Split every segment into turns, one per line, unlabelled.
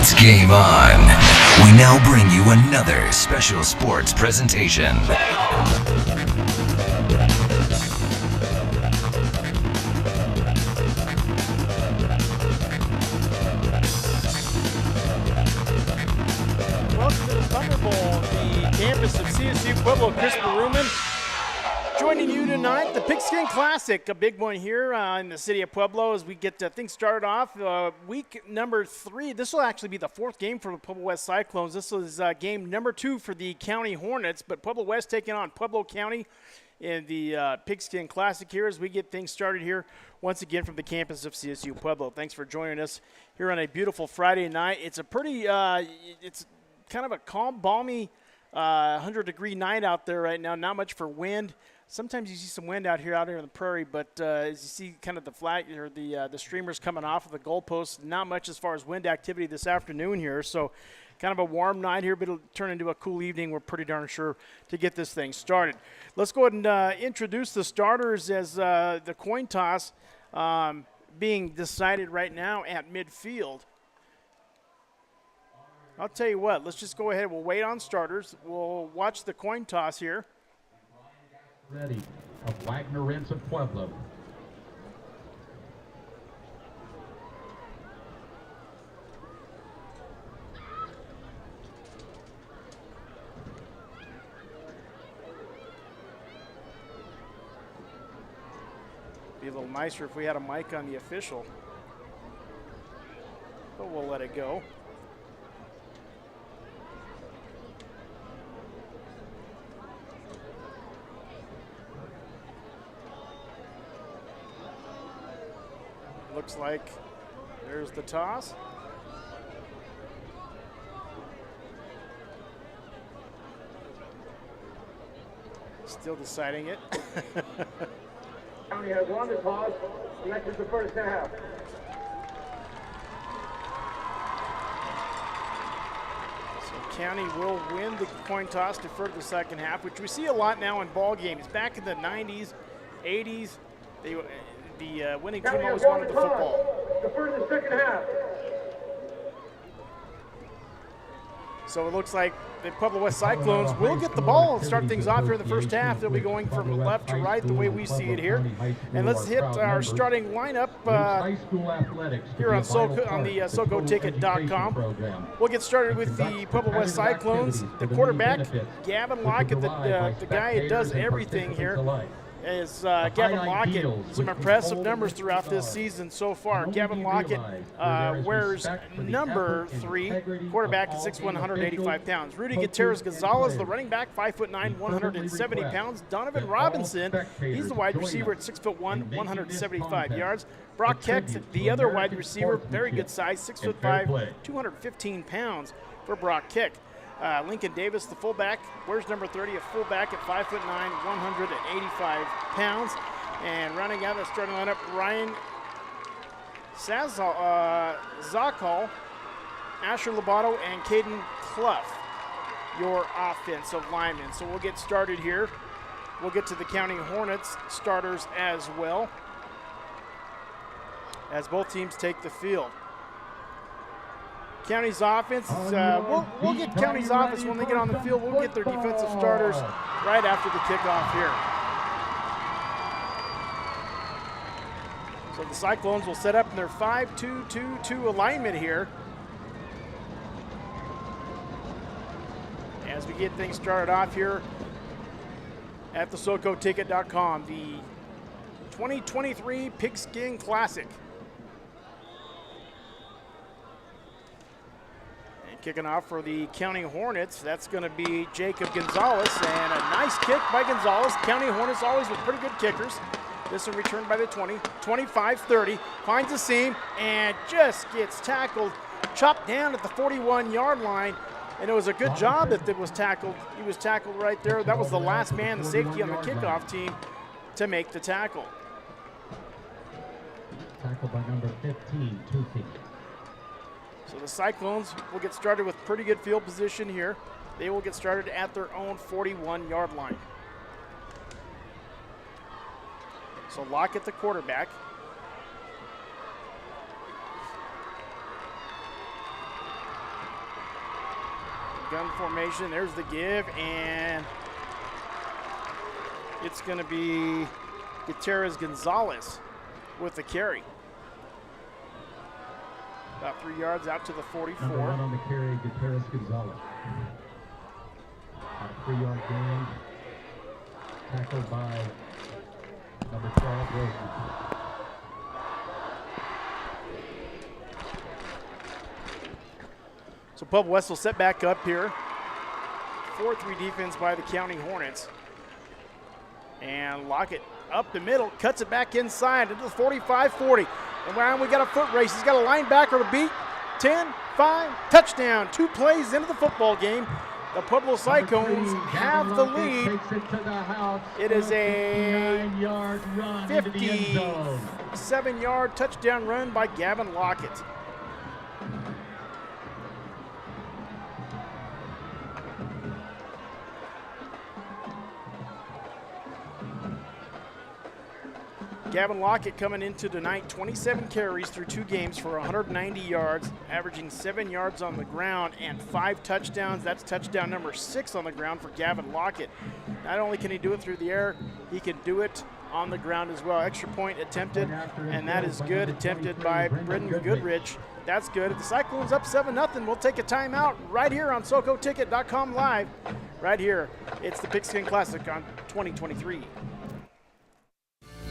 It's game on. We now bring you another special sports presentation.
Welcome to the Thunder Bowl, the campus of CSU Pueblo. Chris Baruman joining you tonight. The Pigskin Classic, a big one here in the city of Pueblo as we get things started off. Week number 3. This will actually be the 4th game for the Pueblo West Cyclones. This is game number 2 for the County Hornets, but Pueblo West taking on Pueblo County in the Pigskin Classic here as we get things started here once again from the campus of CSU Pueblo. Thanks for joining us here on a beautiful Friday night. It's a pretty, it's kind of a calm, balmy 100-degree night out there right now. Not much for wind. Sometimes you see some wind out here in the prairie, but as you see kind of the flag or the streamers coming off of the goalposts, not much as far as wind activity this afternoon here. So kind of a warm night here, but it'll turn into a cool evening. We're pretty darn sure to get this thing started. Let's go ahead and introduce the starters as the coin toss being decided right now at midfield. I'll tell you what, let's just go ahead. We'll wait on starters. We'll watch the coin toss here.
Ready of Wagner Rents of Pueblo.
Be a little nicer if we had a mic on the official, but we'll let it go. Looks like there's the toss. Still deciding it.
County has won the toss. Next is the first half.
So County will win the coin toss, defer to the second half, which we see a lot now in ball games. Back in the 90s, 80s, the winning team always wanted the football.
Defer to the second half.
So it looks like the Pueblo West Cyclones will get the ball and start things off here in the first half. They'll be going from left to right the way we see it here. And let's hit our starting lineup here on the SoCoTicket.com. We'll get started with the Pueblo West Cyclones. The quarterback, Gavin Lockett, the guy that does everything here. Is Gavin Lockett. Some impressive numbers throughout this season so far. Gavin Lockett wears number 3, quarterback at 6'1", 185 pounds. Rudy Gutierrez-Gonzalez, the running back, 5'9", 170 pounds. Donovan Robinson, he's the wide receiver at 6'1", 175 yards. Brock Keck, the other wide receiver, very good size, 6'5", 215 pounds for Brock Keck. Lincoln Davis, the fullback, wears number 30, a fullback at 5'9", 185 pounds. And running out of the starting lineup, Ryan Zakal, Asher Lobato, and Caden Clough, your offensive linemen. So we'll get started here. We'll get to the County Hornets starters as well, as both teams take the field. County's offense, we'll get County's offense when they get on the field. We'll get their defensive starters right after the kickoff here. So the Cyclones will set up in their 5-2-2-2 alignment here as we get things started off here at the SoCoTicket.com, the 2023 Pigskin Classic. Kicking off for the County Hornets, that's going to be Jacob Gonzalez, and a nice kick by Gonzalez. County Hornets always with pretty good kickers. This one returned by the 20, 25-30, finds a seam, and just gets tackled, chopped down at the 41-yard line, and it was a good job that it was tackled. He was tackled right there. That was the last man, the safety on the kickoff team, to make the tackle.
Tackled by number 15, 2 feet.
So the Cyclones will get started with pretty good field position here. They will get started at their own 41-yard line. So Lockett, the quarterback. Gun formation, there's the give, and it's going to be Gutierrez Gonzalez with the carry. About 3 yards out to the 44.
Number 1 on the carry, Gutierrez Gonzalez. A 3-yard gain. Tackled by number 12, Rosen.
So Pueblo West will set back up here. 4-3 defense by the County Hornets. And Lockett up the middle, cuts it back inside into the 45-40. And now we got a foot race. He's got a linebacker to beat. 10, 5, touchdown. 2 plays into the football game. The Pueblo Cyclones have the lead. It is a 57-yard touchdown run by Gavin Lockett. Gavin Lockett coming into tonight, 27 carries through 2 games for 190 yards, averaging 7 yards on the ground and 5 touchdowns. That's touchdown number 6 on the ground for Gavin Lockett. Not only can he do it through the air, he can do it on the ground as well. Extra point attempted, and that is good. Attempted by Brendan Goodrich. That's good. The Cyclones up 7-0. We'll take a timeout right here on SoCoTicket.com live. Right here, it's the Pigskin Classic on 2023.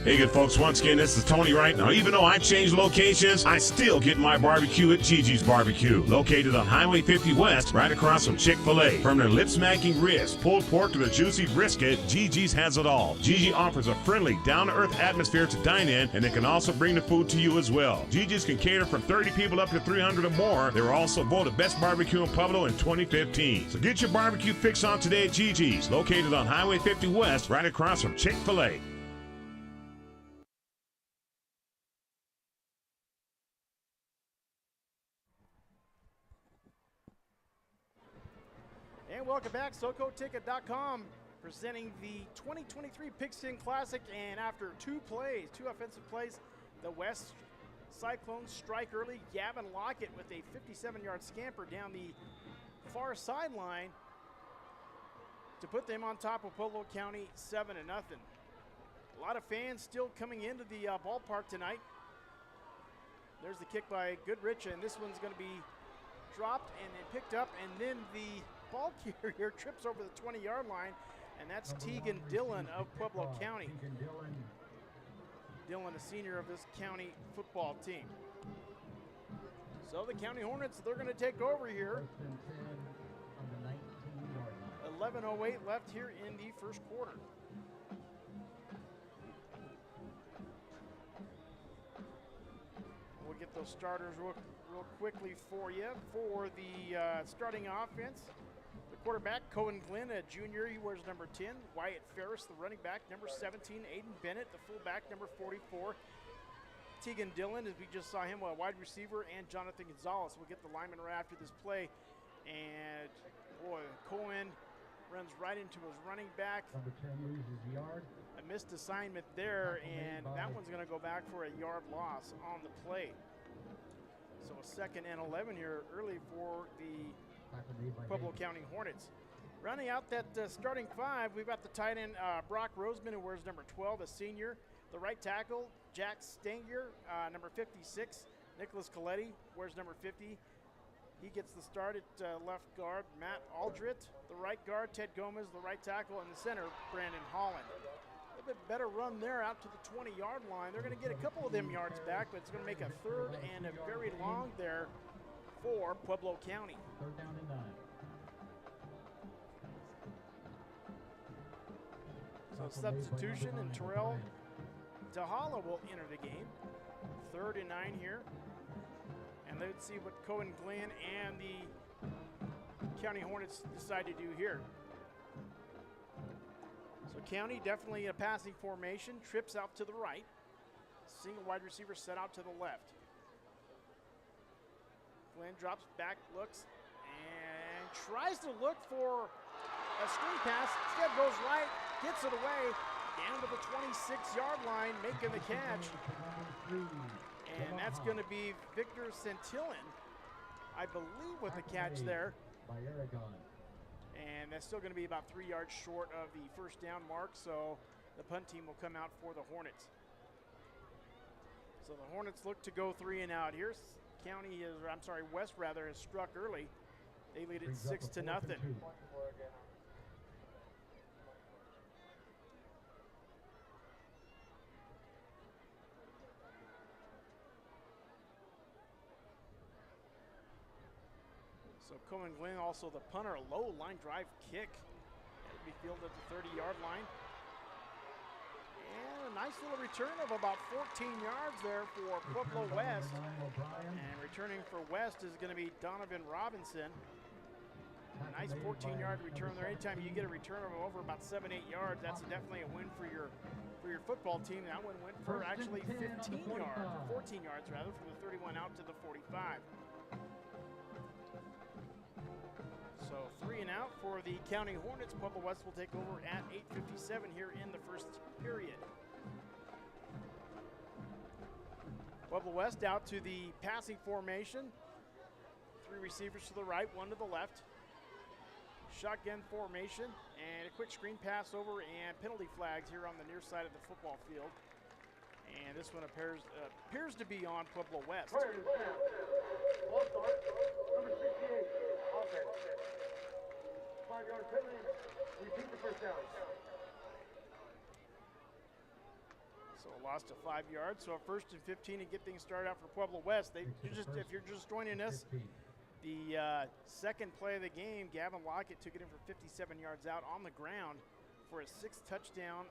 Hey, good folks, once again, this is Tony Wright. Now, even though I changed locations, I still get my barbecue at Gigi's Barbecue, located on Highway 50 West, right across from Chick-fil-A. From their lip-smacking ribs, pulled pork to the juicy brisket, Gigi's has it all. Gigi offers a friendly, down-to-earth atmosphere to dine in, and they can also bring the food to you as well. Gigi's can cater from 30 people up to 300 or more. They were also voted Best Barbecue in Pueblo in 2015. So get your barbecue fix on today at Gigi's, located on Highway 50 West, right across from Chick-fil-A.
And welcome back, SoCoTicket.com, presenting the 2023 Pigskin Classic. And after 2 offensive plays, the West Cyclones strike early. Gavin Lockett with a 57-yard scamper down the far sideline to put them on top of Pueblo County 7-0. A lot of fans still coming into the ballpark tonight. There's the kick by Goodrich, and this one's going to be dropped and then picked up, and then the ball carrier trips over the 20-yard line, and that's Tegan Dillon of Pueblo County. Dillon, a senior of this county football team. So the County Hornets, they're going to take over here. 11:08 left here in the first quarter. We'll get those starters real quickly for you. For the starting offense, the quarterback, Cohen Glenn, a junior, he wears number 10. Wyatt Ferris, the running back, number 17. Aiden Bennett, the fullback, number 44. Tegan Dillon, as we just saw him, a wide receiver, and Jonathan Gonzalez. We'll get the lineman right after this play. And, boy, Cohen runs right into his running back.
Number 10 loses yard.
A missed assignment there, and that one's going to go back for a yard loss on the play. So a 2nd and 11 here early for the Pueblo County Hornets. Rounding out that starting 5, we've got the tight end Brock Roseman, who wears number 12, a senior. The right tackle, Jack Stanger, number 56. Nicholas Coletti wears number 50. He gets the start at left guard. Matt Aldrit, the right guard. Ted Gomez, the right tackle. And the center, Brandon Holland. A little bit better run there out to the 20-yard line. They're going to get a couple of them yards back, but it's going to make a 3rd and a very long there for Pueblo County.
3rd down and 9.
So substitution, and Terrell DeHalla will enter the game. 3rd and 9 here. And let's see what Cohen Glenn and the County Hornets decide to do here. So County definitely a passing formation, trips out to the right. Single wide receiver set out to the left. Glenn drops back, looks, and tries to look for a screen pass. Instead goes right, gets it away, down to the 26-yard line, making the catch. And that's going to be Victor Centillon, I believe, with the catch there.
by Aragon.
And that's still going to be about 3 yards short of the first down mark, so the punt team will come out for the Hornets. So the Hornets look to go 3 and out here. West rather has struck early. They lead it 6-0. So Cohen Glenn, also the punter, a low line drive kick. It'll be fielded at the 30-yard line. And a nice little return of about 14 yards there for Pueblo West. And returning for West is going to be Donovan Robinson. A nice 14-yard return there. Anytime you get a return of over about 7-8 yards, that's definitely a win for your football team. That one went for actually 15 yards, or 14 yards rather, from the 31 out to the 45. So 3 and out for the County Hornets. Pueblo West will take over at 8:57 here in the first period. Pueblo West out to the passing formation. 3 receivers to the right, 1 to the left. Shotgun formation and a quick screen pass over and penalty flags here on the near side of the football field. And this one appears to be on Pueblo West.
Ball start, number 68, offense. 5-yard penalty, repeat the first down.
So a loss to 5 yards. So at 1st and 15 to get things started out for Pueblo West. If you're just joining us, the second play of the game, Gavin Lockett took it in for 57 yards out on the ground for his 6th touchdown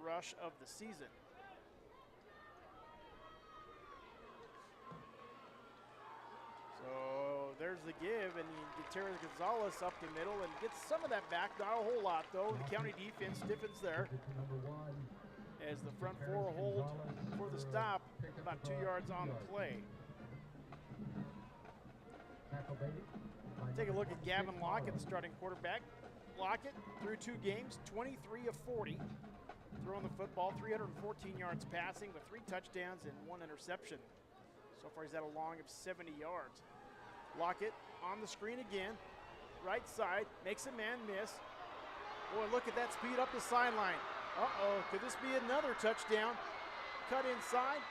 rush of the season. So there's the give, and Gutierrez Gonzalez up the middle and gets some of that back. Not a whole lot, though. The County defense stiffens there as the front 4 hold for the stop, about 2 yards on the play. Take a look at Gavin Lockett, the starting quarterback. Lockett, through 2 games, 23 of 40. Throwing the football, 314 yards passing with 3 touchdowns and 1 interception. So far he's at a long of 70 yards. Lockett on the screen again. Right side, makes a man miss. Boy, look at that speed up the sideline. Uh-oh, could this be another touchdown? Cut inside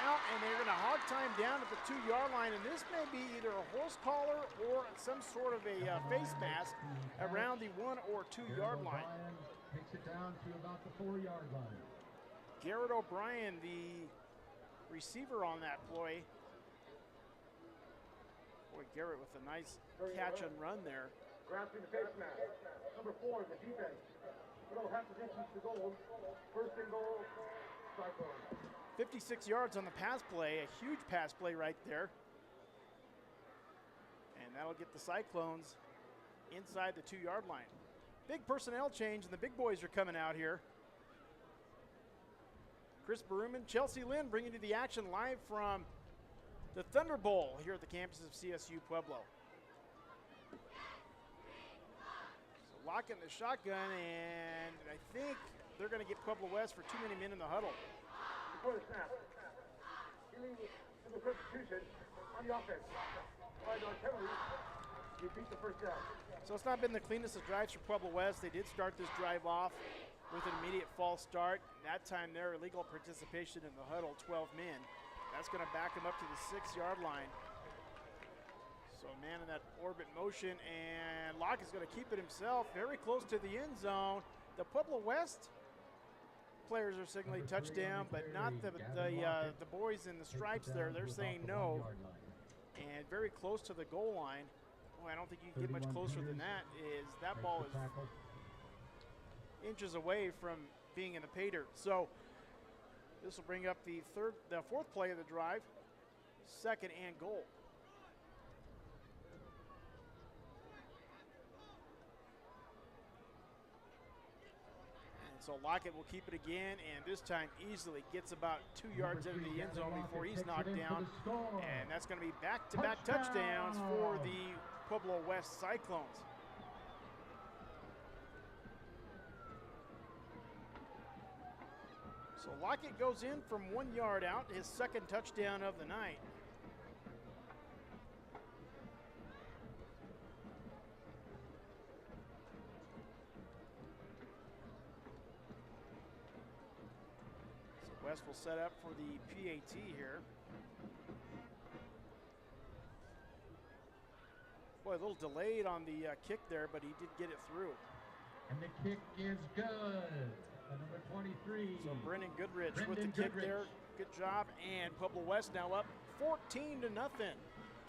out, and they're going to hog time down at the 2-yard line, and this may be either a horse collar or some sort of a face mask around the 1 or 2-yard line.
Takes it down to about the 4-yard line.
Garrett O'Brien, the receiver on that play. Boy, Garrett with a nice catch and run there.
Grasping the face mask. Number 4, the defense. Little half the distance to goal. 1st and goal, Cyclones.
56 yards on the pass play, a huge pass play right there. And that'll get the Cyclones inside the 2-yard line. Big personnel change, and the big boys are coming out here. Chris Baruman, Chelsea Lynn bringing you the action live from the Thunder Bowl here at the campus of CSU Pueblo. So Lockett in the shotgun, and I think they're going to get Pueblo West for too many men in the huddle.
Before the snap, giving the substitution on the offense. 5-yard penalty, repeat the first down.
So it's not been the cleanest of drives for Pueblo West. They did start this drive off with an immediate false start. That time their illegal participation in the huddle, 12 men. That's going to back them up to the 6-yard line. So man in that orbit motion, and Locke is going to keep it himself, very close to the end zone. The Pueblo West players are signaling touchdown, but not the boys in the stripes there. They're saying no. And very close to the goal line. Boy, I don't think you can get much closer than that. That ball is inches away from being in the pay dirt. So this will bring up the 4th play of the drive, 2nd and goal. And so Lockett will keep it again, and this time easily gets about 2 yards into the end zone before he's knocked down. And that's going to be back-to-back touchdowns for the Pueblo West Cyclones. So Lockett goes in from 1 yard out, his 2nd touchdown of the night. West will set up for the PAT here. Boy, a little delayed on the kick there, but he did get it through.
And the kick is good. Number 23.
So Brendan Goodrich with the kick there. Good job. And Pueblo West now up 14-0.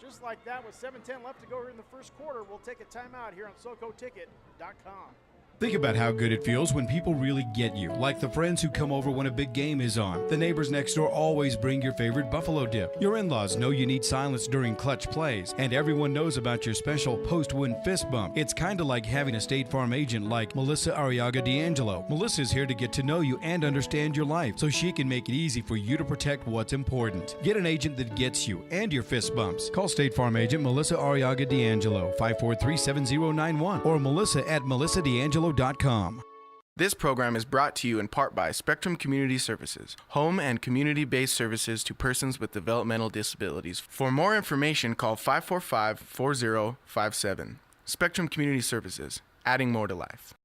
Just like that, with 7:10 left to go here in the first quarter, we'll take a timeout here on SoCoTicket.com.
Think about how good it feels when people really get you, like the friends who come over when a big game is on. The neighbors next door always bring your favorite buffalo dip. Your in-laws know you need silence during clutch plays, and everyone knows about your special post-win fist bump. It's kind of like having a State Farm agent like Melissa Arriaga D'Angelo. Melissa's here to get to know you and understand your life, so she can make it easy for you to protect what's important. Get an agent that gets you and your fist bumps. Call State Farm agent Melissa Arriaga D'Angelo, 543-7091, or melissa@melissadangelo.com.
This program is brought to you in part by Spectrum Community Services, home and community-based services to persons with developmental disabilities. For more information, call 545-4057. Spectrum Community Services, adding more to life.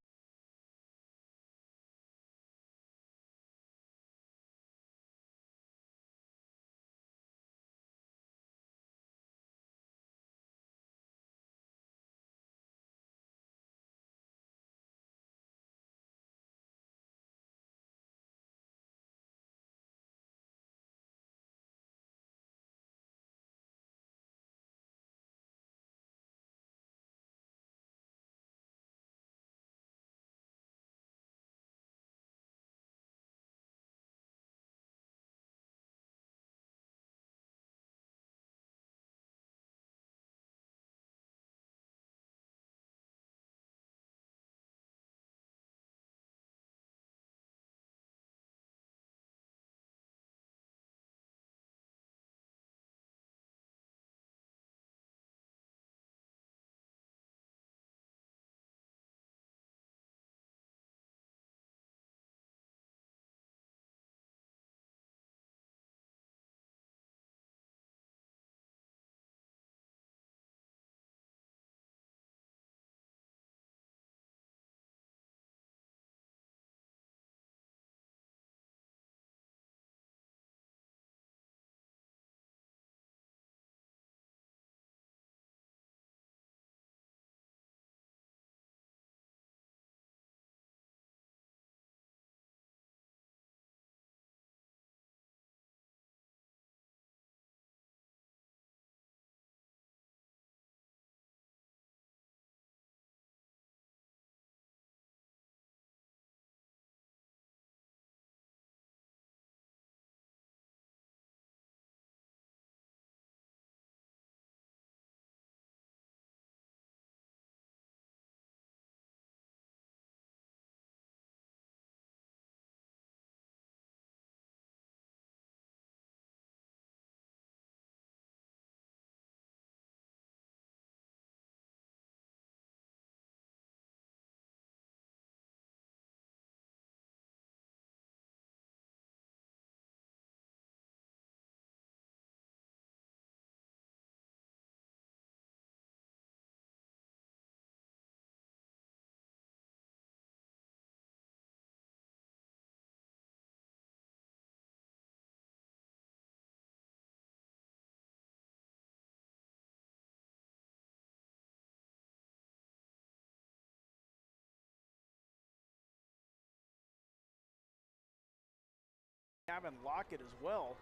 Gavin Lockett as well,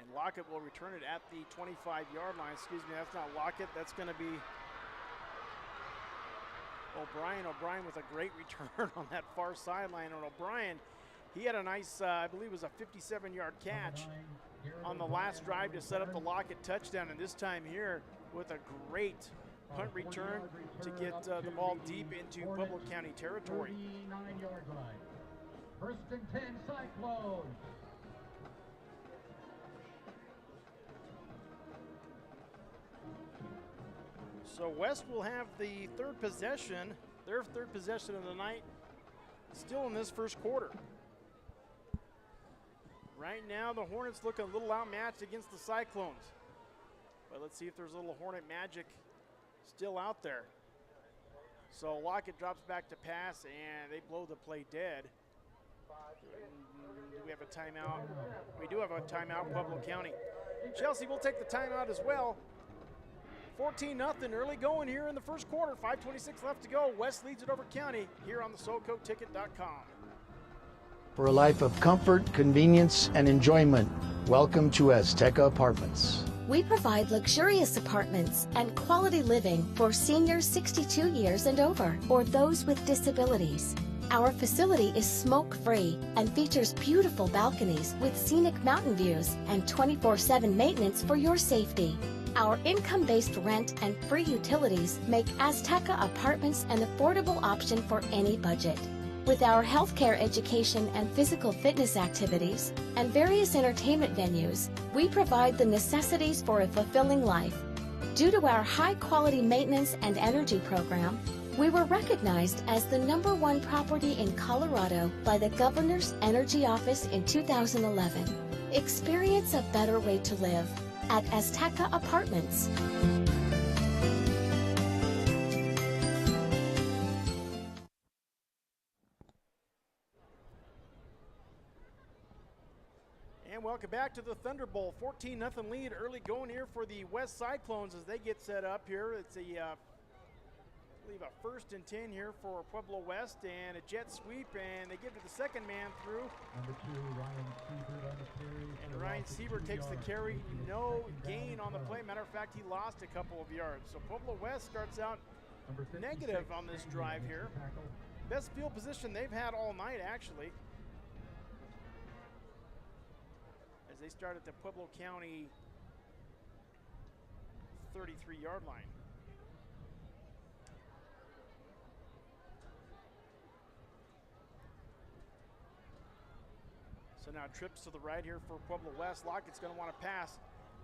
and Lockett will return it at the 25-yard line. Excuse me, that's not Lockett. That's going to be O'Brien. O'Brien with a great return on that far sideline. And O'Brien, he had a nice, I believe it was a 57-yard catch on the last drive to set up the Lockett touchdown. And this time here with a great punt return to get the ball deep into Pueblo County territory.
39-yard line. First and 10, Cyclones.
So West will have the third possession, their third possession of the night, still in this first quarter. Right now, the Hornets look a little outmatched against the Cyclones. But let's see if there's a little Hornet magic still out there. So Lockett drops back to pass, and they blow the play dead. do we have a timeout? We do have a timeout, Pueblo County. Chelsea will take the timeout as well. 14-0, early going here in the first quarter. 5:26 left to go. West leads it over County here on the SoCoTicket.com.
For a life of comfort, convenience, and enjoyment, welcome to Azteca Apartments.
We provide luxurious apartments and quality living for seniors 62 years and over, or those with disabilities. Our facility is smoke-free and features beautiful balconies with scenic mountain views and 24/7 maintenance for your safety. Our income-based rent and free utilities make Azteca Apartments an affordable option for any budget. With our healthcare education and physical fitness activities and various entertainment venues, we provide the necessities for a fulfilling life. Due to our high-quality maintenance and energy program, we were recognized as the #1 property in Colorado by the Governor's Energy Office in 2011. Experience a better way to live at Azteca Apartments.
And welcome back to the Thunderbolt. 14-0 lead, early going here for the West Cyclones as they get set up here. It's a, I believe, a 1st and 10 here for Pueblo West, and a jet sweep, and they give to the second man through.
Number 2, Ryan Siebert on the carry.
And Ryan Siebert takes the carry, no gain on the play. Matter of fact, he lost a couple of yards. So Pueblo West starts out negative on this drive here. Best field position they've had all night, actually. As they start at the Pueblo County 33-yard line. So now trips to the right here for Pueblo West. Lockett's going to want to pass.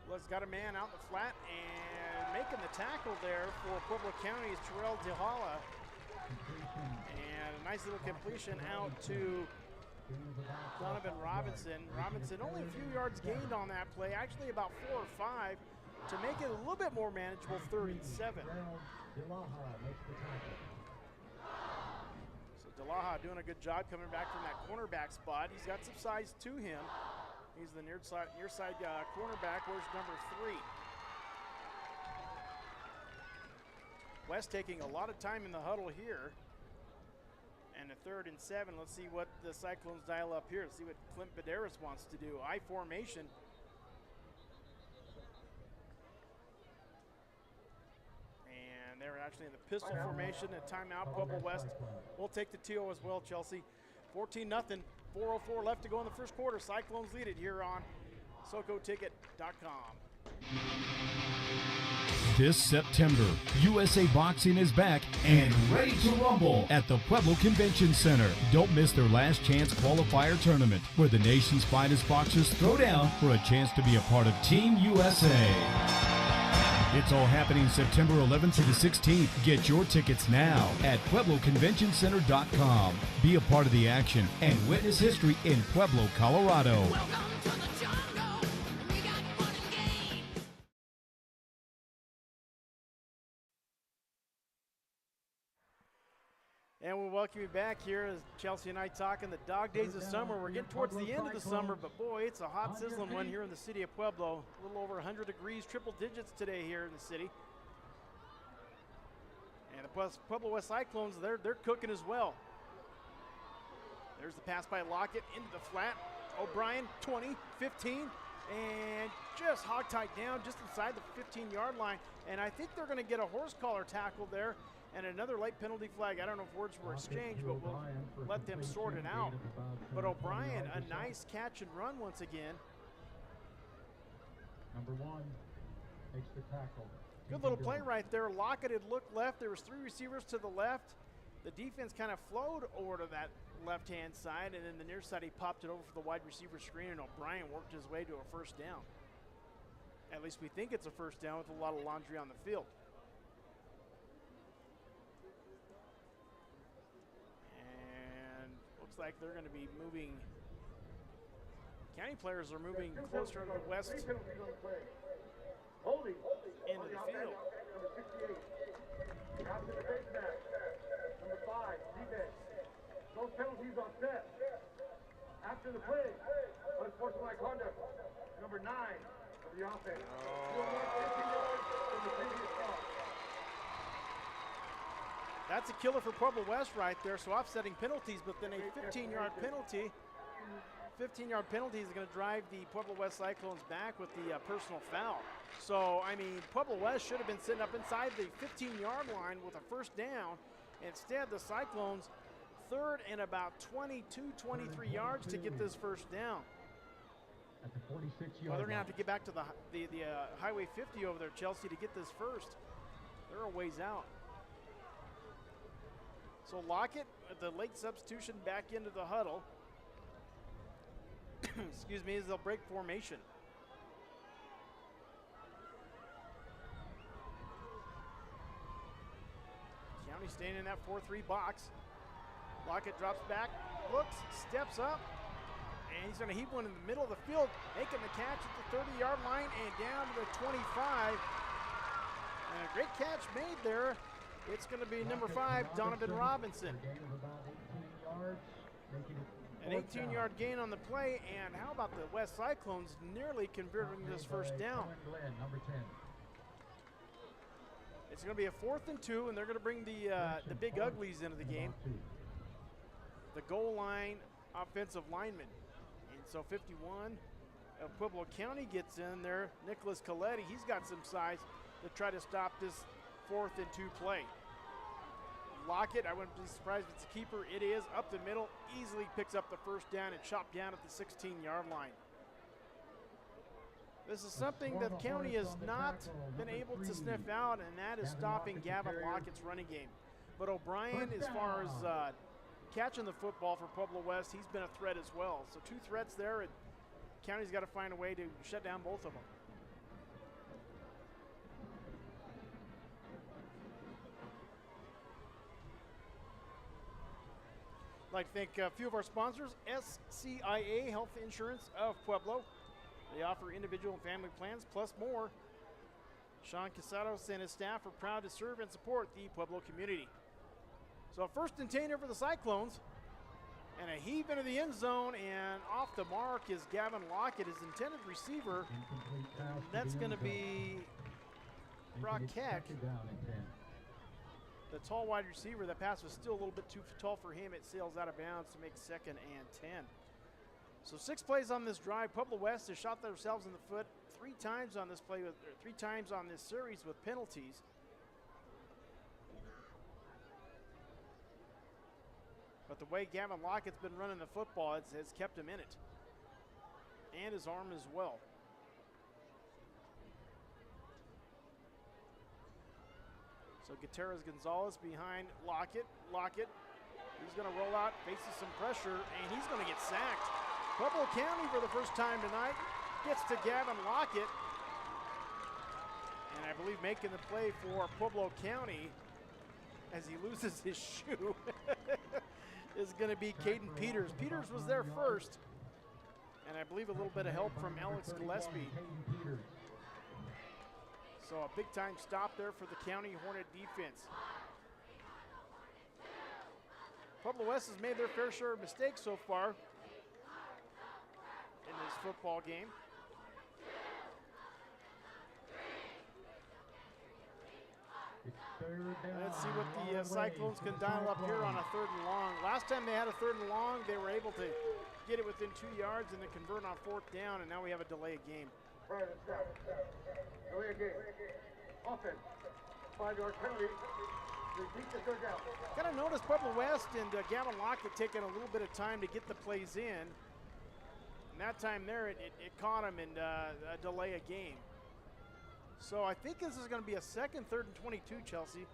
Well, he's got a man out in the flat, and making the tackle there for Pueblo County is Terrell DeHala. And a nice little completion out to Donovan Robinson. Robinson only a few yards gained on that play, actually about 4 or 5, to make it a little bit more manageable, 3rd and 7. DeLaha doing a good job coming back from that cornerback spot. He's got some size to him. He's the near side cornerback. Where's number 3? West taking a lot of time in the huddle here. And a 3rd and 7. Let's see what the Cyclones dial up here. Let's see what Clint Baderas wants to do. I formation. And they're actually in the pistol formation. A timeout. Pueblo West will take the TO as well, Chelsea. 14-0. 4:04 left to go in the first quarter. Cyclones lead it here on SoCoTicket.com.
This September, USA Boxing is back and ready to rumble at the Pueblo Convention Center. Don't miss their last chance qualifier tournament, where the nation's finest boxers throw down for a chance to be a part of Team USA. It's all happening September 11th to the 16th. Get your tickets now at PuebloConventionCenter.com. Be a part of the action and witness history in Pueblo, Colorado.
And we'll welcome you back here as Chelsea and I talking the dog days of summer. We're getting towards the end of the summer, but boy, it's a hot, sizzling one here in the city of Pueblo. A little over 100 degrees, triple digits today here in the city. And the Pueblo West Cyclones, they're cooking as well. There's the pass by Lockett into the flat. O'Brien, 20, 15, and just hog-tied down just inside the 15-yard line. And I think they're going to get a horse collar tackle there. And another late penalty flag. I don't know if words were exchanged, but we'll let them sort it out. But O'Brien, a nice catch and run once again.
Number 1 takes the tackle.
Good little play right there. Lockett had looked left. There was 3 receivers to the left. The defense kind of flowed over to that left-hand side, and then the near side he popped it over for the wide receiver screen, and O'Brien worked his way to a first down. At least we think it's a first down with a lot of laundry on the field. Looks like they're going to be moving. County players are moving closer to the west into the field.
Number 5, defense. No penalties on set. After the play, on the offense. You'll want 50 yards from the previous stop.
That's a killer for Pueblo West right there, so offsetting penalties, but then a 15-yard penalty. 15-yard penalty is going to drive the Pueblo West Cyclones back with the personal foul. So, I mean, Pueblo West should have been sitting up inside the 15-yard line with a first down. Instead, the Cyclones third and about 22, 23 yards to get this first down.
At the 46-yard
Well, they're going to have to get back to the Highway 50 over there, Chelsea, to get this first. They're a ways out. So Lockett, the late substitution, back into the huddle. Excuse me, as they'll break formation. County staying in that 4-3 box. Lockett drops back, looks, steps up, and he's going to heave one in the middle of the field, making the catch at the 30-yard line and down to the 25. And a great catch made there. It's going to be number 5, Donovan Robinson. An 18-yard gain on the play, and how about the West Cyclones nearly converting this first down? It's going to be a 4th and 2, and they're going to bring the big uglies into the game. The goal line offensive lineman. And so 51 of Pueblo County gets in there. Nicholas Coletti, he's got some size to try to stop this 4th and 2 play. Lockett, I wouldn't be surprised if it's a keeper. It is up the middle, easily picks up the first down and chopped down at the 16-yard line. This is something that the county has not been able to sniff out, and that is stopping Gavin Lockett's running game. But O'Brien, as far as catching the football for Pueblo West, he's been a threat as well. So 2 threats there, and county's got to find a way to shut down both of them. I'd like to thank a few of our sponsors, SCIA Health Insurance of Pueblo. They offer individual and family plans, plus more. Sean Casados and his staff are proud to serve and support the Pueblo community. So a 1st and 10 for the Cyclones, and a heave into the end zone, and off the mark is Gavin Lockett, his intended receiver. That's going to be Brock Keck, the tall wide receiver. That pass was still a little bit too tall for him. It sails out of bounds to make 2nd and 10. So 6 plays on this drive. Pueblo West has shot themselves in the foot 3 times on this play, 3 times on this series with penalties. But the way Gavin Lockett's been running the football has kept him in it, and his arm as well. So Gutierrez Gonzalez behind Lockett. Lockett, he's going to roll out, faces some pressure, and he's going to get sacked. Pueblo County for the first time tonight gets to Gavin Lockett. And I believe making the play for Pueblo County as he loses his shoe is going to be Caden Peters. Peters was there first, and I believe a little bit of help from Alex Gillespie. So a big-time stop there for the County Hornet defense. Pueblo West has made their fair share of mistakes so far in this football game. Let's see what the Cyclones can dial up here on a 3rd and long. Last time they had a 3rd and long, they were able to get it within 2 yards and then convert on 4th down, and now we have a delay of game.
Delay of game. Offense. 5-yard penalty. Repeat the 3rd down.
Kind of noticed Pueblo West and Gavin Lockett taking a little bit of time to get the plays in. And that time there, it caught him in a delay of game. So I think this is going to be a 2nd, 3rd, and 22, Chelsea.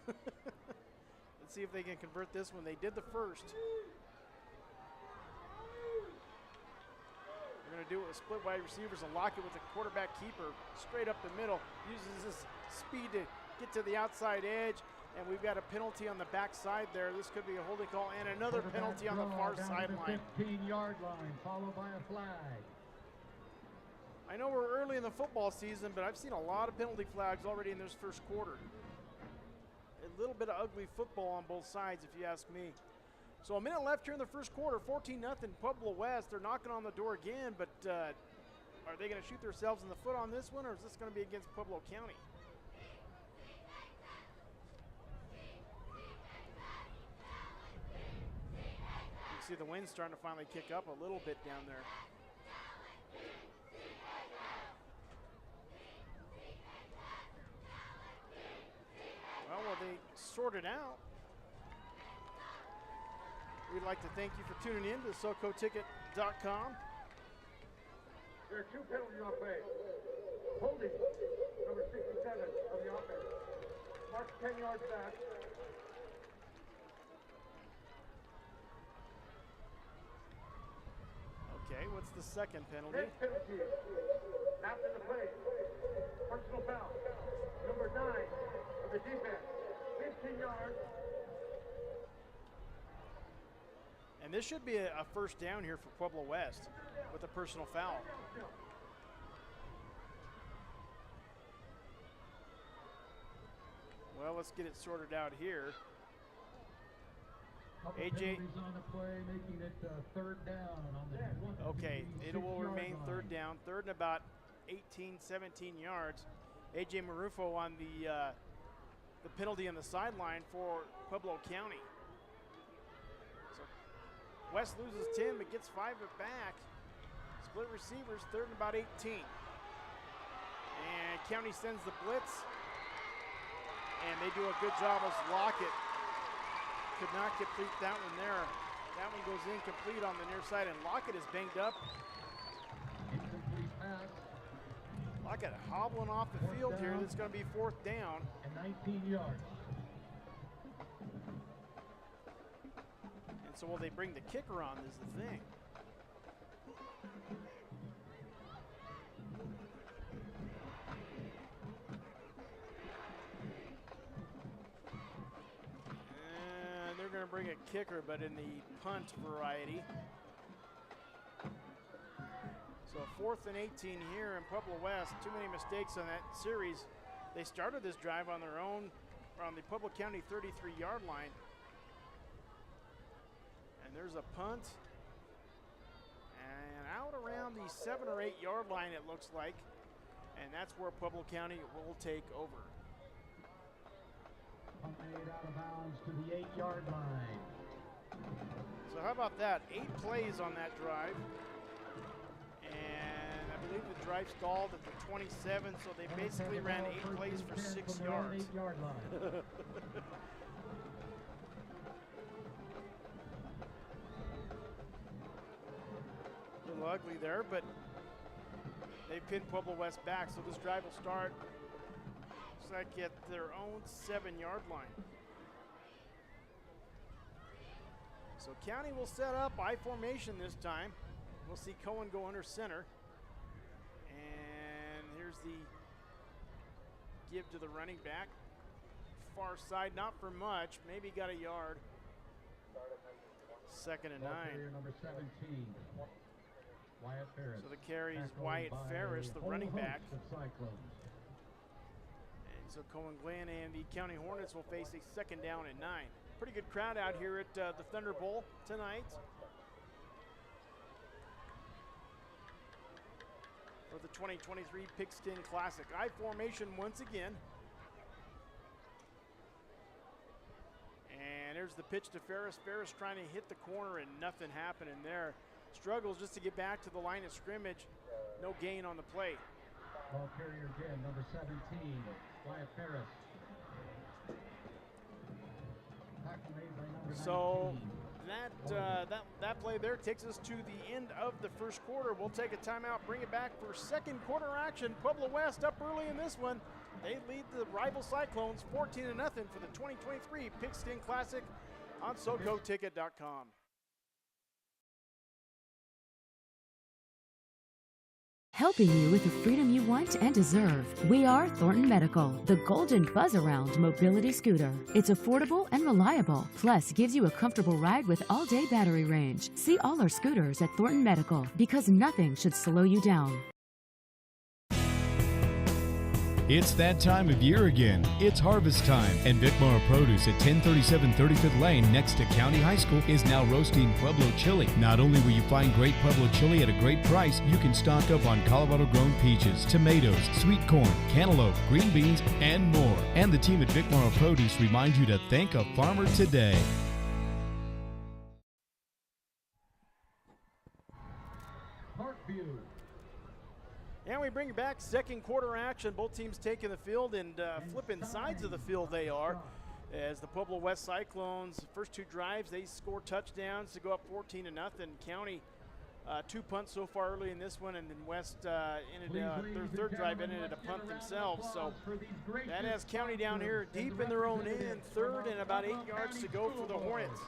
Let's see if they can convert this one. They did the first. They're going to do it with split wide receivers and lock it with a quarterback keeper straight up the middle. Uses his speed to get to the outside edge. And we've got a penalty on the backside there. This could be a holding call and another penalty on the far sideline.
15-yard line, followed by a flag.
I know we're early in the football season, but I've seen a lot of penalty flags already in this first quarter. A little bit of ugly football on both sides, if you ask me. So a minute left here in the first quarter, 14-0 Pueblo West. They're knocking on the door again, but a Are they going to shoot themselves in the foot on this one, or is this going to be against Pueblo County? You see the wind starting to finally kick up a little bit down there. Well, will they sort it out? We'd like to thank you for tuning in to SoCoTicket.com.
There are 2 penalties on play. Holding number 67 of the offense. Marks 10 yards back.
Okay, what's the second penalty?
Next penalty. After the play. Personal foul. Number 9 of the defense. 15 yards.
And this should be a first down here for Pueblo West with a personal foul. Well, let's get it sorted out here. AJ.
On the play, making it third down on the
Okay, it will remain third down, third and about 18, 17 yards. AJ Marufo on the penalty on the sideline for Pueblo County. So West loses 10 but gets 5 back. Split receivers, third and about 18. And County sends the blitz, and they do a good job as Lockett could not complete that one there. That one goes incomplete on the near side, and Lockett is banged up.
incomplete pass.
Lockett hobbling off the field here. That's going to be fourth down.
And 19 yards.
And so will they bring the kicker on is the thing. And they're going to bring a kicker, but in the punt variety. So 4th and 18 here in Pueblo West. Too many mistakes on that series. They started this drive on their own, on the Pueblo County 33-yard line. And there's a punt. And out around the 7 or 8 yard line, it looks like. And that's where Pueblo County will take over.
Punt made out of bounds to the 8-yard line.
So how about that? 8 plays on that drive. And I believe the drive stalled at the 27, so they basically ran 8 plays for 6 yards.
8-yard line.
A little ugly there, but they pinned Pueblo West back, so this drive will start, looks like at their own 7-yard line. So County will set up I formation this time. We'll see Cohen go under center. And here's the give to the running back. Far side, not for much, maybe got a yard. 2nd and 9.
Number 17. Wyatt Ferris.
So the carry is Wyatt Ferris, the running back.
Cyclones.
And so Cohen Glenn and the County Hornets will face a 2nd down and 9. Pretty good crowd out here at the Thunder Bowl tonight for the 2023 Pigskin Classic. I formation once again. And there's the pitch to Ferris. Ferris trying to hit the corner and nothing happening there. Struggles just to get back to the line of scrimmage. No gain on the play.
Ball carrier again, number 17, Wyatt Ferris. Tackle made by number 19.
So that play there takes us to the end of the first quarter. We'll take a timeout, bring it back for second quarter action. Pueblo West up early in this one. They lead the rival Cyclones 14-0 for the 2023 Pigskin Classic on SoCoTicket.com.
Helping you with the freedom you want and deserve. We are Thornton Medical, the golden buzz-around mobility scooter. It's affordable and reliable, plus gives you a comfortable ride with all-day battery range. See all our scooters at Thornton Medical, because nothing should slow you down.
It's that time of year again. It's harvest time, and Vicmar Produce at 1037 35th Lane next to County High School is now roasting Pueblo chili. Not only will you find great Pueblo chili at a great price, you can stock up on Colorado-grown peaches, tomatoes, sweet corn, cantaloupe, green beans, and more. And the team at Vicmar Produce remind you to thank a farmer today.
Parkview.
And we bring you back second quarter action. Both teams taking the field and flipping sides of the field they are. As the Pueblo West Cyclones, first two drives, they score touchdowns to go up 14-0. County, 2 punts so far early in this one, and then West their third drive ended at a punt themselves. So that has County down here deep in their own end, third and about 8 yards to go for the Hornets.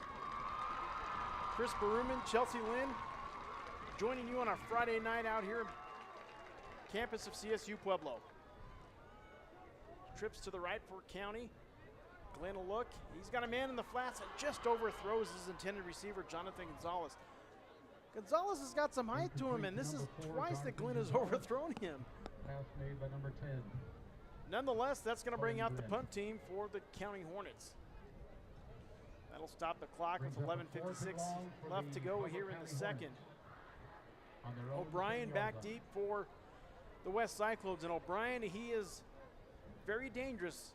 Chris Baruman, Chelsea Lynn, joining you on a Friday night out here campus of CSU Pueblo. Trips to the right for County. Glenn will look. He's got a man in the flats and just overthrows his intended receiver, Jonathan Gonzalez. Gonzalez has got some height to him, and this is twice that Glenn has overthrown him.
Pass made by number 10.
Nonetheless, that's going to bring out the punt team for the County Hornets. That'll stop the clock with 11:56 left to go here in the second. O'Brien back deep for the West Cyclones, and O'Brien, he is very dangerous,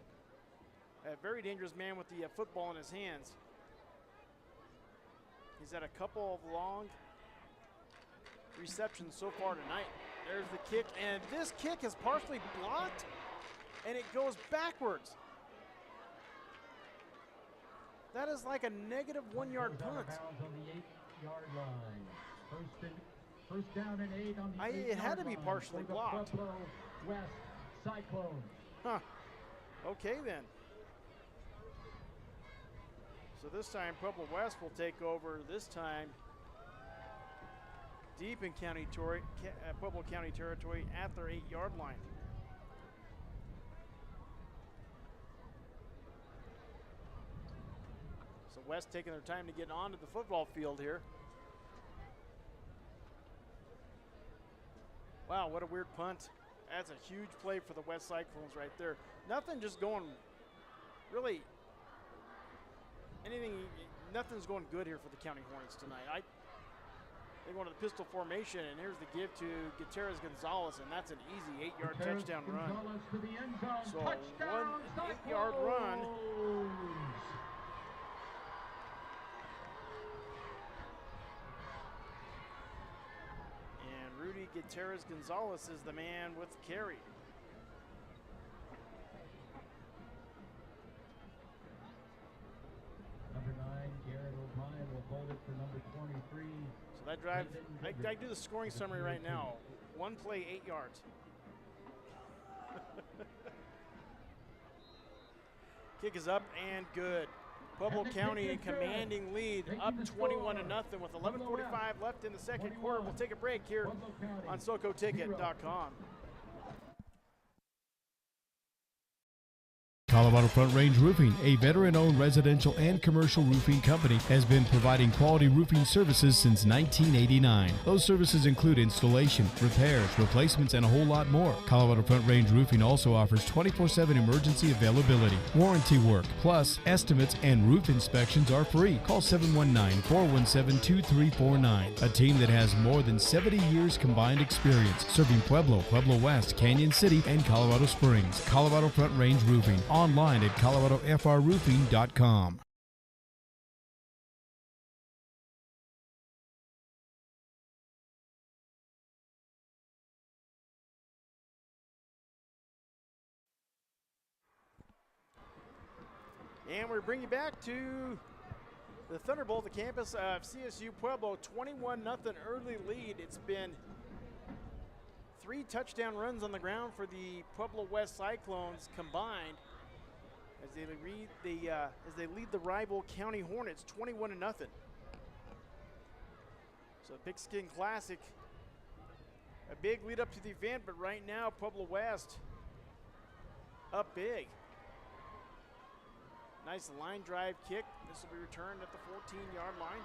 a very dangerous man with the football in his hands. He's had a couple of long receptions so far tonight. There's the kick, and this kick is partially blocked, and it goes backwards. That is like a negative 1 yard punt.
On the 8-yard line. First down and 8 on the
It had to be partially blocked.
Pueblo West Cyclones.
Huh. Okay then. So this time Pueblo West will take over. This time deep in Pueblo County territory at their 8-yard line. So West taking their time to get onto the football field here. Wow, what a weird punt. That's a huge play for the West Cyclones right there. Nothing just going really, nothing's going good here for the County Hornets tonight. They go into the pistol formation, and here's the give to Gutierrez Gonzalez, and that's an easy 8-yard touchdown run.
To the end zone.
So
Touchdown,
1 8-yard run. Rudy Gutierrez Gonzalez is the man with the carry.
Number 9, Garrett O'Brien will hold it for number 23.
So that drive, I do the scoring summary right now. One play, 8 yards. Kick is up and good. Pueblo County in commanding lead, up 21-0 with 11:45 left in the second quarter. We'll take a break here on SoCoTicket.com.
Colorado Front Range Roofing, a veteran-owned residential and commercial roofing company, has been providing quality roofing services since 1989. Those services include installation, repairs, replacements, and a whole lot more. Colorado Front Range Roofing also offers 24/7 emergency availability. Warranty work, plus estimates and roof inspections are free. Call 719-417-2349. A team that has more than 70 years combined experience serving Pueblo, Pueblo West, Canyon City, and Colorado Springs. Colorado Front Range Roofing. Online at coloradofrroofing.com.
And we bring you back to the Thunderbolt, the campus of CSU Pueblo, 21-0 early lead. It's been 3 touchdown runs on the ground for the Pueblo West Cyclones combined as they lead the rival County Hornets 21-0. So Pigskin Classic, a big lead up to the event, but right now Pueblo West up big. Nice line drive kick. This will be returned at the 14-yard line.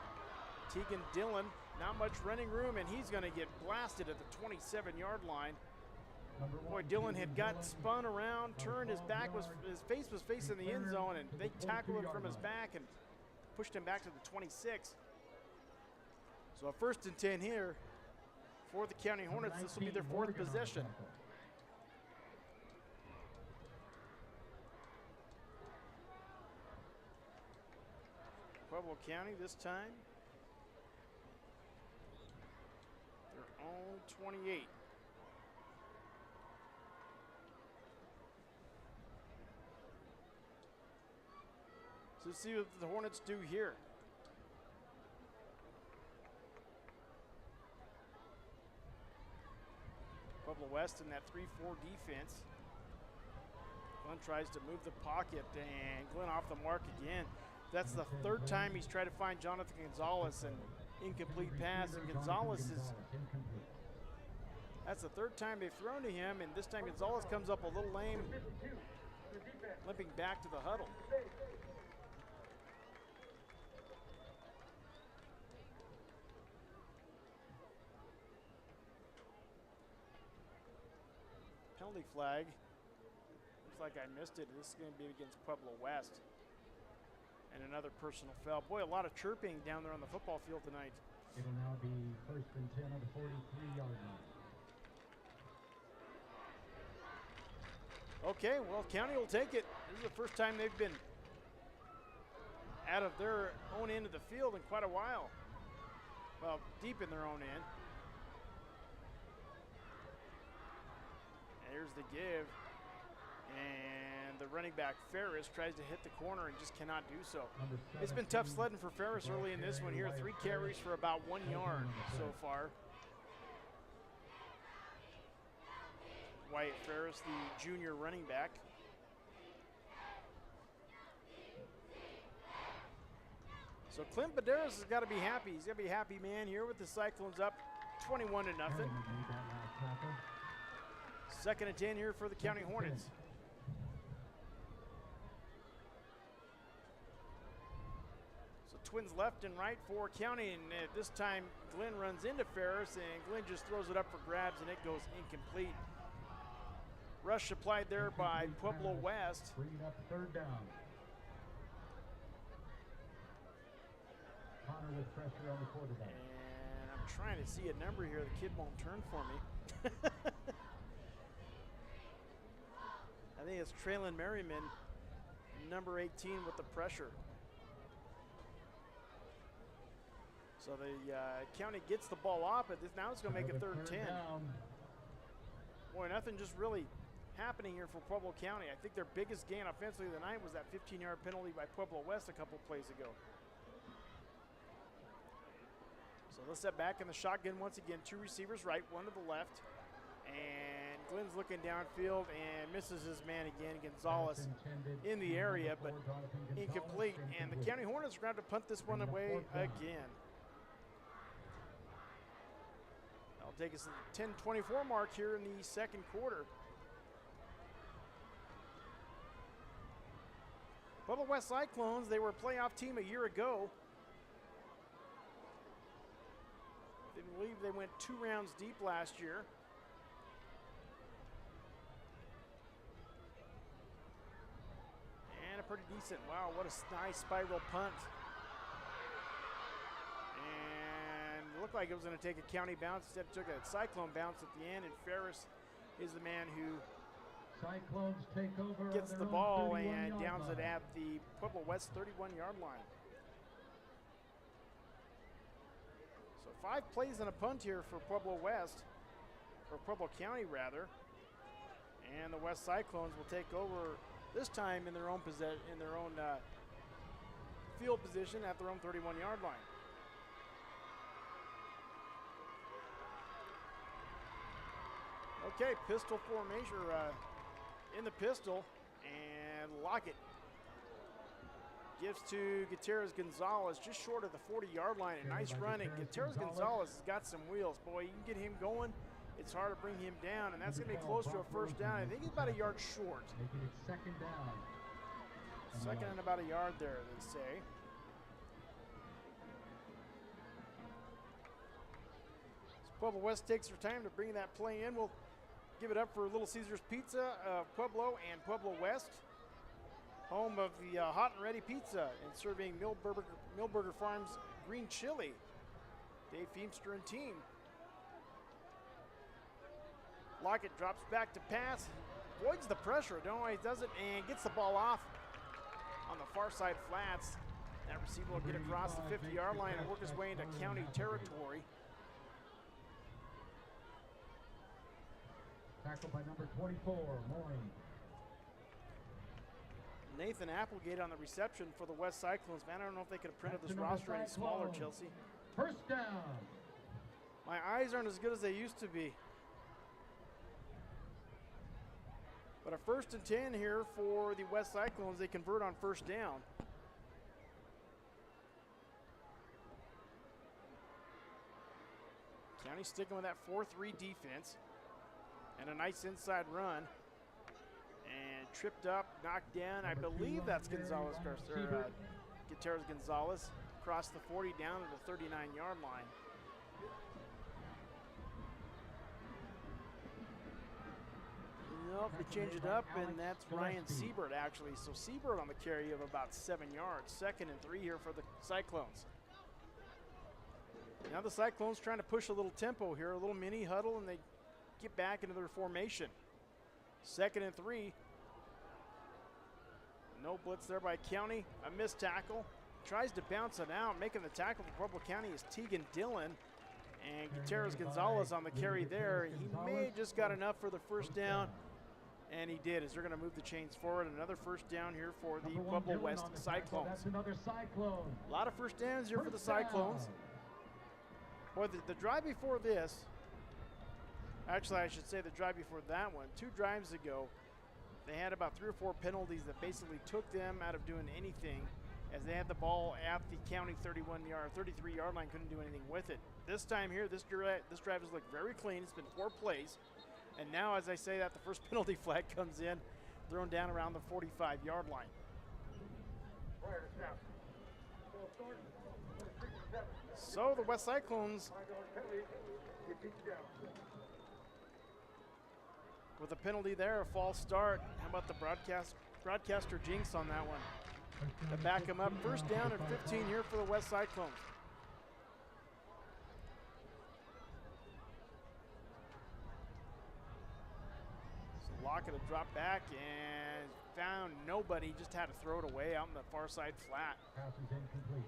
Tegan Dillon, not much running room, and he's going to get blasted at the 27-yard line. Boy, Dylan had got spun around, turned, his face was facing the end zone, and they tackled him from his back and pushed him back to the 26. So a 1st and 10 here for the County Hornets. This will be their 4th possession. Pueblo County this time. Their own 28. So let's see what the Hornets do here. Pueblo West in that 3-4 defense. Glenn tries to move the pocket, and Glenn off the mark again. That's the 3rd time he's tried to find Jonathan Gonzalez, and incomplete pass, and Gonzalez is, that's the 3rd time they've thrown to him, and this time Gonzalez comes up a little lame, limping back to the huddle. Penalty flag. Looks like I missed it. This is going to be against Pueblo West. And another personal foul. Boy, a lot of chirping down there on the football field tonight.
It'll now be 1st and 10 on the 43-yard line.
Okay, well, County will take it. This is the first time they've been out of their own end of the field in quite a while. Well, deep in their own end. And here's the give. And the running back, Ferris, tries to hit the corner and just cannot do so. It's been tough sledding for Ferris early in this one here. 3 carries for about 1 yard so far. Wyatt Ferris, the junior running back. So Clint Baderas has got to be happy. He's got to be a happy man here with the Cyclones up 21-0. 2nd and 10 here for the County Hornets. So twins left and right for County, and this time Glenn runs into Ferris, and Glenn just throws it up for grabs, and it goes incomplete. Rush applied there by Pueblo West.
Bringing up 3rd down. Connor with pressure on the quarterback.
And I'm trying to see a number here. The kid won't turn for me. I think it's Traylon Merriman, number 18, with the pressure. So the County gets the ball off, but now it's going to make it 3rd and 10.
Down.
Boy, nothing just really happening here for Pueblo County. I think their biggest gain offensively of the night was that 15-yard penalty by Pueblo West a couple plays ago. So they'll set back in the shotgun once again. 2 receivers right, 1 to the left. And Glenn's looking downfield and misses his man again. Gonzalez in the area, but incomplete. And the County Hornets are going to have to punt this one away again. That'll take us to the 10:24 mark here in the 2nd quarter. Pueblo West Cyclones, they were a playoff team a year ago. I believe they went 2 rounds deep last year. And a pretty decent, wow, what a nice spiral punt. And it looked like it was going to take a County bounce. Instead it took a Cyclone bounce at the end, and Ferris is the man who
Cyclones take over,
gets the ball and downs it at the Pueblo West 31-yard line. So 5 plays and a punt here for Pueblo West, or Pueblo County rather. And the West Cyclones will take over this time in their own field position at their own 31-yard line. Okay, pistol formation, in the pistol, and Lockett gives to Gutierrez Gonzalez just short of the 40-yard line. A nice run, and Gutierrez Gonzalez has got some wheels. Boy, you can get him going. It's hard to bring him down, and that's going to be close to a 1st down. I think he's about a yard short.
Making it 2nd down.
2nd and about a yard there, they say. So Pueblo West takes their time to bring that play in. We'll give it up for Little Caesars Pizza of Pueblo and Pueblo West, home of the hot and ready pizza, and serving Millburger Farms green chili. Dave Feemster and team. Lockett drops back to pass, avoids the pressure, don't know why he does it, and gets the ball off on the far side flats. That receiver will get across the 50-yard line and work his way into county territory.
Tackled by number 24, Moyne.
Nathan Applegate on the reception for the West Cyclones. Man, I don't know if they could have printed this roster any smaller, Chelsea.
First down.
My eyes aren't as good as they used to be. But a 1st and 10 here for the West Cyclones. They convert on first down. County sticking with that 4-3 defense. And a nice inside run. And tripped up, knocked down. I believe that's Gonzalez, or Gutierrez Gonzalez. Across the 40 down to the 39-yard line. Nope, they change it up, and that's Ryan Siebert, actually. So Siebert on the carry of about 7 yards. 2nd and 3 here for the Cyclones. Now the Cyclones trying to push a little tempo here, a little mini huddle, and they get back into their formation. 2nd and 3. No blitz there by County. A missed tackle. Tries to bounce it out. Making the tackle for Pueblo County is Tegan Dillon. And Gutierrez Gonzalez on the carry there. He may have just got enough for the first down. And he did, as they're going to move the chains forward. Another first down here for the Pueblo West Cyclones.
That's another Cyclone.
A lot of first downs here for the Cyclones. Boy, the drive before this, actually I should say the drive before that one, 2 drives ago, they had about 3 or 4 penalties that basically took them out of doing anything, as they had the ball at the county 33-yard line, couldn't do anything with it. This time here, this drive has looked very clean. It's been 4 plays. And now, as I say that, the first penalty flag comes in, thrown down around the 45-yard line. So the West Cyclones with a penalty there, a false start. How about the broadcaster jinx on that one? To back him up. First down and 15 here for the West Cyclones. Lockett had dropped back and found nobody, just had to throw it away out in the far side flat.
Pass is incomplete.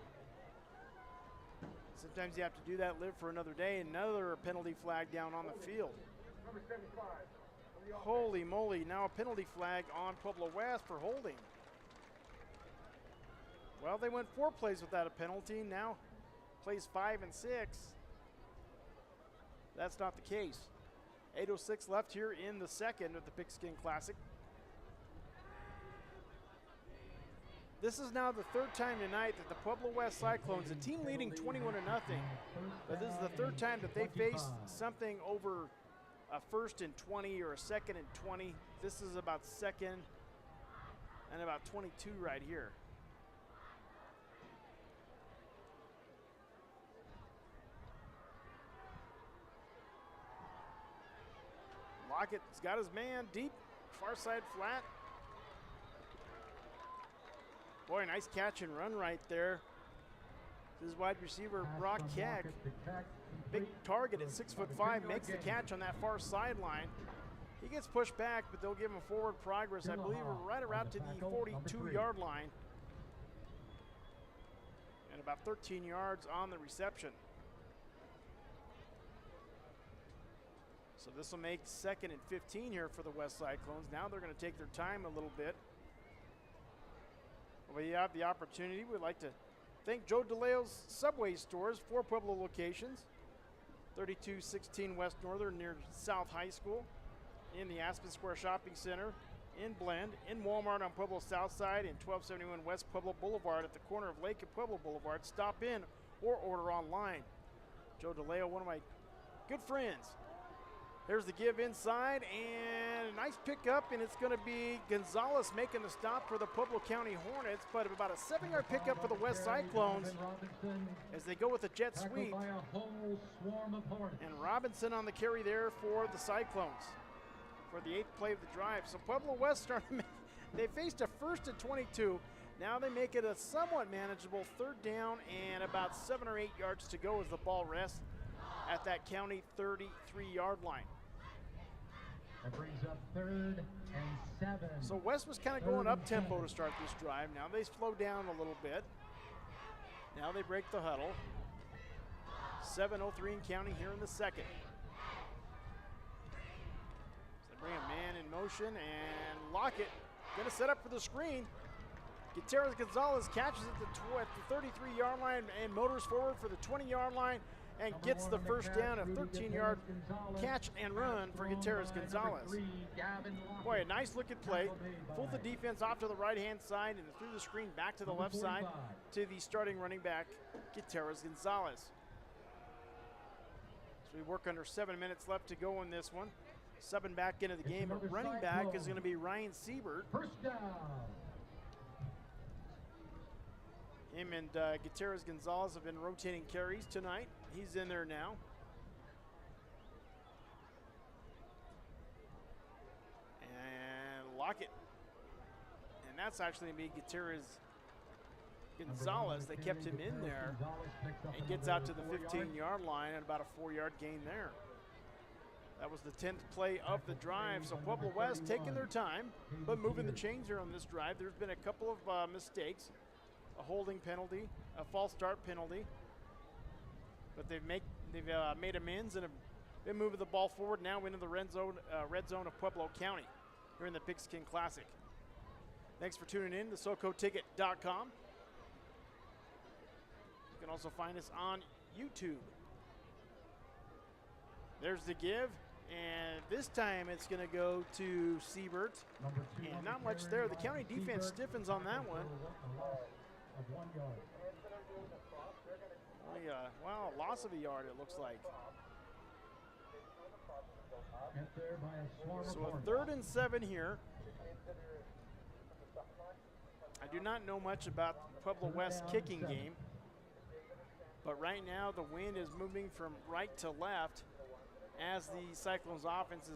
Sometimes you have to do that, live for another day. Another penalty flag down on the field.
Number 75.
Holy moly, now a penalty flag on Pueblo West for holding. Well, they went 4 plays without a penalty. Now plays 5 and 6. That's not the case. 8:06 left here in the second of the Pigskin Classic. This is now the 3rd time tonight that the Pueblo West Cyclones, a team leading 21-0, but this is the 3rd time that they faced something over a 1st and 20 or a 2nd and 20. This is about 2nd and about 22 right here. Lockett's got his man deep, far side flat. Boy, nice catch and run right there. This is wide receiver Brock Keck. Big target at 6'5", makes the catch on that far sideline. He gets pushed back, but they'll give him forward progress, I believe, right around to the 42-yard line. And about 13 yards on the reception. So this will make 2nd and 15 here for the West Cyclones. Now they're going to take their time a little bit. We have the opportunity. We'd like to thank Joe DeLeo's Subway stores, 4 Pueblo locations. 3216 West Northern near South High School, in the Aspen Square Shopping Center, in Blend, in Walmart on Pueblo South Side, and 1271 West Pueblo Boulevard at the corner of Lake and Pueblo Boulevard. Stop in or order online. Joe DeLeo, one of my good friends. There's the give inside, and a nice pickup, and it's going to be Gonzalez making the stop for the Pueblo County Hornets, but about a 7-yard pickup for the West Cyclones as they go with a jet sweep. And Robinson on the carry there for the Cyclones. for the 8th play of the drive. So Pueblo West started. They faced a 1st and 22. Now they make it a somewhat manageable 3rd down and about 7 or 8 yards to go as the ball rests at that county 33-yard line.
That brings up 3rd and 7.
So West was kind of going up tempo to start this drive. Now they slow down a little bit. Now they break the huddle. 7:03 in county here in the 2nd. So they bring a man in motion and Lockett going to set up for the screen. Gutierrez Gonzalez catches it at the 33-yard line and motors forward for the 20-yard line and gets the first down, a 13-yard catch and run for Gutierrez Gonzalez. Boy, a nice looking play. Pulled the defense off to the right-hand side and threw the screen back to the left side to the starting running back, Gutierrez Gonzalez. So we work under 7 minutes left to go in this one. Subbing back into the game, but running back is going to be Ryan Siebert.
First down.
Him and Gutierrez Gonzalez have been rotating carries tonight. He's in there now. And Lockett. And that's actually going to be Gutierrez Gonzalez. They kept him in there. He gets out to the 15-yard line and about a 4-yard gain there. That was the 10th play of the drive. So Pueblo West taking their time, but moving the chains here on this drive. There's been a couple of mistakes. A holding penalty, a false start penalty. But they've made amends and have been moving the ball forward now into the red zone of Pueblo County here in the Pigskin Classic. Thanks for tuning in to SoCoTicket.com. You can also find us on YouTube. There's the give, and this time it's going to go to Siebert. And not much there. The county defense stiffens on that one.
Of 1 yard.
Only a loss of a yard, it looks like.
There by a swarm
So
of
a 3rd and 7 here. I do not know much about Pueblo West kicking game, but right now the wind is moving from right to left as the Cyclones offense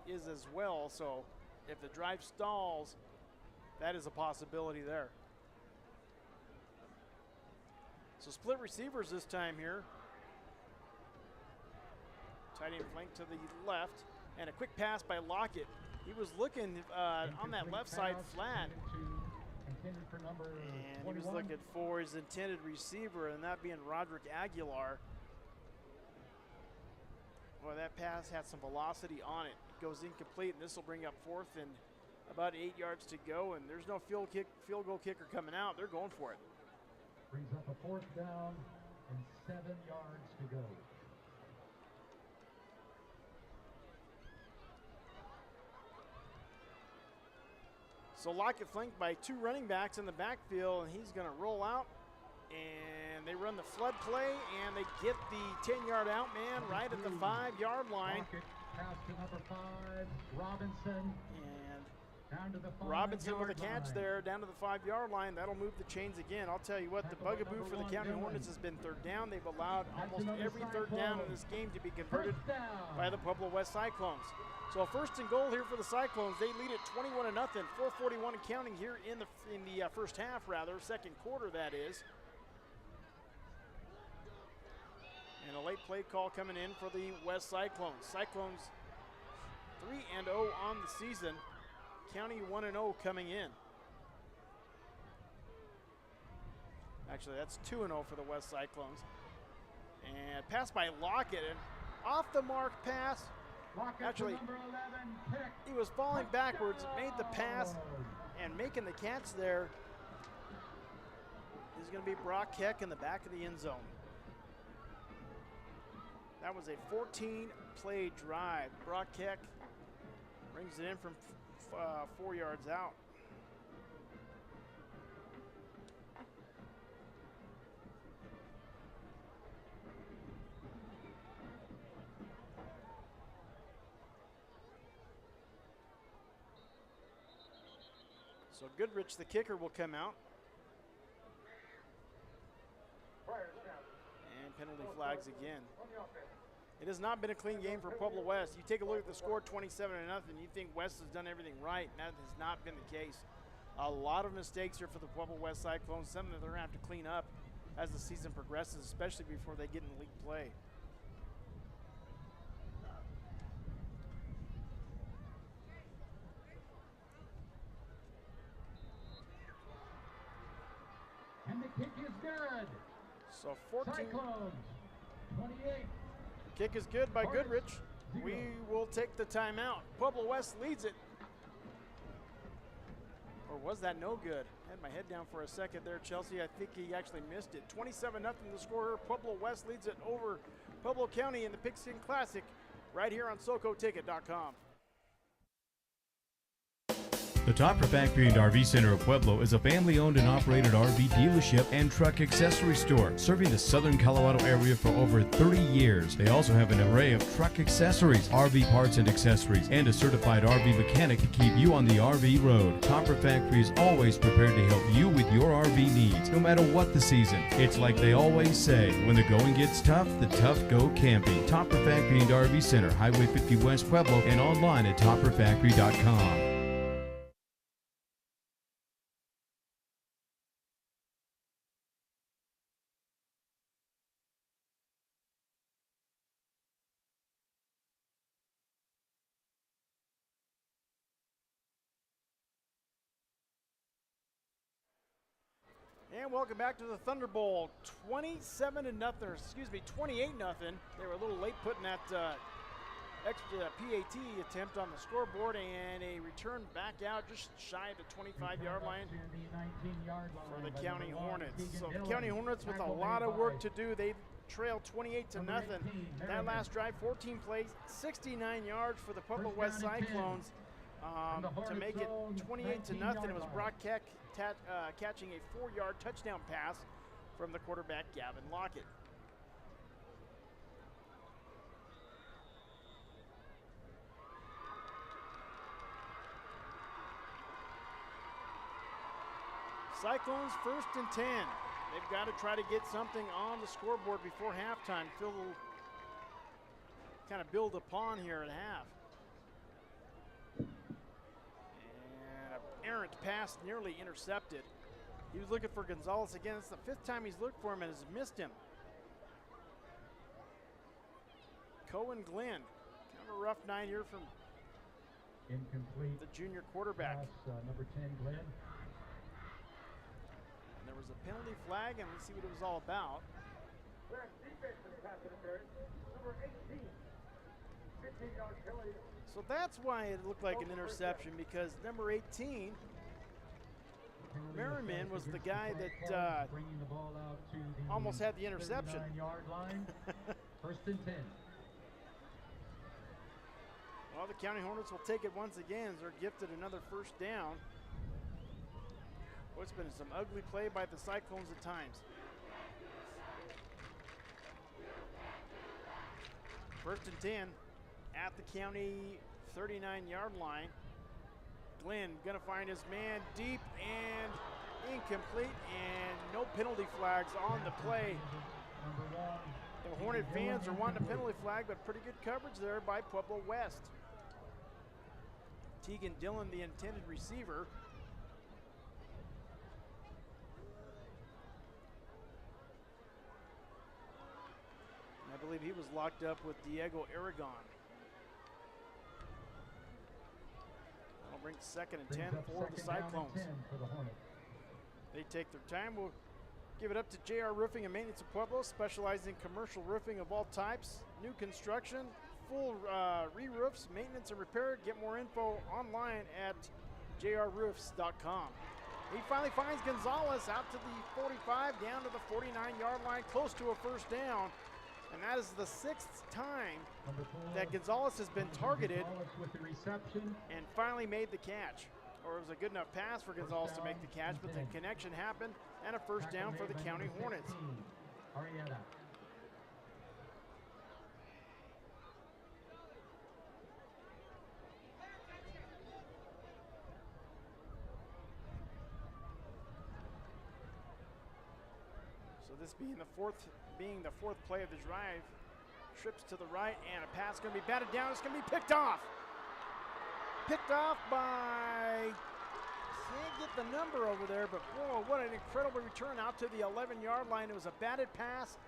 is as well. So if the drive stalls, that is a possibility there. So split receivers this time here. Tight end flank to the left, and a quick pass by Lockett. He was looking on that left side flat, and he was looking for his intended receiver, and that being Roderick Aguilar. Well, that pass had some velocity on it. It goes incomplete, and this will bring up 4th and about 8 yards to go, and there's no field goal kicker coming out. They're going for it.
Brings up a 4th down and 7 yards to go.
So Lockett flanked by 2 running backs in the backfield, and he's going to roll out. And they run the flood play, and they get the 10-yard out man right at the 5-yard line.
Lockett pass to number 5, Robinson.
And
down to the
Robinson with a catch there, down to the 5-yard line. That'll move the chains again. I'll tell you what, the bugaboo for the County Hornets has been 3rd down. They've allowed almost every 3rd down in this game to be converted by the Pueblo West Cyclones. So a 1st and goal here for the Cyclones. They lead it 21-0, 4:41 and counting here in the first half, rather, 2nd quarter that is. And a late play call coming in for the West Cyclones. Cyclones 3-0 on the season. County 1-0 coming in. Actually, that's 2-0 for the West Cyclones. And pass by Lockett, and off the mark pass. Actually, he was falling backwards, made the pass, and making the catch there is going to be Brock Keck in the back of the end zone. That was a 14-play drive. Brock Keck brings it in from 4 yards out. So Goodrich, the kicker, will come out. And penalty flags again. It has not been a clean game for Pueblo West. You take a look at the score, 27-0. You think West has done everything right, and that has not been the case. A lot of mistakes here for the Pueblo West Cyclones, something that they're going to have to clean up as the season progresses, especially before they get in league play.
And the kick is good.
So 14.
Cyclones, 28.
Kick is good by
Hornets,
Goodrich.
0.
We will take the timeout. Pueblo West leads it. Or was that no good? I had my head down for a second there, Chelsea. I think he actually missed it. 27-0 the score. Pueblo West leads it over Pueblo County in the Pigskin Classic right here on SoCoTicket.com.
The Topper Factory and RV Center of Pueblo is a family-owned and operated RV dealership and truck accessory store, serving the southern Colorado area for over 30 years. They also have an array of truck accessories, RV parts and accessories, and a certified RV mechanic to keep you on the RV road. Topper Factory is always prepared to help you with your RV needs, no matter what the season. It's like they always say, when the going gets tough, the tough go camping. Topper Factory and RV Center, Highway 50 West Pueblo, and online at topperfactory.com.
And welcome back to the Thunder Bowl. 28-0. They were a little late putting that extra PAT attempt on the scoreboard, and a return back out just shy of the 25-yard line for the County Hornets. So the County Hornets with a lot of work to do. They trail 28-0. That last drive, 14 plays, 69 yards for the Pueblo West Cyclones. To make it 28-0, it was Brock Keck catching a 4-yard touchdown pass from the quarterback, Gavin Lockett. Cyclones 1st and 10. They've got to try to get something on the scoreboard before halftime. Phil will kind of build upon here at half. Errant pass nearly intercepted. He was looking for Gonzalez again. It's the 5th time he's looked for him and has missed him. Cohen Glenn, kind of a rough night here from
incomplete
the junior quarterback.
Pass, number 10, Glenn.
And there was a penalty flag, and let's see what it was all about. So that's why it looked like an interception, because number 18, Merriman, was the guy that almost had the interception.
39-yard line. 1st and 10.
Well, the County Hornets will take it once again as they're gifted another 1st down. Well, it's been some ugly play by the Cyclones at times. 1st and 10 at the County 39-yard line. Glenn gonna find his man deep and incomplete, and no penalty flags on the play. The Hornet fans are wanting a penalty flag, but pretty good coverage there by Pueblo West. Tegan Dillon, the intended receiver. I believe he was locked up with Diego Aragon. That'll bring 2nd and 10 for the Cyclones. They take their time. We'll give it up to JR Roofing and Maintenance of Pueblo, specializing in commercial roofing of all types, new construction, full re-roofs, maintenance and repair. Get more info online at jrroofs.com. He finally finds Gonzalez out to the 45, down to the 49-yard line, close to a 1st down. And that is the 6th time that Gonzalez has been targeted and finally made the catch. Or it was a good enough pass for Gonzalez to make the catch, but the connection happened, and a 1st down for the County Hornets. So this being the fourth play of the drive Trips to the right, and a pass going to be batted down. It's going to be picked off. Picked off by, can't get the number over there, but boy, what an incredible return out to the 11-yard line. It was a batted pass,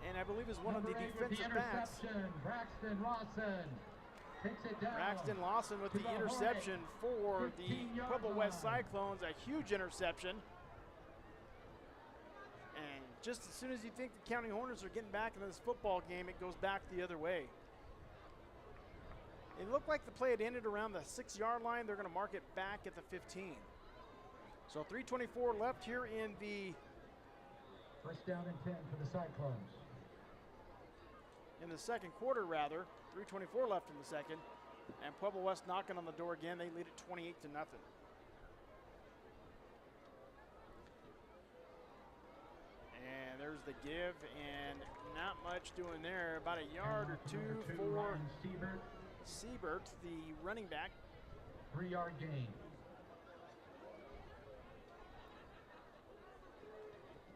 and I believe it was one of the defensive backs.
Braxton Lawson takes it down.
Braxton Lawson with the interception for the Pueblo West Cyclones, a huge interception. And just as soon as you think the County Hornets are getting back into this football game, it goes back the other way. It looked like the play had ended around the 6-yard line. They're going to mark it back at the 15. So 3:24 left here in the
First down and 10 for the Cyclones.
In the second quarter, rather. 3:24 left in the second. And Pueblo West knocking on the door again. They lead it 28-0. And there's the give, and not much doing there. About a yard or two for Siebert, the running back.
3-yard gain.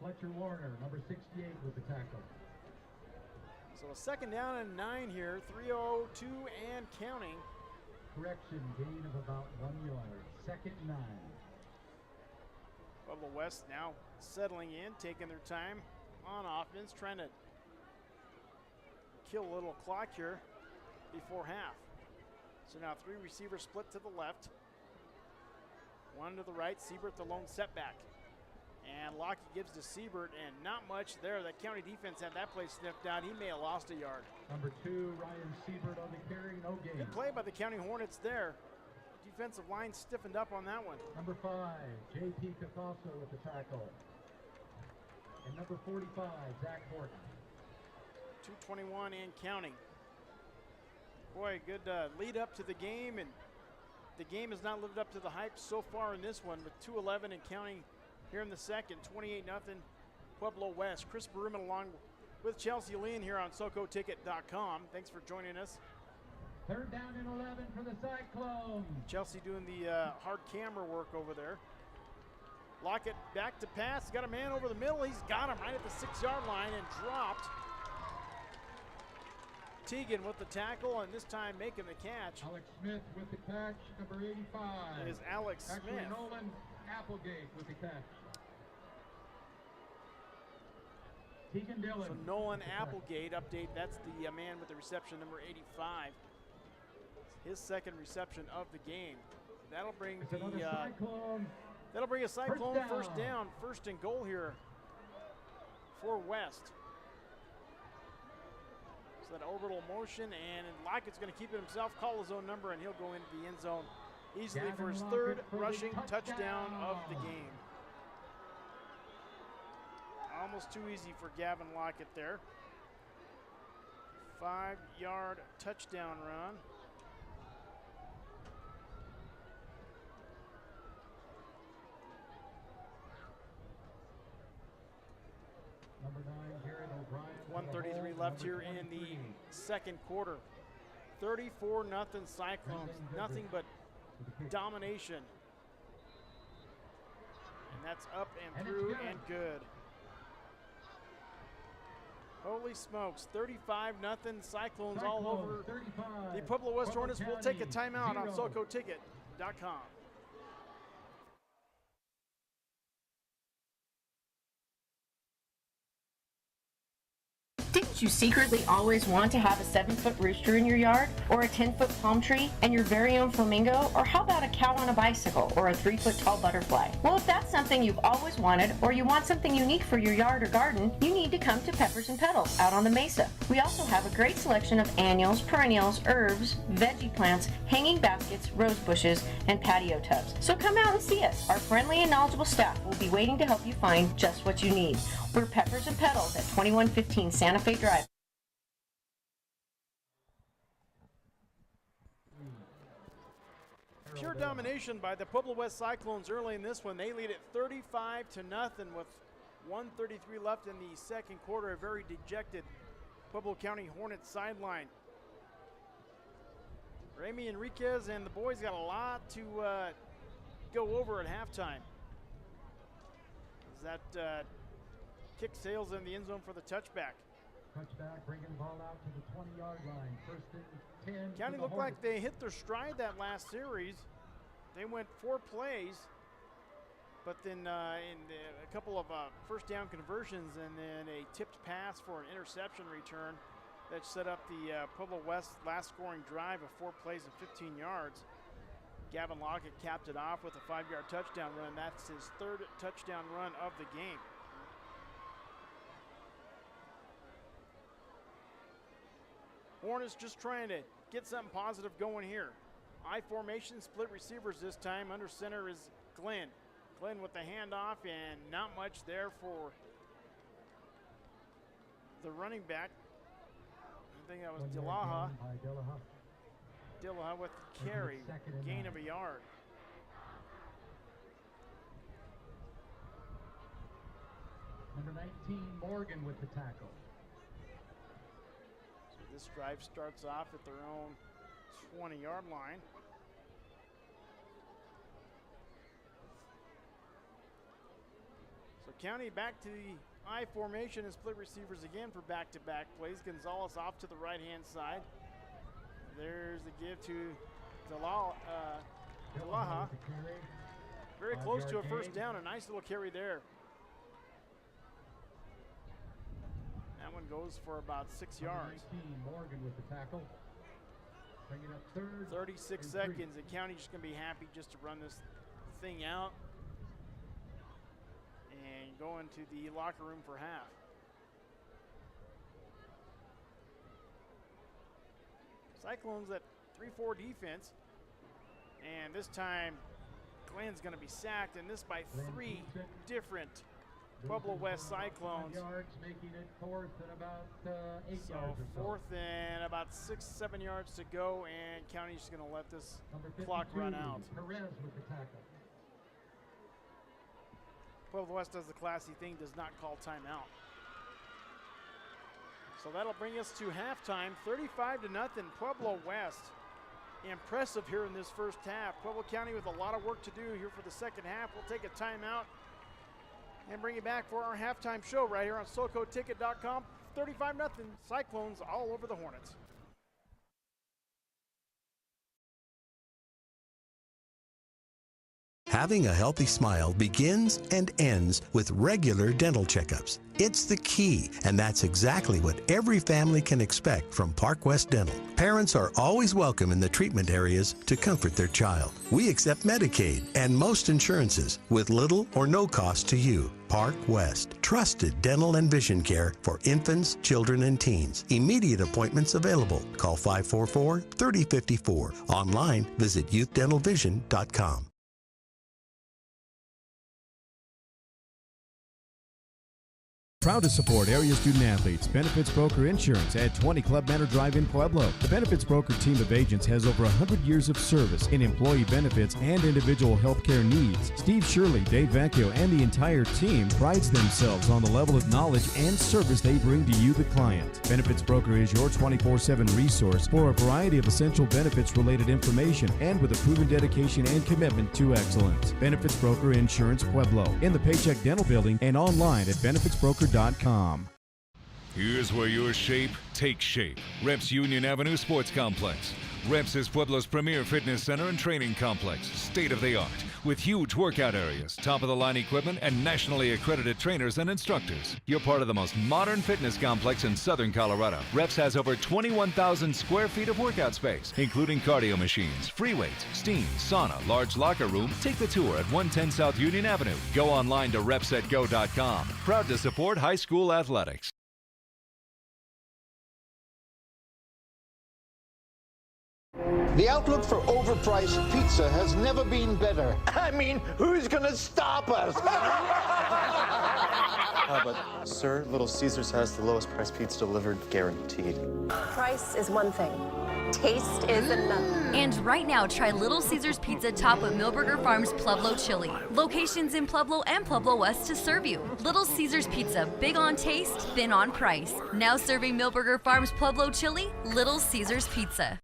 Fletcher Warner, number 68, with the tackle.
So a second down and 9 here, 3:02 and counting.
Correction, gain of about 1 yard. 2nd and 9.
Pueblo West now settling in, taking their time on offense, trying to kill a little clock here before half. So now 3 receivers split to the left, 1 to the right. Siebert, the lone setback. And Lockie gives to Siebert, and not much there. That County defense had that play sniffed out. He may have lost a yard.
Number 2, Ryan Siebert on the carry, no gain.
Good play by the County Hornets there. Defensive line stiffened up on that one.
Number 5, J.P. Cafaso with the tackle. And number 45, Zach Horton.
2:21 and counting. Boy, good lead up to the game, and the game has not lived up to the hype so far in this one with 2:11 and counting here in the second. 28-0 Pueblo West. Chris Berman along with Chelsea Lean here on SoCoTicket.com. Thanks for joining us.
3rd down and 11 for the Cyclones.
Chelsea doing the hard camera work over there. Lockett back to pass. Got a man over the middle. He's got him right at the 6-yard line and dropped. Teagan with the tackle, and this time making the catch.
Alex Smith with the catch, number 85.
It is Alex Smith.
Actually, Nolan Applegate with the catch. Teagan Dillon.
So Nolan Applegate update. That's the man with the reception, number 85. His second reception of the game. That'll bring a Cyclone first down, first and goal here for West. So that orbital motion, and Lockett's going to keep it himself, call his own number, and he'll go into the end zone easily for his 3rd rushing touchdown of the game. Almost too easy for Gavin Lockett there. 5-yard touchdown run.
Number 9, Jared O'Brien.
1:33 left here in the second quarter. 34-0 Cyclones. Nothing but domination. And that's up and through and good. Holy smokes, 35-0 Cyclones all over the Pueblo West Hornets. We'll take a timeout on SoCoTicket.com.
Didn't you secretly always want to have a 7-foot rooster in your yard? Or a 10-foot palm tree? And your very own flamingo? Or how about a cow on a bicycle? Or a 3-foot tall butterfly? Well, if that's something you've always wanted, or you want something unique for your yard or garden, you need to come to Peppers and Petals out on the Mesa. We also have a great selection of annuals, perennials, herbs, veggie plants, hanging baskets, rose bushes, and patio tubs. So come out and see us. Our friendly and knowledgeable staff will be waiting to help you find just what you need. We're Peppers and Petals at 2115 Santa Fe Drive.
Pure domination by the Pueblo West Cyclones early in this one. They lead it 35-0 with 1:33 left in the second quarter. A very dejected Pueblo County Hornets sideline. Remy Enriquez and the boys got a lot to go over at halftime. As that kick sails in the end zone for the touchback.
Touchback, bringing the ball out to the 20-yard line. First and 10.
County looked like they hit their stride that last series. They went 4 plays, but then in a couple of first down conversions and then a tipped pass for an interception return that set up the Pueblo West last scoring drive of 4 plays and 15 yards. Gavin Lockett capped it off with a 5-yard touchdown run. That's his 3rd touchdown run of the game. Hornets just trying to get something positive going here. I formation, split receivers this time. Under center is Glenn. Glenn with the handoff and not much there for the running back. I think that was Dillaha. Dillaha with the carry, gain of a yard.
Number 19, Morgan with the tackle.
So this drive starts off at their own 20-yard line. So County back to the I formation and split receivers again for back-to-back plays. Gonzalez off to the right-hand side. There's the give to Dillaha. Very close to a first down. A nice little carry there. That one goes for about 6 yards.
19, Morgan with the tackle. Bringing up 3rd.
36 seconds. And County just going to be happy just to run this thing out and go into the locker room for half. Cyclones at 3-4 defense. And this time, Glenn's going to be sacked, and this by 3 different Pueblo West Cyclones.
Yards, making it 4th and about 8
So
yards or
4th and about 6-7 yards to go, and County's just going to let this clock run out.
Perez with the tackle.
Pueblo West does the classy thing, does not call timeout. So that'll bring us to halftime, 35-0, Pueblo West. Impressive here in this first half. Pueblo County with a lot of work to do here for the second half. We'll take a timeout and bring you back for our halftime show right here on SoCoTicket.com. 35-0, Cyclones all over the Hornets.
Having a healthy smile begins and ends with regular dental checkups. It's the key, and that's exactly what every family can expect from Park West Dental. Parents are always welcome in the treatment areas to comfort their child. We accept Medicaid and most insurances with little or no cost to you. Park West, trusted dental and vision care for infants, children, and teens. Immediate appointments available. Call 544-3054. Online, visit youthdentalvision.com.
Proud to support area student athletes. Benefits Broker Insurance at 20 Club Manor Drive in Pueblo. The Benefits Broker team of agents has over 100 years of service in employee benefits and individual health care needs. Steve Shirley, Dave Vecchio, and the entire team prides themselves on the level of knowledge and service they bring to you, the client. Benefits Broker is your 24/7 resource for a variety of essential benefits-related information and with a proven dedication and commitment to excellence. Benefits Broker Insurance Pueblo in the Paycheck Dental Building and online at benefitsbroker.com.
Here's where your shape takes shape. Reps Union Avenue Sports Complex. Reps is Pueblo's premier fitness center and training complex, state-of-the-art, with huge workout areas, top-of-the-line equipment, and nationally accredited trainers and instructors. You're part of the most modern fitness complex in southern Colorado. Reps has over 21,000 square feet of workout space, including cardio machines, free weights, steam, sauna, large locker room. Take the tour at 110 South Union Avenue. Go online to repsetgo.com. Proud to support high school athletics.
The outlook for overpriced pizza has never been better. I mean, who's gonna stop us?
But, sir, Little Caesars has the lowest price pizza delivered, guaranteed.
Price is one thing. Taste is another.
And right now, try Little Caesars Pizza topped with Millburger Farms Pueblo chili. Locations in Pueblo and Pueblo West to serve you. Little Caesars Pizza, big on taste, thin on price. Now serving Millburger Farms Pueblo chili, Little Caesars Pizza.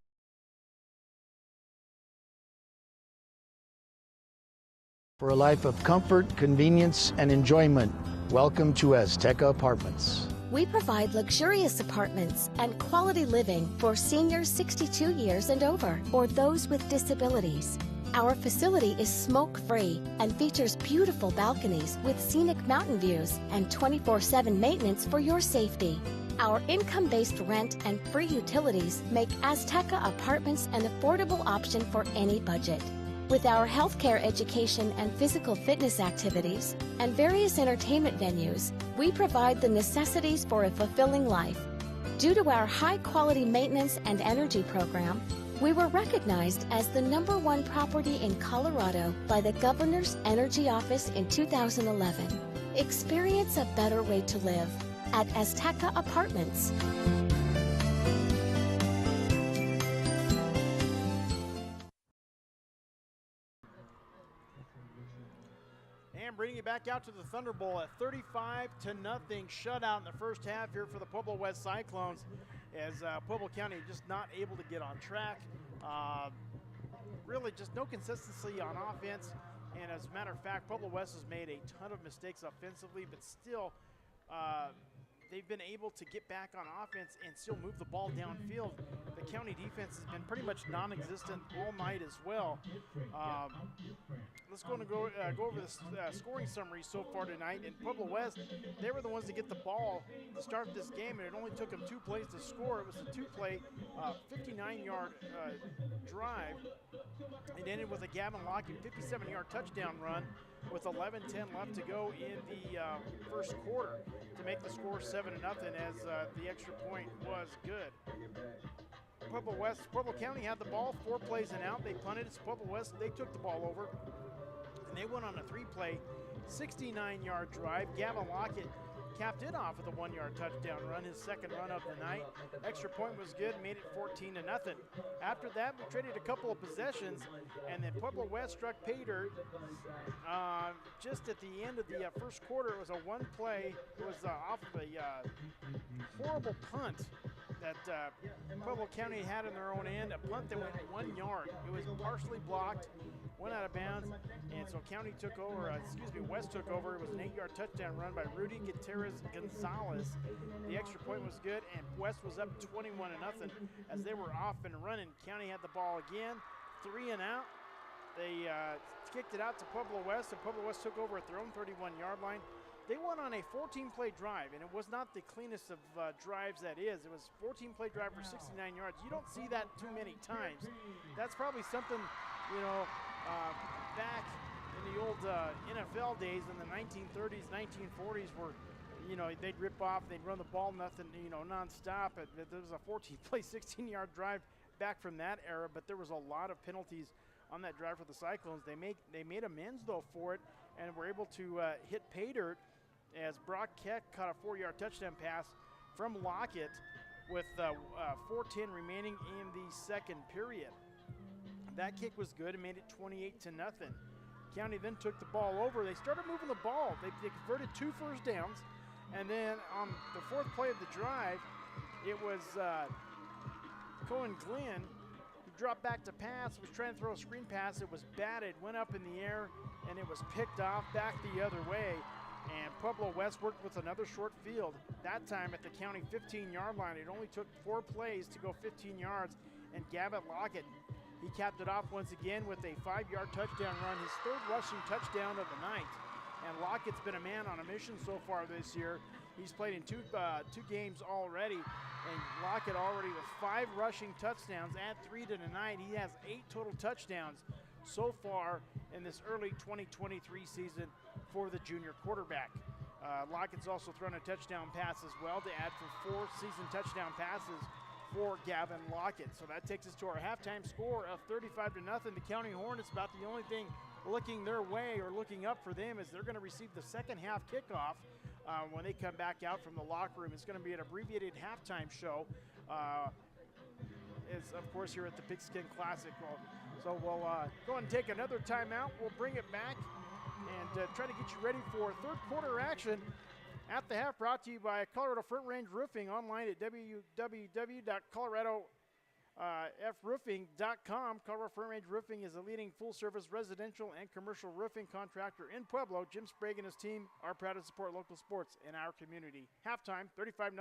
For a life of comfort, convenience, and enjoyment, welcome to Azteca Apartments.
We provide luxurious apartments and quality living for seniors 62 years and over or those with disabilities. Our facility is smoke-free and features beautiful balconies with scenic mountain views and 24/7 maintenance for your safety. Our income-based rent and free utilities make Azteca Apartments an affordable option for any budget. With our healthcare education and physical fitness activities and various entertainment venues, we provide the necessities for a fulfilling life. Due to our high-quality maintenance and energy program, we were recognized as the #1 property in Colorado by the Governor's Energy Office in 2011. Experience a better way to live at Azteca Apartments.
And bringing it back out to the Thunder Bowl at 35-0 shutout in the first half here for the Pueblo West Cyclones, as Pueblo County just not able to get on track. Really just no consistency on offense, and as a matter of fact, Pueblo West has made a ton of mistakes offensively, but still they've been able to get back on offense and still move the ball downfield. The county defense has been pretty much non-existent all night as well. Let's go over the scoring summary so far tonight. In Pueblo West, they were the ones to get the ball to start this game, and it only took them 2 plays to score. It was a 2-play, 59-yard drive. It ended with a Gavin Lockett 57-yard touchdown run with 11:10 left to go in the first quarter to make the score 7-0, as the extra point was good. Pueblo County had the ball, 4 plays and out. They punted it. Pueblo West, they took the ball over, and they went on a 3-play, 69-yard drive. Gavin Lockett capped it off with a 1-yard touchdown run, his second run of the night. Extra point was good, made it 14-0. After that, we traded a couple of possessions, and then Pueblo West struck pay dirt just at the end of the first quarter. It was a 1-play. It was off of a horrible punt that Pueblo County had in their own end, a punt that went 1 yard. It was partially blocked, went out of bounds, and so West took over. It was an 8-yard touchdown run by Rudy Gutierrez Gonzalez. The extra point was good, and West was up 21-0 as they were off and running. County had the ball again, 3 and out. They kicked it out to Pueblo West, and Pueblo West took over at their own 31-yard line. They went on a 14-play drive, and it was not the cleanest of drives that is. It was a 14-play drive for 69 yards. You don't see that too many times. That's probably something, back in the old NFL days in the 1930s, 1940s, where, they'd rip off, they'd run the ball nonstop. There was a 14-play, 16-yard drive back from that era, but there was a lot of penalties on that drive for the Cyclones. They made amends, though, for it, and were able to hit pay dirt as Brock Keck caught a 4-yard touchdown pass from Lockett with 4:10 remaining in the second period. That kick was good and made it 28-0. County then took the ball over. They started moving the ball. They converted 2 first downs, and then on the 4th play of the drive, it was Cohen Glenn who dropped back to pass, was trying to throw a screen pass. It was batted, went up in the air, and it was picked off back the other way. And Pueblo West worked with another short field, that time at the county 15-yard line. It only took 4 plays to go 15 yards, and Gavin Lockett, he capped it off once again with a 5-yard touchdown run, his 3rd rushing touchdown of the night. And Lockett's been a man on a mission so far this year. He's played in two games already, and Lockett already with 5 rushing touchdowns. Add 3 to tonight, he has 8 total touchdowns so far in this early 2023 season for the junior quarterback. Lockett's also thrown a touchdown pass as well to add for 4 season touchdown passes for Gavin Lockett. So that takes us to our halftime score of 35-0. The County Hornets, about the only thing looking their way or looking up for them is they're going to receive the second half kickoff when they come back out from the locker room. It's going to be an abbreviated halftime show. Is of course here at the Pigskin Classic. So we'll go and take another timeout. We'll bring it back and try to get you ready for 3rd quarter action at the half, brought to you by Colorado Front Range Roofing, online at www.colorado FRoofing.com. Colorado Firm Age Roofing is a leading full-service residential and commercial roofing contractor in Pueblo. Jim Sprague and his team are proud to support local sports in our community. Halftime, 35-0,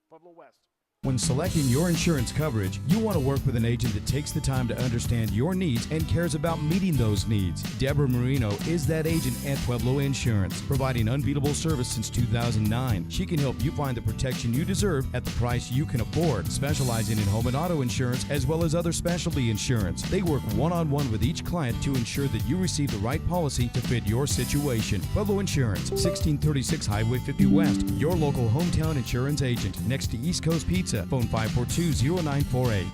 Pueblo West.
When selecting your insurance coverage, you want to work with an agent that takes the time to understand your needs and cares about meeting those needs. Deborah Marino is that agent at Pueblo Insurance, providing unbeatable service since 2009. She can help you find the protection you deserve at the price you can afford, specializing in home and auto insurance as well as other specialty insurance. They work one-on-one with each client to ensure that you receive the right policy to fit your situation. Pueblo Insurance, 1636 Highway 50 West, your local hometown insurance agent, next to East Coast Pizza. Phone 542-0948.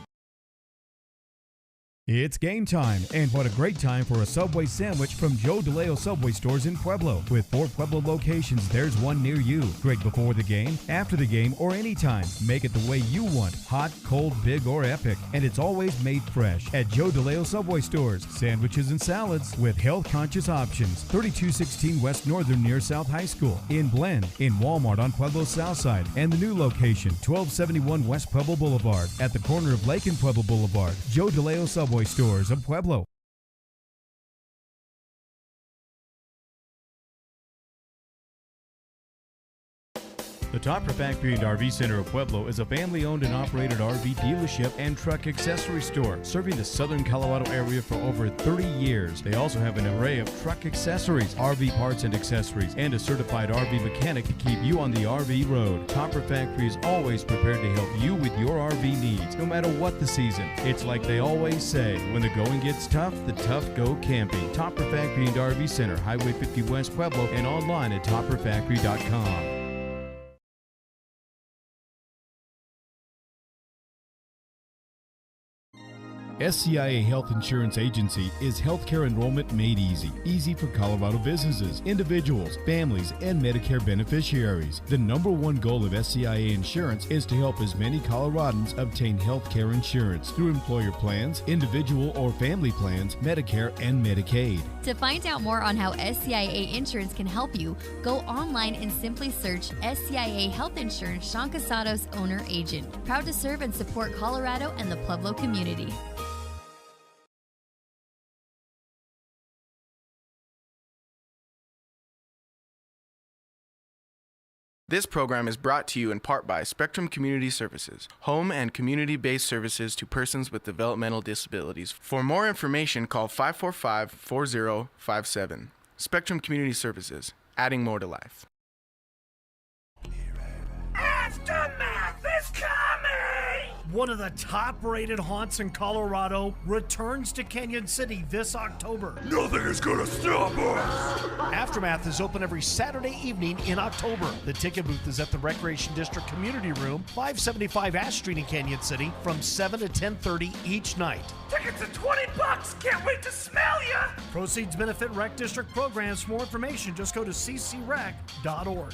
It's game time, and what a great time for a Subway sandwich from Joe DeLeo Subway stores in Pueblo. With 4 Pueblo locations, there's one near you. Great before the game, after the game, or anytime. Make it the way you want, hot, cold, big, or epic. And it's always made fresh at Joe DeLeo Subway stores. Sandwiches and salads with health-conscious options. 3216 West Northern near South High School. In Blend, in Walmart on Pueblo's South Side. And the new location, 1271 West Pueblo Boulevard. At the corner of Lake and Pueblo Boulevard. Joe DeLeo Subway stores of Pueblo. The Topper Factory and RV Center of Pueblo is a family-owned and operated RV dealership and truck accessory store, serving the southern Colorado area for over 30 years. They also have an array of truck accessories, RV parts and accessories, and a certified RV mechanic to keep you on the RV road. Topper Factory is always prepared to help you with your RV needs, no matter what the season. It's like they always say, when the going gets tough, the tough go camping. Topper Factory and RV Center, Highway 50 West Pueblo, and online at topperfactory.com. SCIA Health Insurance Agency is healthcare enrollment made easy. Easy for Colorado businesses, individuals, families, and Medicare beneficiaries. The #1 goal of SCIA Insurance is to help as many Coloradans obtain healthcare insurance through employer plans, individual or family plans, Medicare, and Medicaid.
To find out more on how SCIA Insurance can help you, go online and simply search SCIA Health Insurance Sean Casado's owner agent. Proud to serve and support Colorado and the Pueblo community.
This program is brought to you in part by Spectrum Community Services, home and community-based services to persons with developmental disabilities. For more information, call 545-4057. Spectrum Community Services, adding more to life.
Aftermath is coming! One of the top-rated haunts in Colorado returns to Canyon City this October.
Nothing is gonna stop us!
Aftermath is open every Saturday evening in October. The ticket booth is at the Recreation District Community Room, 575 Ash Street in Canyon City, from 7 to 10:30 each night.
Tickets are $20! Can't wait to smell ya!
Proceeds benefit Rec District programs. For more information, just go to ccrec.org.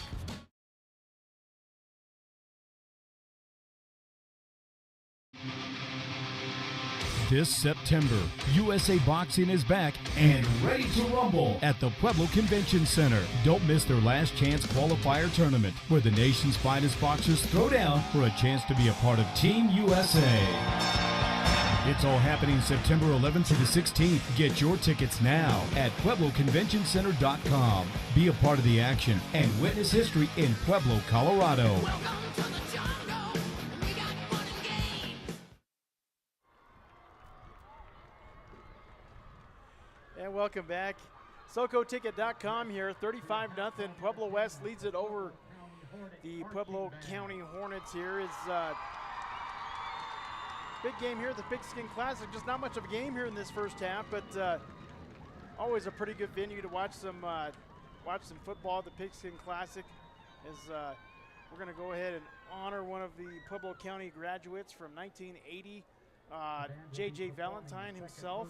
This September, USA Boxing is back and ready to rumble at the Pueblo Convention Center. Don't miss their last chance qualifier tournament, where the nation's finest boxers throw down for a chance to be a part of Team USA. It's all happening September 11th to the 16th. Get your tickets now at PuebloConventionCenter.com. Be a part of the action and witness history in Pueblo, Colorado.
And welcome back. SoCoTicket.com here, 35-0. Pueblo West leads it over the Pueblo County Hornets here. Is big game here at the Pigskin Classic. Just not much of a game here in this first half, but always a pretty good venue to watch some football at the Pigskin Classic. As we're going to go ahead and honor one of the Pueblo County graduates from 1980. J.J. Valentine himself.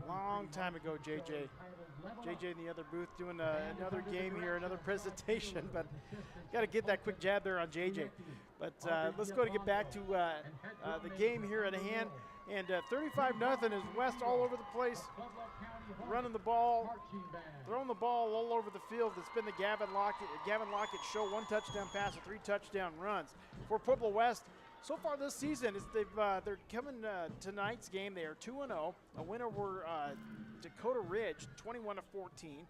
Long time ago, J.J. J.J. in the other booth doing another game here, another presentation, but got to get that quick jab there on J.J. But let's go to get back to the game here at hand. And 35-0 is West all over the place, running the ball, throwing the ball all over the field. It's been the Gavin Lockett show. 1 touchdown pass and 3 touchdown runs. For Pueblo West, So far this season, they're coming tonight's game. They are 2-0, a win over Dakota Ridge, 21-14,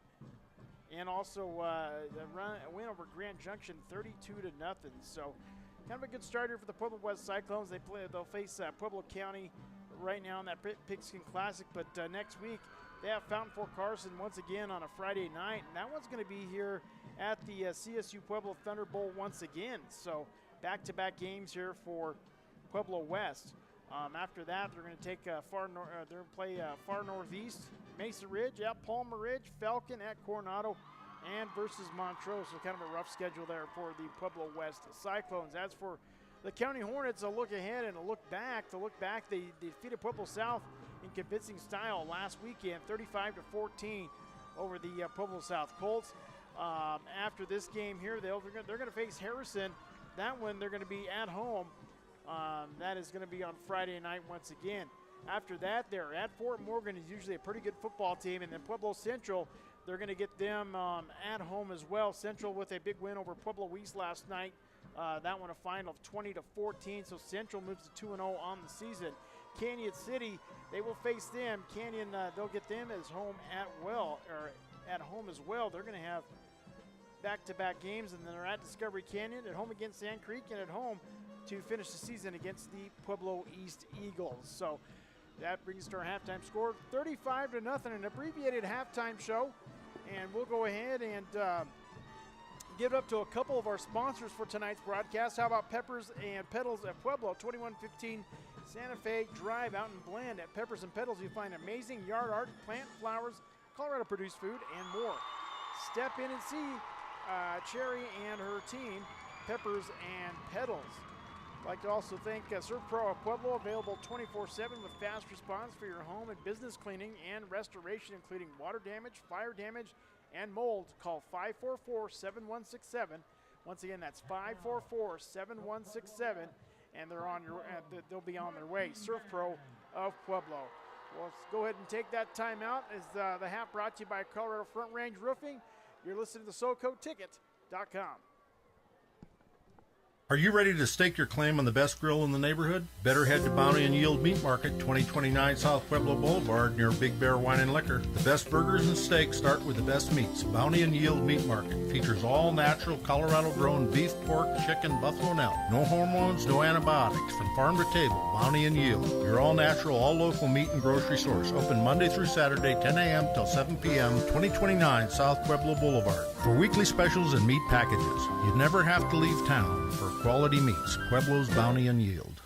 and also a win over Grand Junction, 32-0. So, kind of a good start here for the Pueblo West Cyclones. They'll face Pueblo County right now in that Pigskin Classic, but next week they have Fountain Fort Carson once again on a Friday night, and that one's going to be here at the CSU Pueblo Thunderbolt once again. So, back-to-back games here for Pueblo West. After that, they're going to take far northeast, Mesa Ridge at Palmer Ridge, Falcon at Coronado, and versus Montrose. So kind of a rough schedule there for the Pueblo West Cyclones. As for the County Hornets, a look ahead and a look back. They defeated Pueblo South in convincing style last weekend, 35-14 over the Pueblo South Colts. After this game here, they're going to face Harrison. That one, they're going to be at home. That is going to be on Friday night once again. After that, they're at Fort Morgan, is usually a pretty good football team. And then Pueblo Central, they're going to get them at home as well. Central with a big win over Pueblo West last night. That one a final of 20-14. So Central moves to 2-0 on the season. Canyon City, they will face them. Canyon, they'll get them at home as well. They're going to have back-to-back games, and then they're at Discovery Canyon, at home against Sand Creek, and at home to finish the season against the Pueblo East Eagles. So that brings us to our halftime score, 35-0, an abbreviated halftime show. And we'll go ahead and give it up to a couple of our sponsors for tonight's broadcast. How about Peppers and Pedals at Pueblo, 2115 Santa Fe Drive out in Bland. At Peppers and Pedals, you find amazing yard art, plant flowers, Colorado-produced food, and more. Step in and see Cherry and her team, Peppers and Pedals. I'd like to also thank Surf Pro of Pueblo, available 24/7 with fast response for your home and business cleaning and restoration, including water damage, fire damage, and mold. Call 544-7167. Once again, that's 544-7167, and they'll be on their way. Surf Pro of Pueblo. Well, let's go ahead and take that time out. As the half brought to you by Colorado Front Range Roofing. You're listening to SoCoTicket.com.
Are you ready to stake your claim on the best grill in the neighborhood? Better head to Bounty and Yield Meat Market, 2029 South Pueblo Boulevard, near Big Bear Wine and Liquor. The best burgers and steaks start with the best meats. Bounty and Yield Meat Market features all natural Colorado-grown beef, pork, chicken, buffalo, and elk. No hormones, no antibiotics. From farm to table, Bounty and Yield. Your all-natural, all-local meat and grocery source. Open Monday through Saturday, 10 a.m. till 7 p.m., 2029 South Pueblo Boulevard. For weekly specials and meat packages, you never have to leave town for quality meats. Pueblo's Bounty and Yield.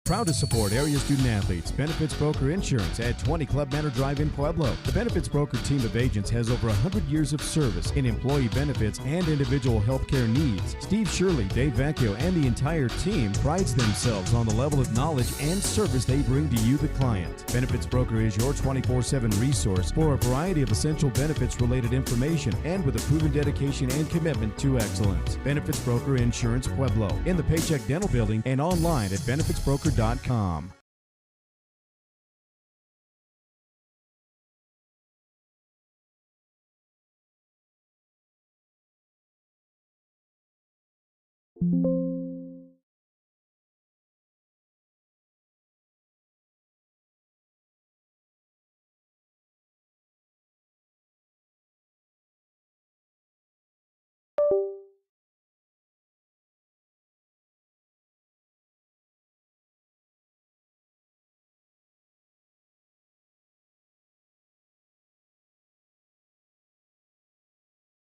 Proud to support area student athletes. Benefits Broker Insurance at 20 Club Manor Drive in Pueblo. The Benefits Broker team of agents has over 100 years of service in employee benefits and individual health care needs. Steve Shirley, Dave Vecchio, and the entire team prides themselves on the level of knowledge and service they bring to you, the client. Benefits Broker is your 24/7 resource for a variety of essential benefits-related information and with a proven dedication and commitment to excellence. Benefits Broker Insurance Pueblo in the Paycheck Dental Building and online at benefitsbroker.com.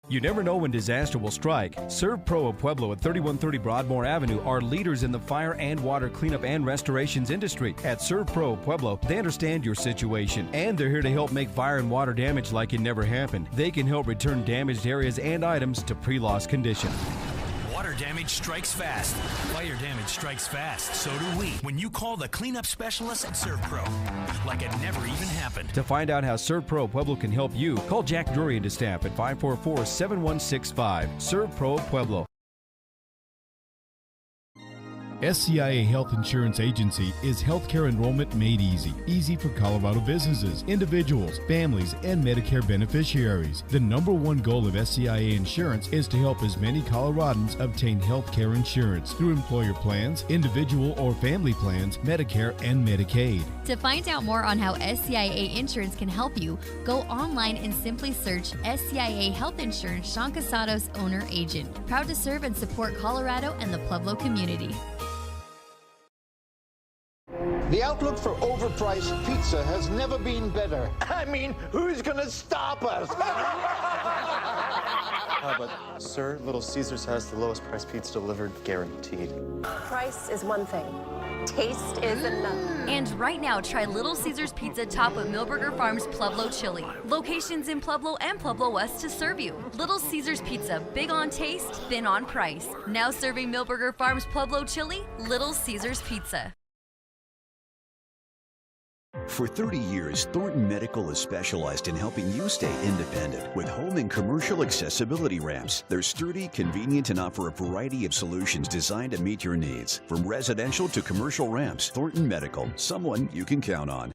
You never know when disaster will strike. Serve Pro of Pueblo at 3130 Broadmoor Avenue are leaders in the fire and water cleanup and restorations industry. At Serve Pro of Pueblo, they understand your situation, and they're here to help make fire and water damage like it never happened. They can help return damaged areas and items to pre-loss condition.
Water damage strikes fast. Fire damage strikes fast. So do we. When you call the cleanup specialists at ServPro, like it never even happened.
To find out how Serve Pro Pueblo can help you, call Jack Drury and his staff at 544-7165. Serve Pro Pueblo.
SCIA Health Insurance Agency is healthcare enrollment made easy. Easy for Colorado businesses, individuals, families, and Medicare beneficiaries. The #1 goal of SCIA Insurance is to help as many Coloradans obtain healthcare insurance through employer plans, individual or family plans, Medicare, and Medicaid.
To find out more on how SCIA Insurance can help you, go online and simply search SCIA Health Insurance Sean Casados, owner agent. Proud to serve and support Colorado and the Pueblo community.
The outlook for overpriced pizza has never been better. I mean, who's gonna stop us?
But, sir, Little Caesars has the lowest price pizza delivered, guaranteed.
Price is one thing. Taste is another.
And right now, try Little Caesars Pizza top of Milberger Farms Pueblo Chili. Locations in Pueblo and Pueblo West to serve you. Little Caesars Pizza, big on taste, thin on price. Now serving Milberger Farms Pueblo Chili, Little Caesars Pizza.
For 30 years, Thornton Medical has specialized in helping you stay independent with home and commercial accessibility ramps. They're sturdy, convenient, and offer a variety of solutions designed to meet your needs. From residential to commercial ramps, Thornton Medical, someone you can count on.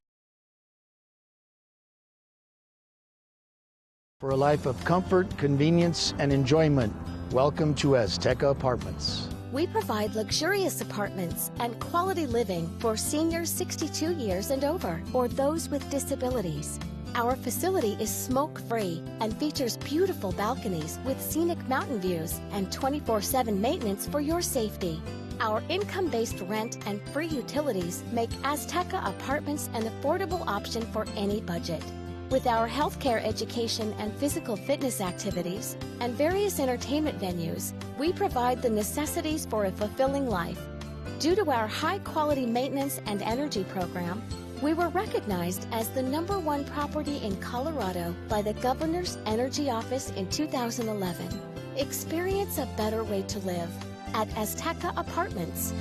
For a life of comfort, convenience, and enjoyment, welcome to Azteca Apartments.
We provide luxurious apartments and quality living for seniors 62 years and over, or those with disabilities. Our facility is smoke-free and features beautiful balconies with scenic mountain views and 24/7 maintenance for your safety. Our income-based rent and free utilities make Azteca Apartments an affordable option for any budget. With our healthcare education and physical fitness activities and various entertainment venues, we provide the necessities for a fulfilling life. Due to our high-quality maintenance and energy program, we were recognized as the #1 property in Colorado by the Governor's Energy Office in 2011. Experience a better way to live at Azteca Apartments.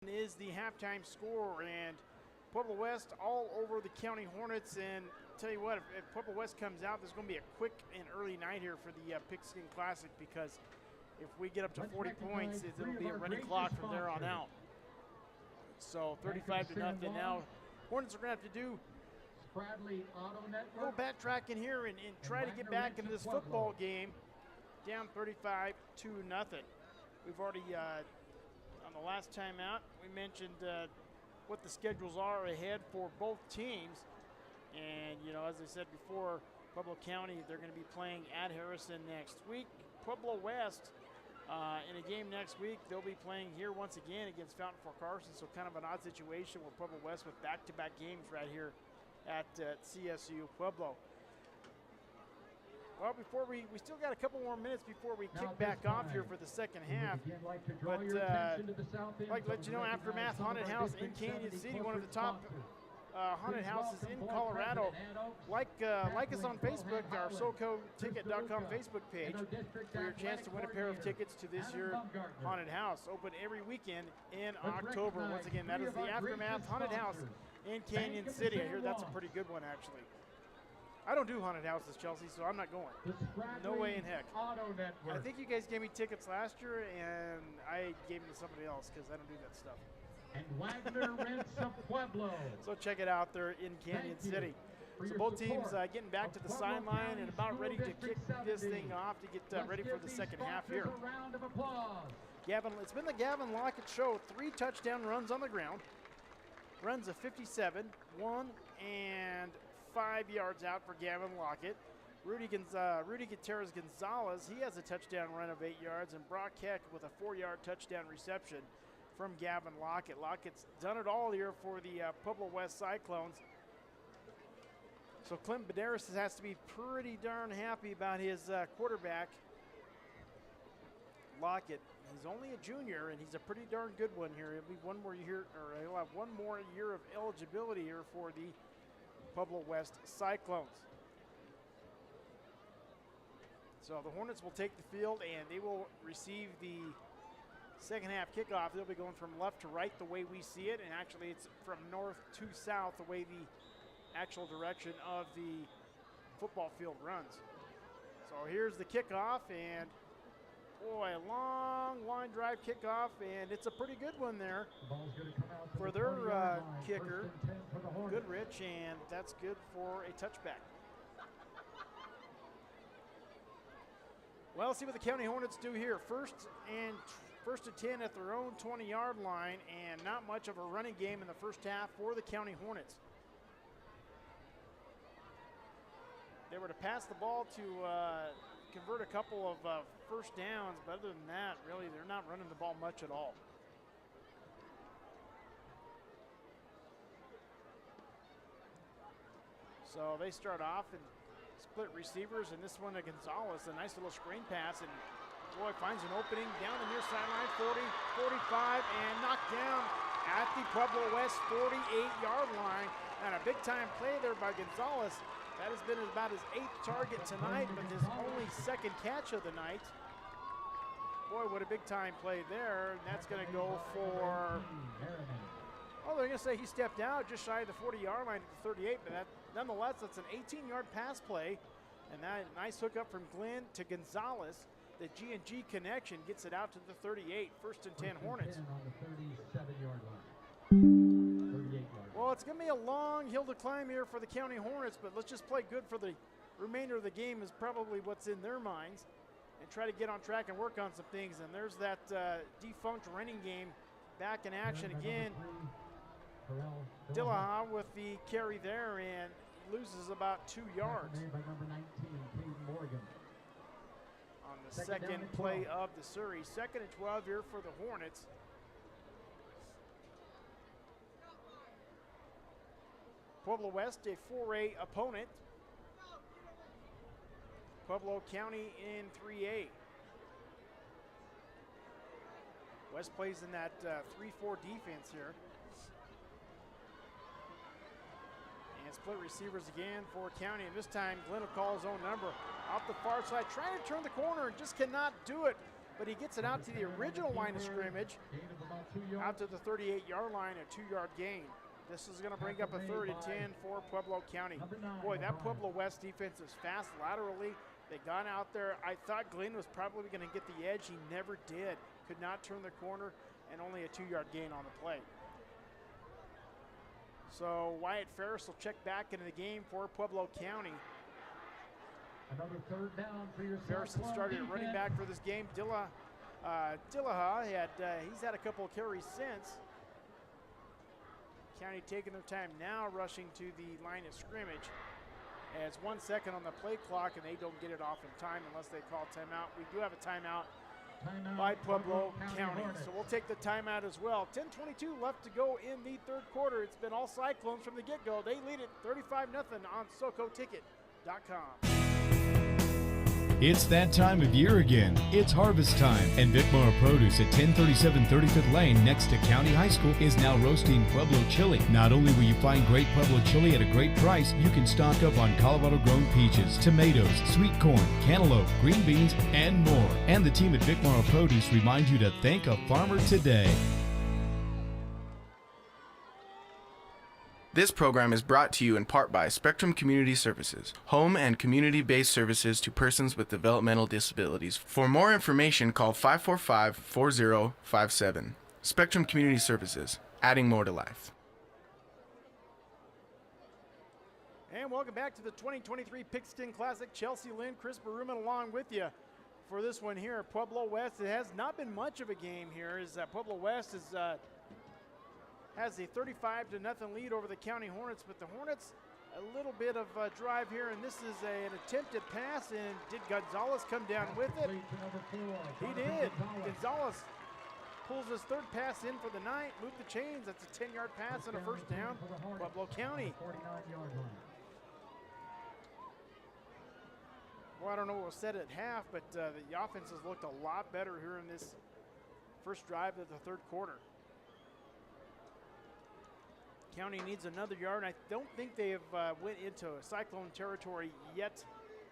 Is the halftime score, and Pueblo West all over the County Hornets. And tell you what, if Pueblo West comes out, there's going to be a quick and early night here for the Pigskin Classic, because if we get up to 40 points, it'll be a running clock from there on out. So 35-0 now. Hornets are going to have to do a little backtracking here and try to get back into this football game. Down 35-0. We've already on the last time out, we mentioned what the schedules are ahead for both teams. And, you know, as I said before, Pueblo County, they're going to be playing at Harrison next week. Pueblo West, in a game next week, they'll be playing here once again against Fountain Fort Carson. So kind of an odd situation with Pueblo West with back-to-back games right here at CSU Pueblo. Well, before we still got a couple more minutes before we kick back off here for the second half. But I'd like to let you know, Aftermath Haunted House in Canyon City, one of the top haunted houses in Colorado. Like us on Facebook, our SoCoTicket.com Facebook page, for your chance to win a pair of tickets to this year's haunted house. Open every weekend in October. Once again, that is the Aftermath Haunted House in Canyon City. I hear that's a pretty good one, actually. I don't do haunted houses, Chelsea, so I'm not going. No way in heck. I think you guys gave me tickets last year, and I gave them to somebody else because I don't do that stuff.
And Wagner Rents of Pueblo.
So check it out there in Canyon City. So both teams getting back to the sideline and about ready to kick this thing off to get ready for the second half here. It's been the Gavin Lockett show. 3 touchdown runs on the ground. Runs of 57, 1 and 5 yards out for Gavin Lockett. Rudy Gutierrez Gonzalez, he has a touchdown run of 8 yards, and Brock Keck with a 4-yard touchdown reception from Gavin Lockett. Lockett's done it all here for the Pueblo West Cyclones. So Clint Badaris has to be pretty darn happy about his quarterback, Lockett. He's only a junior, and he's a pretty darn good one here. He'll be one more year, or he'll have one more year of eligibility here for the Pueblo West Cyclones. So the Hornets will take the field, and they will receive the second half kickoff. They'll be going from left to right the way we see it, and actually it's from north to south the way the actual direction of the football field runs. So here's the kickoff, and boy, a long line drive kickoff, and it's a pretty good one there for their kicker, Goodrich, and that's good for a touchback. Well, let's see what the County Hornets do here. First and 10 at their own 20-yard line, and not much of a running game in the first half for the County Hornets. They were to pass the ball to convert a couple of first downs, but other than that, really, they're not running the ball much at all. So they start off and split receivers, and this one to Gonzalez, a nice little screen pass, and boy, finds an opening down the near sideline, 40, 45, and knocked down at the Pueblo West 48-yard line. And a big-time play there by Gonzalez. That has been about his 8th target tonight, but his only 2nd catch of the night. Boy, what a big-time play there. And that's going to go for, oh, they're going to say he stepped out just shy of the 40-yard line at the 38, but that, nonetheless, that's an 18-yard pass play. And that nice hookup from Glenn to Gonzalez. The G&G connection gets it out to the 38. First and 10 Hornets.
On the 37-yard line. 38 yard.
Well, it's going to be a long hill to climb here for the County Hornets, but let's just play good for the remainder of the game is probably what's in their minds, and try to get on track and work on some things. And there's that defunct running game back in action again. Dillaha with the carry there, and loses about 2 yards.
By number 19, Caden Morgan.
On the second play of the series. 2nd and 12 here for the Hornets. Pueblo West, a 4A opponent. Pueblo County in 3A. West plays in that 3-4 defense here. And split receivers again for County, and this time Glenn will call his own number. Off the far side, trying to turn the corner and just cannot do it. But he gets it out to the original line of scrimmage, out to the 38-yard line, a 2-yard gain. This is going to bring up a 3rd and 10 for Pueblo County. Boy, that Pueblo West defense is fast laterally. They got out there. I thought Glenn was probably going to get the edge. He never did. Could not turn the corner, and only a 2-yard gain on the play. So Wyatt Ferris will check back into the game for Pueblo County.
Another 3rd down for your
Ferris started at running back for this game. Dillaha, he's had a couple of carries since. County taking their time now, rushing to the line of scrimmage. As 1 second on the play clock, and they don't get it off in time unless they call timeout. We do have a timeout by Pueblo County. So we'll take the timeout as well. 10:22 left to go in the 3rd quarter. It's been all Cyclones from the get-go. They lead it 35-0 on SoCoTicket.com.
It's that time of year again. It's harvest time, and Vicmar Produce at 1037 35th Lane next to County High School is now roasting Pueblo chili. Not only will you find great Pueblo chili at a great price, you can stock up on Colorado-grown peaches, tomatoes, sweet corn, cantaloupe, green beans, and more. And the team at Vicmar Produce remind you to thank a farmer today.
This program is brought to you in part by Spectrum Community Services, home and community-based services to persons with developmental disabilities. For more information, call 545-4057. Spectrum Community Services, adding more to life.
And welcome back to the 2023 Pigskin Classic. Chelsea Lynn, Chris Berumen along with you for this one here at Pueblo West. It has not been much of a game here, as Pueblo West has a 35-0 lead over the County Hornets, but the Hornets a little bit of a drive here, and this is an attempted pass, and did Gonzalez come down with it? He did. Gonzalez pulls his third pass in for the night, moved the chains. That's a 10-yard pass and a first down, Pueblo County. Well, I don't know what was said at half, but the offense has looked a lot better here in this first drive of the third quarter. County needs another yard. I don't think they have went into Cyclone territory yet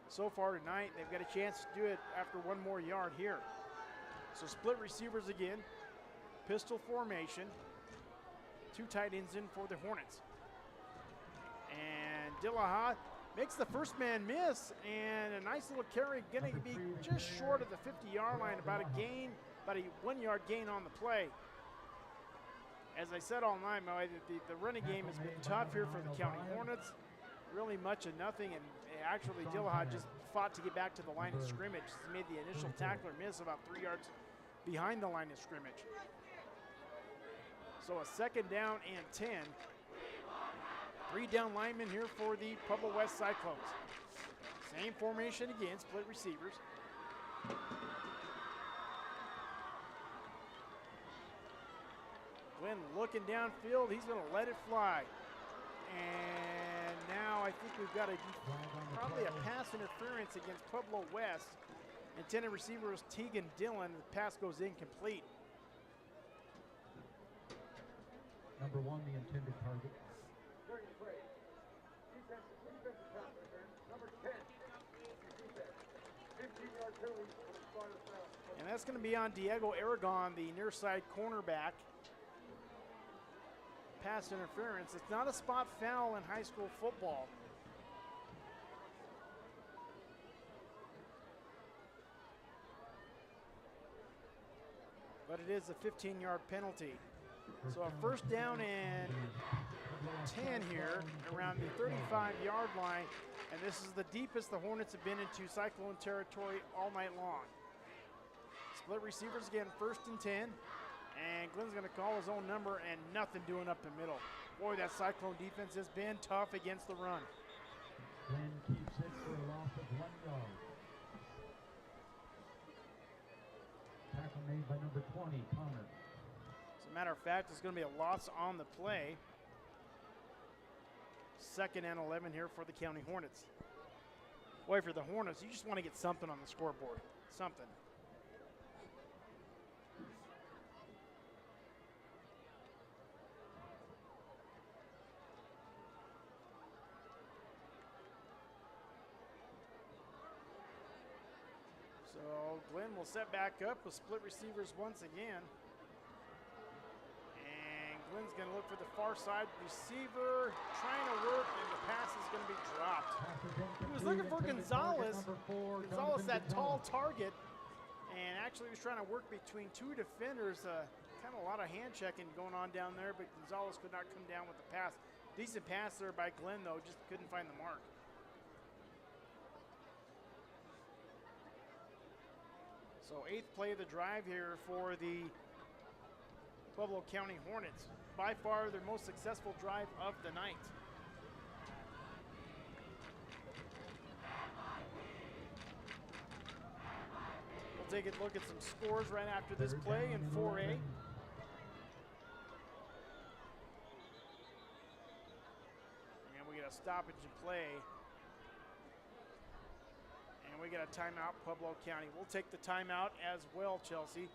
so far tonight. They've got a chance to do it after one more yard here. So split receivers again, pistol formation, two tight ends in for the Hornets. And Dillaha makes the first man miss, and a nice little carry, going to be just short of the 50-yard line, about a 1-yard gain on the play. As I said all night, the running game has been tough here for the County Hornets. Really much of nothing, and actually Dillaha just fought to get back to the line of scrimmage. He made the initial tackler miss about 3 yards behind the line of scrimmage. So a second down and 10. 3 down linemen here for the Pueblo West Cyclones. Same formation again, split receivers. Glenn looking downfield, he's going to let it fly. And now I think we've got probably a pass interference against Pueblo West. Intended receiver was Tegan Dillon. The pass goes incomplete.
Number 1, the intended target.
During the play, defensive pass interference, number 10. 15-yard penalty for the start of the foul.
And that's going to be on Diego Aragon, the near side cornerback. Pass interference. It's not a spot foul in high school football. But it is a 15-yard penalty. So a first down and 10 here around the 35-yard line. And this is the deepest the Hornets have been into Cyclone territory all night long. Split receivers again, first and 10. And Glenn's going to call his own number, and nothing doing up the middle. Boy, that Cyclone defense has been tough against the run.
Glenn keeps it for a loss of 1 yard. Tackle made by number 20, Connor.
As a matter of fact, it's going to be a loss on the play. Second and 11 here for the County Hornets. Boy, for the Hornets, you just want to get something on the scoreboard. Something. So Glenn will set back up with split receivers once again. And Glenn's going to look for the far side receiver, trying to work, and the pass is going to be dropped. He was looking for Gonzalez. Gonzalez, that tall target, and actually was trying to work between two defenders. Kind of a lot of hand checking going on down there, but Gonzalez could not come down with the pass. Decent pass there by Glenn, though, just couldn't find the mark. So 8th play of the drive here for the Pueblo County Hornets. By far their most successful drive of the night. We'll take a look at some scores right after this play in 4A. And we get a stoppage in play. And we get a timeout, Pueblo County. We'll take the timeout as well, Chelsea.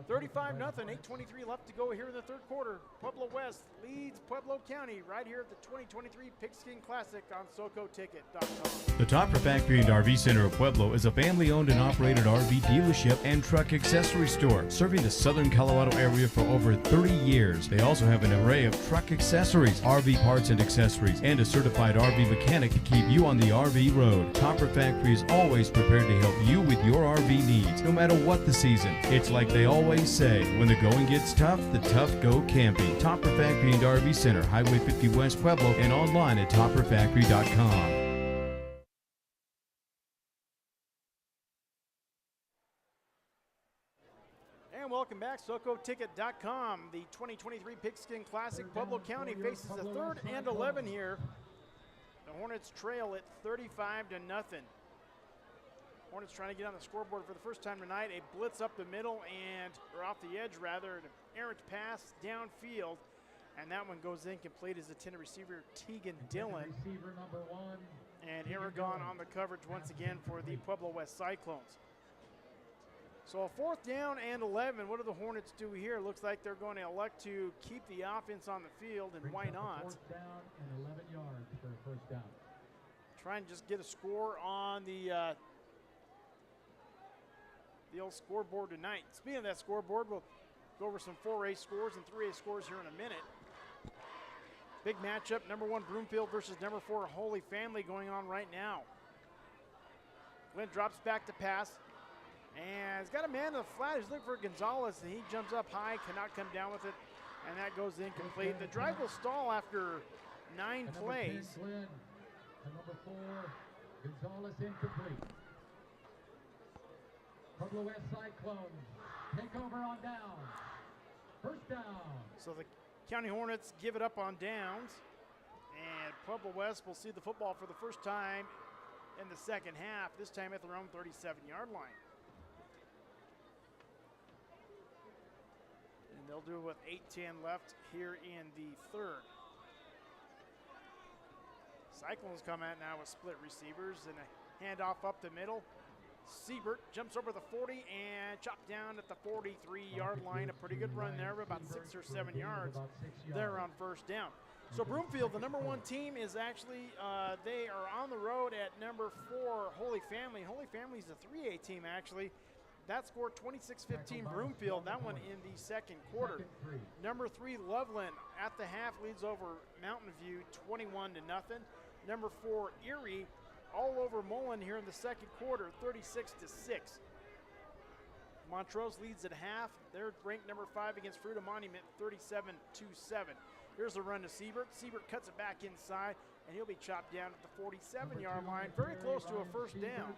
35-0, 8:23 left to go here in the third quarter. Pueblo West leads Pueblo County right here at the 2023 Pigskin Classic on SoCoTicket.com.
The Topper Factory and RV Center of Pueblo is a family-owned and operated RV dealership and truck accessory store, serving the southern Colorado area for over 30 years. They also have an array of truck accessories, RV parts and accessories, and a certified RV mechanic to keep you on the RV road. Topper Factory is always prepared to help you with your RV needs, no matter what the season. It's like they always say, when the going gets tough, the tough go camping. Topper Factory and RV Center, Highway 50 West Pueblo, and online at topperfactory.com.
And welcome back, SoCoTicket.com. The 2023 Pigskin Classic. Pueblo County faces a 3rd and 11 here The Hornets trail at 35-0. Hornets trying to get on the scoreboard for the first time tonight. A blitz up the middle or off the edge rather, an errant pass downfield, and that one goes incomplete as intended receiver Tegan Dillon.
Receiver number 1.
And Aragon on the coverage once again for the Pueblo West Cyclones. So a 4th down and 11. What do the Hornets do here? Looks like they're going to elect to keep the offense on the field, and why not?
4th down and 11 yards for a first down.
Try and just get a score on the old scoreboard tonight. Speaking of that scoreboard, we'll go over some 4A scores and 3A scores here in a minute. Big matchup, number 1 Broomfield versus number 4 Holy Family going on right now. Glenn drops back to pass, and he's got a man in the flat. He's looking for Gonzalez, and he jumps up high, cannot come down with it, and that goes incomplete. The drive will stall after 9 plays.
To number 4, Gonzalez incomplete. Pueblo West Cyclones take over on down. First down.
So the County Hornets give it up on downs, and Pueblo West will see the football for the first time in the second half, this time at their own 37-yard line. And they'll do it with 8:10 left here in the third. Cyclones come out now with split receivers and a handoff up the middle. Siebert jumps over the 40 and chopped down at the 43-yard line. A pretty good run there, about 6 or 7 yards there on first down. So Broomfield, the number 1 team, is actually, they are on the road at number 4 Holy Family. Holy Family's a 3A team, actually. That scored 26-15 Broomfield, that one in the second quarter. Number 3 Loveland at the half leads over Mountain View 21-0. Number 4 Erie all over Mullen here in the second quarter, 36-6. Montrose leads at half. They're ranked number 5 against Fruita Monument, 37-7. Here's the run to Siebert. Siebert cuts it back inside, and he'll be chopped down at the 47-yard line, very close to a first down.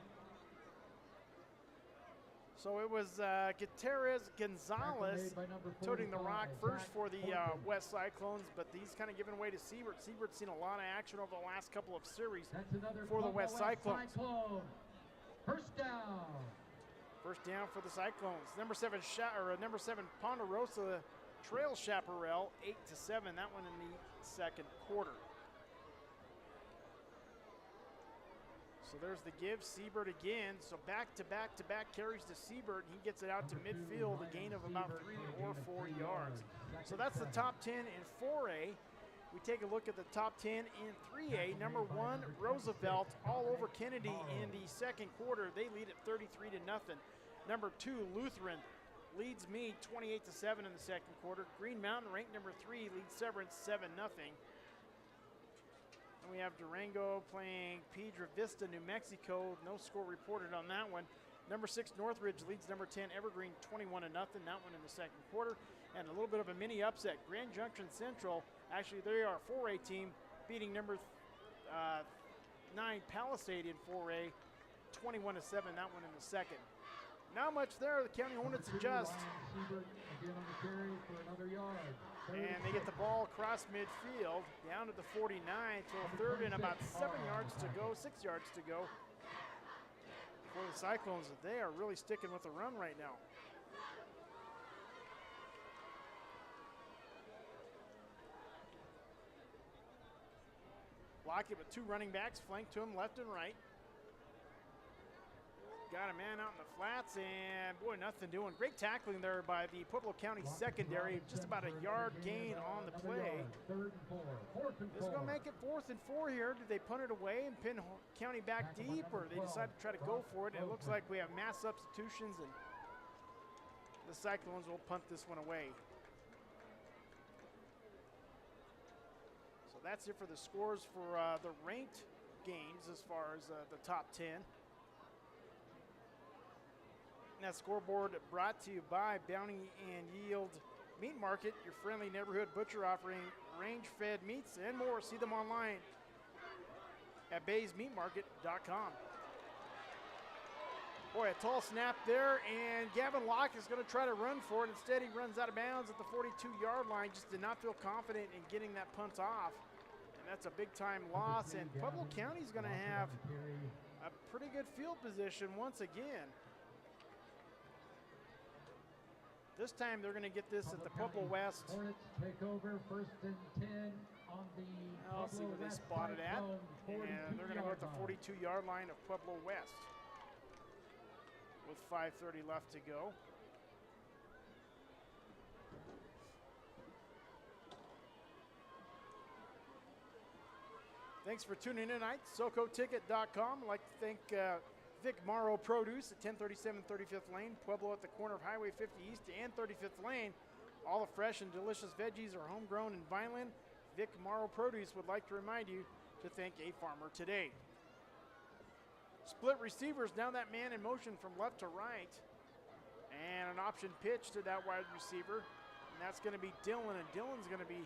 So it was Gutierrez Gonzalez toting the rock first for the West Cyclones, but he's kind of giving way to Siebert. Siebert's seen a lot of action over the last couple of series for the West Cyclones.
First down.
First down for the Cyclones. Number 7 Ponderosa trails Chaparral 8-7. That one in the second quarter. So there's the give, Siebert again. So back carries to Siebert. He gets it out to midfield, a gain of about 3 or 4 yards. So that's the top 10 in 4A. We take a look at the top 10 in 3A. Number 1, Roosevelt, all over Kennedy in the second quarter. They lead at 33-0. Number 2, Lutheran leads Meade 28-7 in the second quarter. Green Mountain, ranked number 3, leads Severance 7-0. And we have Durango playing Piedra Vista, New Mexico. No score reported on that one. Number 6, Northridge leads number 10, Evergreen 21-0. That one in the second quarter. And a little bit of a mini upset. Grand Junction Central, actually they are a 4A team, beating number 9, Palisade in 4A, 21-7. That one in the second. Not much there. The County Hornets adjust. And they get the ball across midfield, down to the 49 to a third and about 6 yards to go for the Cyclones. They are really sticking with the run right now. Block it with 2 running backs, flanked to him left and right. Got a man out in the flats, and boy, nothing doing. Great tackling there by the Pueblo County secondary. Just about a yard gain on the play. This is going to make it 4th and 4 here. Do they punt it away and pin County back deep, or they decide to try to go for it? And it looks like we have mass substitutions, and the Cyclones will punt this one away. So that's it for the scores for the ranked games as far as the top 10. And that scoreboard brought to you by Bounty and Yield Meat Market, your friendly neighborhood butcher offering range-fed meats and more. See them online at baysmeatmarket.com. Boy, a tall snap there, and Gavin Locke is going to try to run for it. Instead, he runs out of bounds at the 42-yard line. Just did not feel confident in getting that punt off. And that's a big-time loss, and Pueblo County's going to have a pretty good field position once again. This time they're going to get this at the Pueblo West.
Hornets take over 1st and 10 on the
I'll see where they spot it at. And they're going to go at the 42-yard line of Pueblo West with 5:30 left to go. Thanks for tuning in tonight. SoCoTicket.com. I'd like to thank Vic Morrow Produce at 1037 35th Lane, Pueblo at the corner of Highway 50 East and 35th Lane. All the fresh and delicious veggies are homegrown in Vineland. Vic Morrow Produce would like to remind you to thank a farmer today. Split receivers, now that man in motion from left to right. And an option pitch to that wide receiver. And that's going to be Dylan, and Dylan's going to be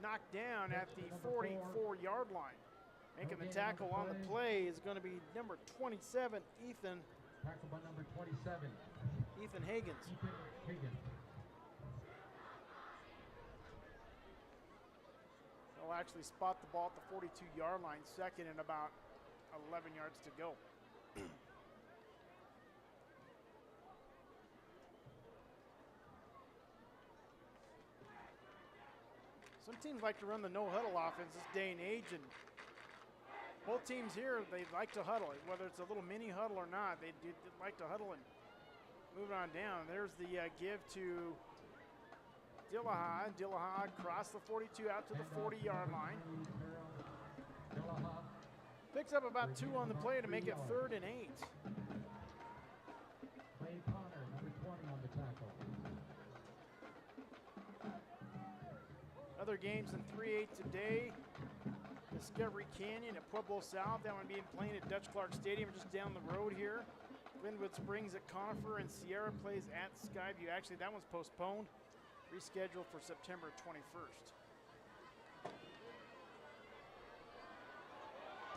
knocked down at the 44-yard line. Making the tackle on the play is going to be number 27, Ethan.
Tackle by number 27.
Ethan Higgins.
Ethan Higgins.
They'll actually spot the ball at the 42-yard line, second and about 11 yards to go. Some teams like to run the no-huddle offense this day and age, and both teams here, they like to huddle. Whether it's a little mini huddle or not, they do like to huddle and move on down. There's the give to Dillaha. Dillaha across the 42 out to the 40-yard line. Picks up about 2 on the play to make it 3rd and 8.
Clay Connor, number 20 on the tackle.
Other games in 3A today. Discovery Canyon at Pueblo South. That one being played at Dutch Clark Stadium just down the road here. Glenwood Springs at Conifer, and Sierra plays at Skyview. Actually, that one's postponed, rescheduled for September 21st.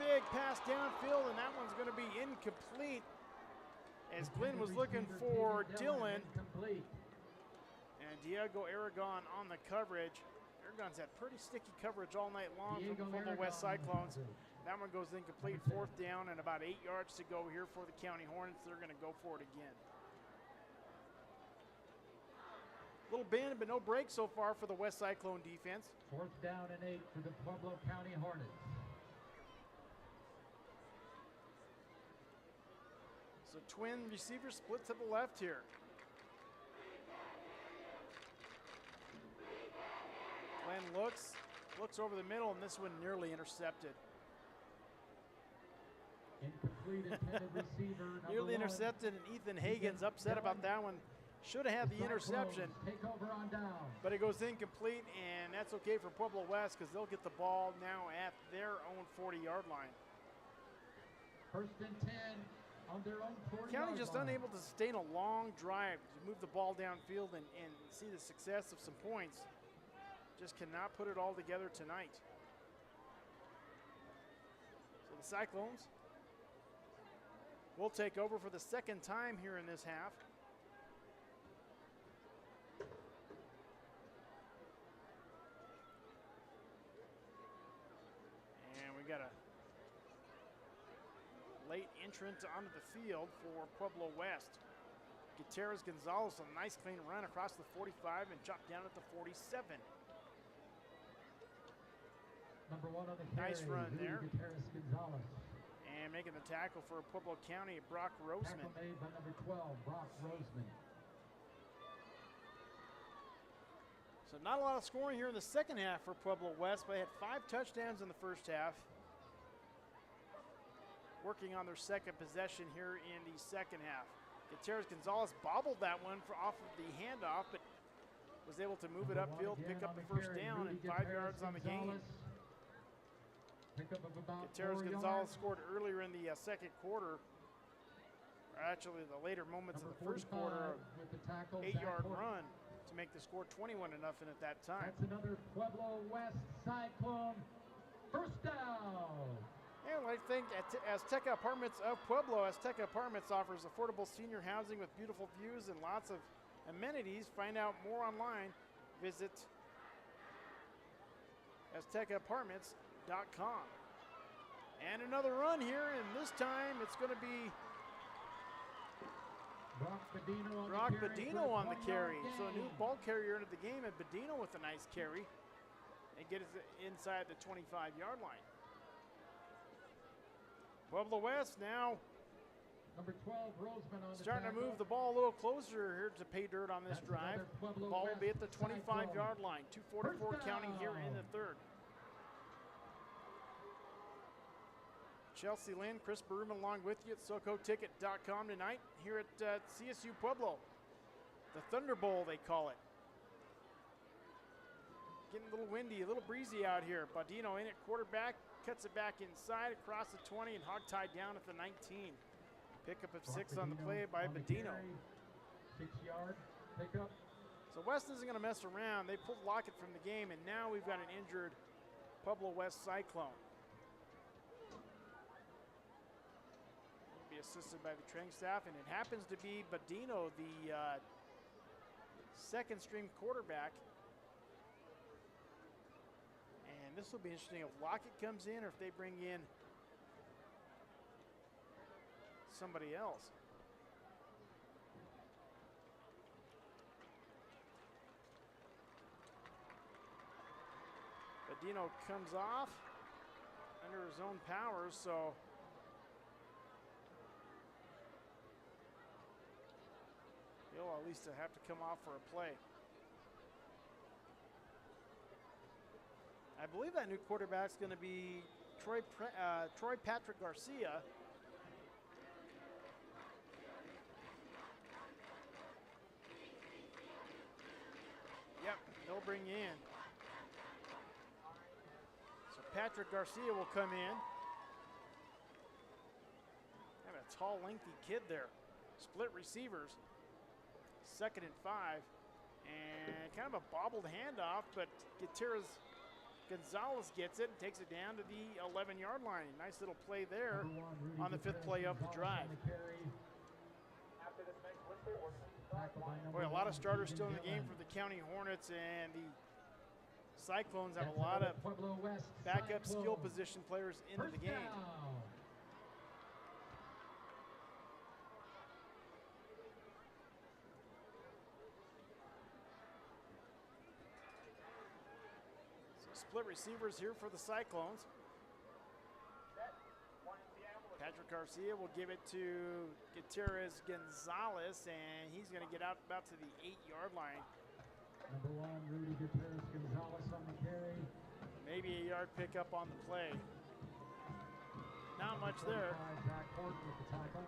Big pass downfield, and that one's going to be incomplete as Glenn was looking for Dylan. And Diego Aragon on the coverage. Aragon's had pretty sticky coverage all night long for the Pueblo West Cyclones. That one goes incomplete, 4th down, and about 8 yards to go here for the County Hornets. They're going to go for it again. Little bend, but no break so far for the West Cyclone defense.
4th down and 8 for the Pueblo County Hornets.
So twin receivers split to the left here. Glenn looks over the middle, and this one nearly intercepted.
Incomplete intended receiver.
Nearly intercepted, and Ethan Higgins upset about that one. Should have had the interception.
Take over on down.
But it goes incomplete, and that's okay for Pueblo West because they'll get the ball now at their own 40-yard line.
1st and 10 on their own 40-yard line.
County just unable to sustain a long drive to move the ball downfield and see the success of some points. Just cannot put it all together tonight. So the Cyclones will take over for the 2nd time here in this half. And we got a late entrant onto the field for Pueblo West. Gutierrez Gonzalez, a nice clean run across the 45 and chopped down at the 47.
Number 1 on the carry,
nice run there.
Gutierrez Gonzalez.
And making the tackle for Pueblo County, Brock Roseman.
Tackle made by number 12, Brock Roseman.
So not a lot of scoring here in the second half for Pueblo West, but they had 5 touchdowns in the first half. Working on their second possession here in the second half. Gutierrez Gonzalez bobbled that one off of the handoff, but was able to move it upfield, pick up the first down, and 5 yards on the game.
Pickup of about
Gutierrez Gonzalez scored earlier in the second quarter, or actually the later moments of the first quarter,
with the tackle,
8-yard run to make the score 21-0 at that time.
That's another Pueblo West Cyclone 1st down.
And I think Azteca Apartments of Pueblo, Azteca Apartments offers affordable senior housing with beautiful views and lots of amenities. Find out more online. Visit Azteca Apartments PIGSKIN.com. And another run here, and this time it's going to be Brock Bedino on the carry. So a new ball carrier into the game, and Bedino with a nice carry. And get it inside the 25-yard line. Pueblo West now
Number 12, Roseman on
starting to move the ball a little closer here to pay dirt on this drive. The ball will be at the 25-yard line. 2:44 counting here in the third. Chelsea Lynn, Chris Berman along with you at SoCoTicket.com tonight here at CSU Pueblo. The Thunder Bowl, they call it. Getting a little windy, a little breezy out here. Badino in at quarterback, cuts it back inside across the 20 and hog-tied down at the 19. Pickup of 6 on the play by Badino.
6-yard pickup.
So West isn't going to mess around. They pulled Lockett from the game, and now we've got an injured Pueblo West Cyclone. He'll be assisted by the training staff, and it happens to be Badino, the second-string quarterback. And this will be interesting if Lockett comes in or if they bring in somebody else. Badino comes off under his own powers, so he'll at least have to come off for a play. I believe that new quarterback's going to be Troy Patrick Garcia. Yep, they'll bring in. So Patrick Garcia will come in. Have a tall, lengthy kid there. Split receivers. 2nd and 5. And kind of a bobbled handoff, but Gutierrez Gonzalez gets it and takes it down to the 11-yard line. Nice little play there on the 5th play of the drive. Boy, a lot of starters still in the game for the County Hornets, and the Cyclones have a lot of backup skill position players into the game. Split receivers here for the Cyclones. Patrick Garcia will give it to Gutierrez Gonzalez, and he's going to get out about to the 8-yard line.
Number 1, Rudy Gutierrez Gonzalez on the carry.
Maybe a yard pickup on the play. Not much there.
Zach Horton with the tackle.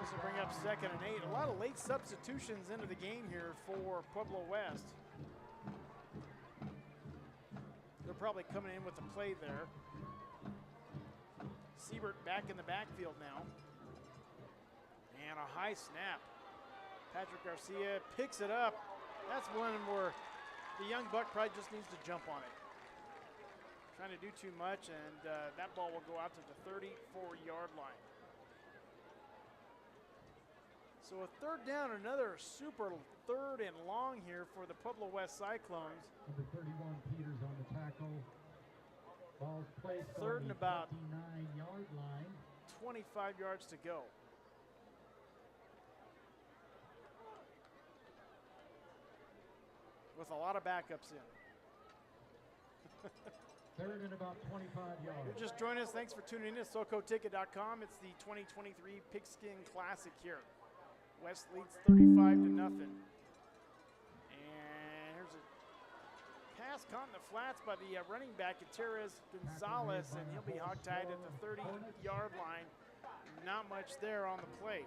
This will bring up 2nd and 8. A lot of late substitutions into the game here for Pueblo West. They're probably coming in with a play there. Siebert back in the backfield now. And a high snap. Patrick Garcia picks it up. That's one where the young buck probably just needs to jump on it. Trying to do too much, and that ball will go out to the 34-yard line. So a 3rd down, another super 3rd and long here for the Pueblo West Cyclones.
Number 31, Peters on the tackle. Ball's placed
3rd and about
29-yard line.
25 yards to go. With a lot of backups in.
3rd and about 25 yards.
You're just joining us. Thanks for tuning in to SoCoTicket.com. It's the 2023 Pigskin Classic here. West leads 35-0. And here's a pass caught in the flats by the running back, Gutierrez Gonzalez, and he'll be hogtied at the 30-yard line. Not much there on the play.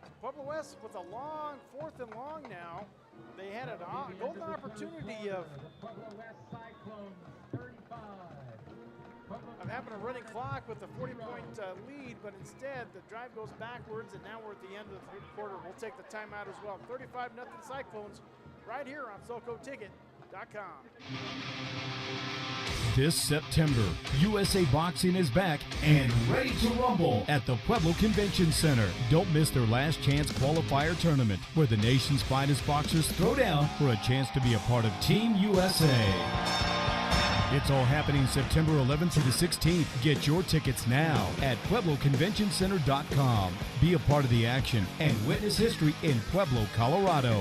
So Pueblo West with a long 4th and long now. They had a golden opportunity of having a running clock with a 40-point lead, but instead the drive goes backwards, and now we're at the end of the 3rd quarter. We'll take the timeout as well. 35-0 Cyclones right here on SoCoTicket.com.
This September, USA Boxing is back and ready to rumble at the Pueblo Convention Center. Don't miss their last chance qualifier tournament, where the nation's finest boxers throw down for a chance to be a part of Team USA. It's all happening September 11th through the 16th. Get your tickets now at PuebloConventionCenter.com. Be a part of the action and witness history in Pueblo, Colorado.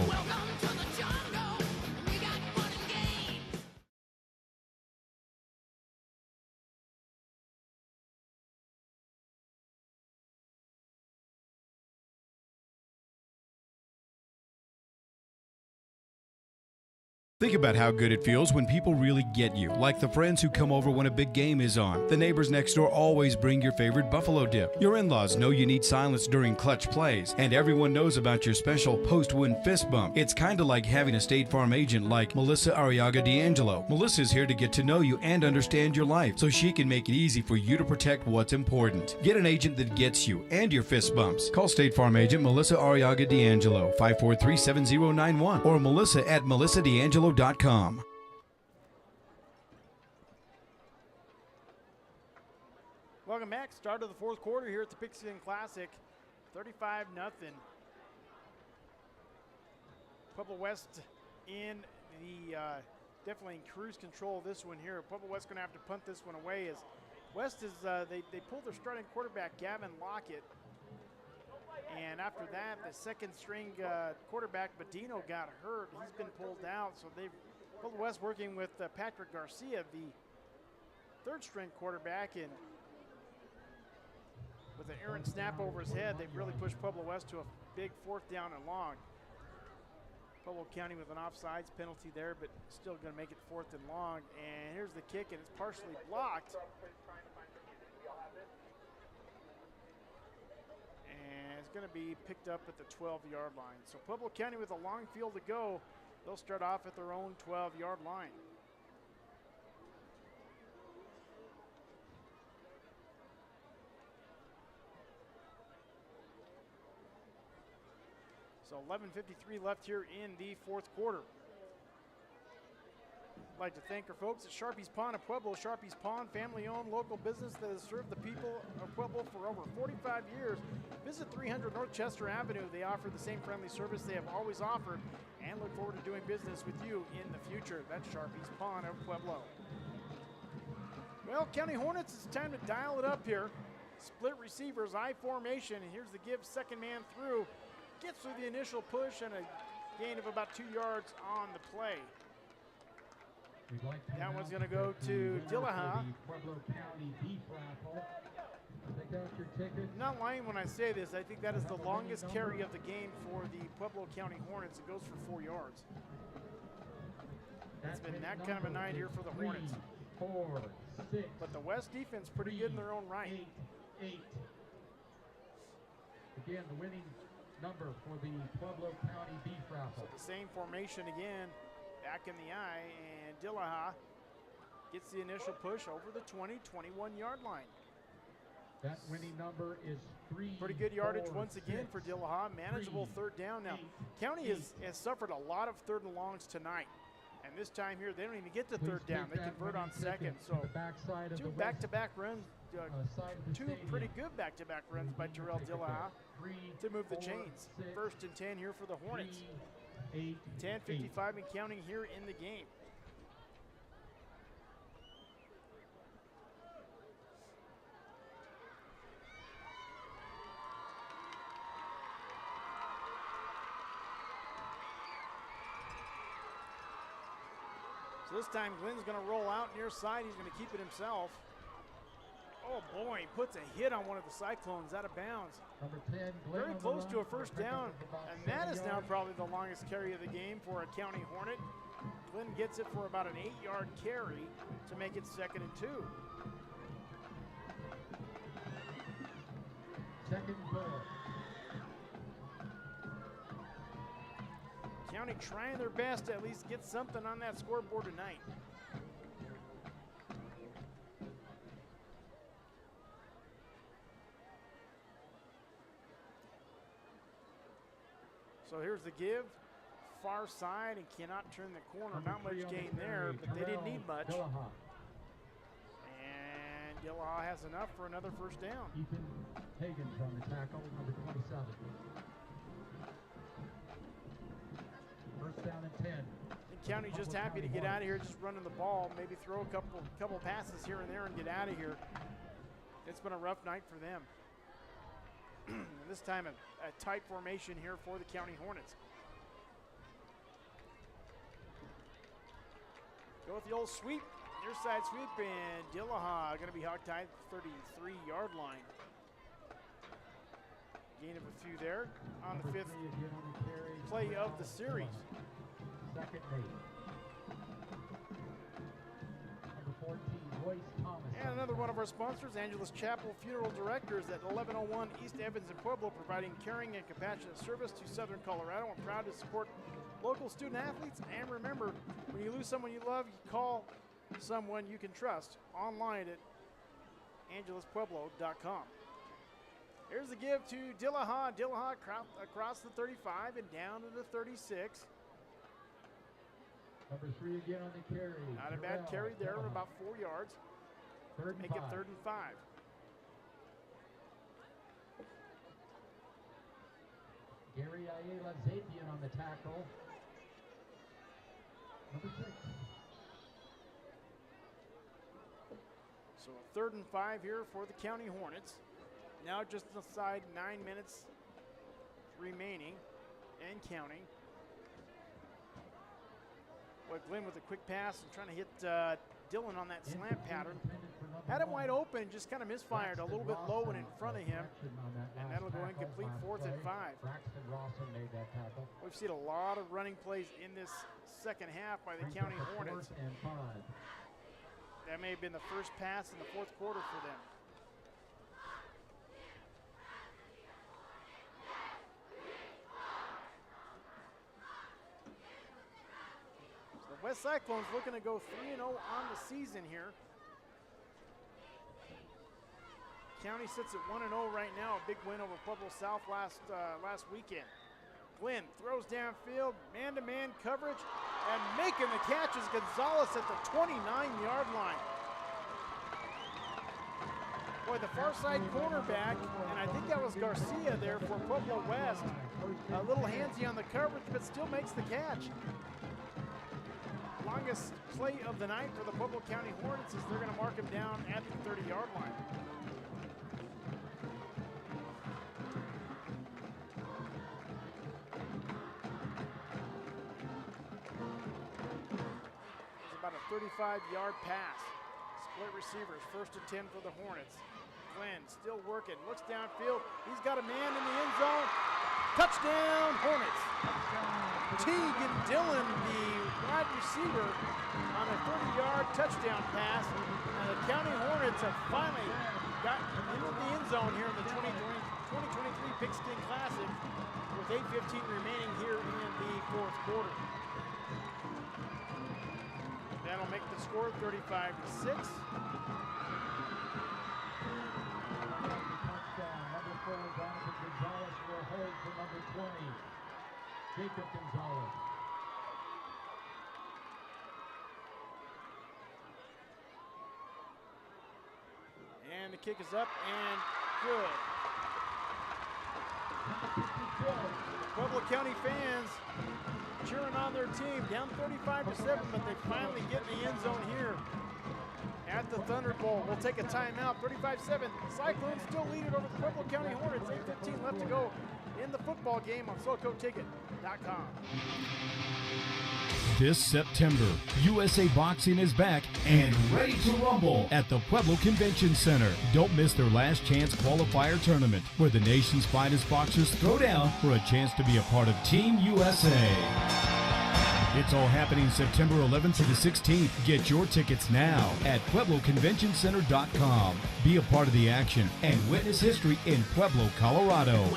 Think about how good it feels when people really get you, like the friends who come over when a big game is on. The neighbors next door always bring your favorite buffalo dip. Your in-laws know you need silence during clutch plays, and everyone knows about your special post-win fist bump. It's kind of like having a State Farm agent like Melissa Arriaga D'Angelo. Melissa's here to get to know you and understand your life, so she can make it easy for you to protect what's important. Get an agent that gets you and your fist bumps. Call State Farm agent Melissa Arriaga D'Angelo, 543-7091, or Melissa at melissadangelo.com.
Welcome back. Start of the fourth quarter here at the PIGSKIN Classic. 35-0. Pueblo West in the definitely in cruise control of this one here. Pueblo West going to have to punt this one away as West is they pulled their starting quarterback Gavin Lockett. And after that, the second string quarterback, Badino, got hurt. He's been pulled out. So they've Pueblo West working with Patrick Garcia, the third string quarterback. And with an errant snap over his head, they've really pushed Pueblo West to a big fourth down and long. Pueblo County with an offsides penalty there, but still going to make it fourth and long. And here's the kick, and it's partially blocked. And it's going to be picked up at the 12-yard line. So Pueblo County with a long field to go. They'll start off at their own 12-yard line. So 11:53 left here in the fourth quarter. I'd like to thank our folks at Sharpie's Pawn of Pueblo. Sharpie's Pawn, family-owned local business that has served the people of Pueblo for over 45 years. Visit 300 North Chester Avenue. They offer the same friendly service they have always offered and look forward to doing business with you in the future. That's Sharpie's Pawn of Pueblo. Well, County Hornets, it's time to dial it up here. Split receivers, I formation, and here's the give, second man through. Gets through the initial push and a gain of about 2 yards on the play. That one's going to go to Dillaha. Not lying when I say this, I think that is the longest carry of the game for the Pueblo County Hornets. It goes for 4 yards. It's been that kind of a night here for the Hornets. But the West defense pretty good in their own right.
8. Again, the winning number for the Pueblo County Beef Raffle.
So the same formation again, back in the eye, and Dillaha gets the initial push over the 21-yard line.
That winning number is 3.
Pretty good yardage once again for Dillaha. Manageable third down. Now, County has suffered a lot of third and longs tonight. And this time here, they don't even get to third down. They convert on second. So two back-to-back runs, two pretty good back-to-back runs by Terrell Dillaha to move the chains. 1st and 10 here for the Hornets. 10:55 and counting here in the game. So this time Glenn's going to roll out near side. He's going to keep it himself. Oh boy, he puts a hit on one of the Cyclones out of bounds.
Number 10,
very close to a first down, and that is now probably the longest carry of the game for a County Hornet. Glenn gets it for about an 8-yard carry to make it 2nd and 2.
Second and 4.
County trying their best to at least get something on that scoreboard tonight. So here's the give. far side and cannot turn the corner. Not much gain there, but they didn't need much. And Dillaha has enough for another first down.
Ethan Higgins on the tackle, number 27. First down and 10.
And County just happy to get out of here, just running the ball, maybe throw a couple passes here and there and get out of here. It's been a rough night for them. This time a tight formation here for the County Hornets. Go with the old sweep, near side sweep, and Dillaha going to be hog-tied at the 33-yard line. Gain of a few there on the 5th play of the series.
Second and 8. Number 14, Royce Thomas.
And another one of our sponsors, Angeles Chapel Funeral Directors at 1101 East Evans in Pueblo, providing caring and compassionate service to Southern Colorado. I'm proud to support local student athletes. And remember, when you lose someone you love, you call someone you can trust online at angelespueblo.com. Here's the give to Dillaha. Dillaha across the 35 and down to the 36.
Number 3 again on the carry.
Not a bad carry there, about 4 yards. Make it 3rd and 5.
Gary Ayala Zapian on the tackle. Number 6.
So a 3rd and 5 here for the County Hornets. Now just inside 9 minutes remaining and counting. Boy, Glenn with a quick pass and trying to hit Dylan on that slant pattern. Had him wide open, just kind of misfired a little bit low and in front of him. And that'll go incomplete, 4th and 5. We've seen a lot of running plays in this second half by the County Hornets. That may have been the first pass in the 4th quarter for them. West Cyclones looking to go 3-0 on the season here. County sits at 1-0 right now, a big win over Pueblo South last weekend. Glenn throws downfield, man-to-man coverage, and making the catch is Gonzalez at the 29-yard line. Boy, the far side cornerback, and I think that was Garcia there for Pueblo West. A little handsy on the coverage, but still makes the catch. Longest play of the night for the Pueblo County Hornets is they're going to mark him down at the 30-yard line. It's about a 35-yard pass. Split receivers, 1st and 10 for the Hornets. Glenn still working, looks downfield. He's got a man in the end zone. Touchdown, Hornets. Teague and Dillon, the wide receiver, on a 30-yard touchdown pass. And the County Hornets have finally got into the end zone here in the 2023 Pigskin Classic with 8:15 remaining here in the 4th quarter. That'll make the score 35-6.
Gonzalez will hold for number 20, Jacob Gonzalez.
And the kick is up and good. Pueblo County fans cheering on their team, down 35-7, but they finally get in the end zone here at the Thunderbolt. We'll take a timeout, 35-7. Cyclones still lead it over the Pueblo County Hornets. 8:15 left to go in the football game on SoCoTicket.com.
This September, USA Boxing is back and ready to rumble at the Pueblo Convention Center. Don't miss their last chance qualifier tournament, where the nation's finest boxers throw down for a chance to be a part of Team USA. It's all happening September 11th to the 16th. Get your tickets now at PuebloConventionCenter.com. Be a part of the action and witness history in Pueblo, Colorado.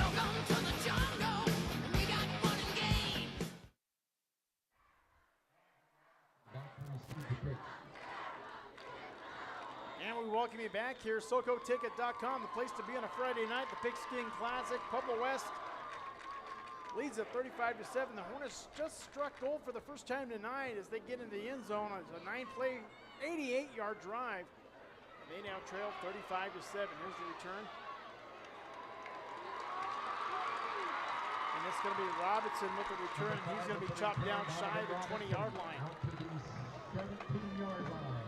And we welcome you back here, SoCoTicket.com, the place to be on a Friday night, the Pigskin Classic, Pueblo West leads at 35-7. The Hornets just struck gold for the first time tonight as they get into the end zone. It's a 9-play, 88-yard drive. And they now trail 35-7. Here's the return. And it's going to be Robinson with the return. He's going to be chopped down shy of the 20-yard line.
Out to the 17-yard line.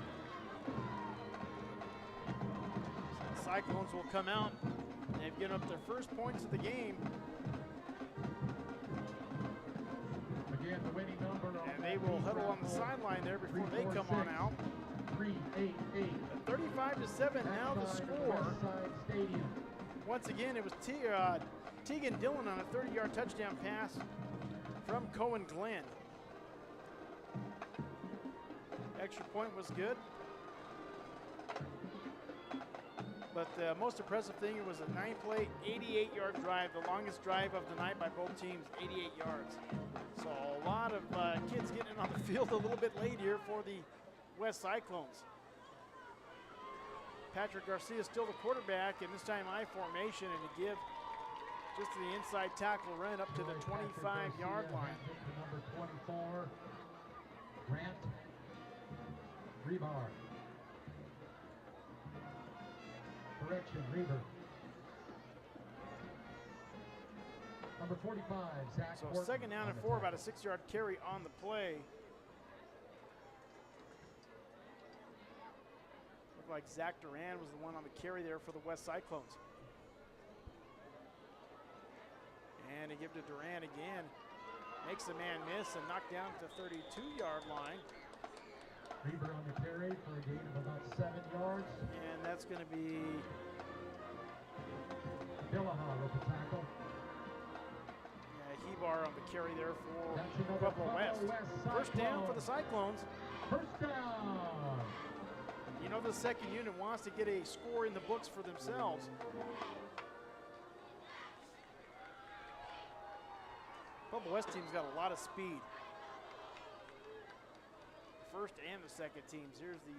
The Cyclones will come out. They've given up their first points of the game.
Again, the winning number
and they will huddle on the sideline there before they come on out.
3-8-8.
35-7 now the score. Once again, it was Tegan Dillon on a 30-yard touchdown pass from Cohen Glenn. Extra point was good. But the most impressive thing, it was a 9-play, 88-yard drive, the longest drive of the night by both teams, 88 yards. So a lot of kids getting on the field a little bit late here for the West Cyclones. Patrick Garcia still the quarterback, and this time I formation, and to give just to the inside tackle run up to the 25-yard line.
Number 24, Grant Rebar. Correction, Reber. Number 45, Zach
So
Horton
second down and 4, about a 6-yard carry on the play. Looked like Zach Duran was the one on the carry there for the West Cyclones. And they give to Duran again. Makes the man miss and knocked down to the 32-yard line.
Reber on the carry for a gain of about 7 yards.
And that's going to be
Dillaha with the tackle.
Hebar on the carry there for Pueblo West. First down for the Cyclones.
First down.
You know the second unit wants to get a score in the books for themselves. Pueblo West team's got a lot of speed. First and the second teams. Here's the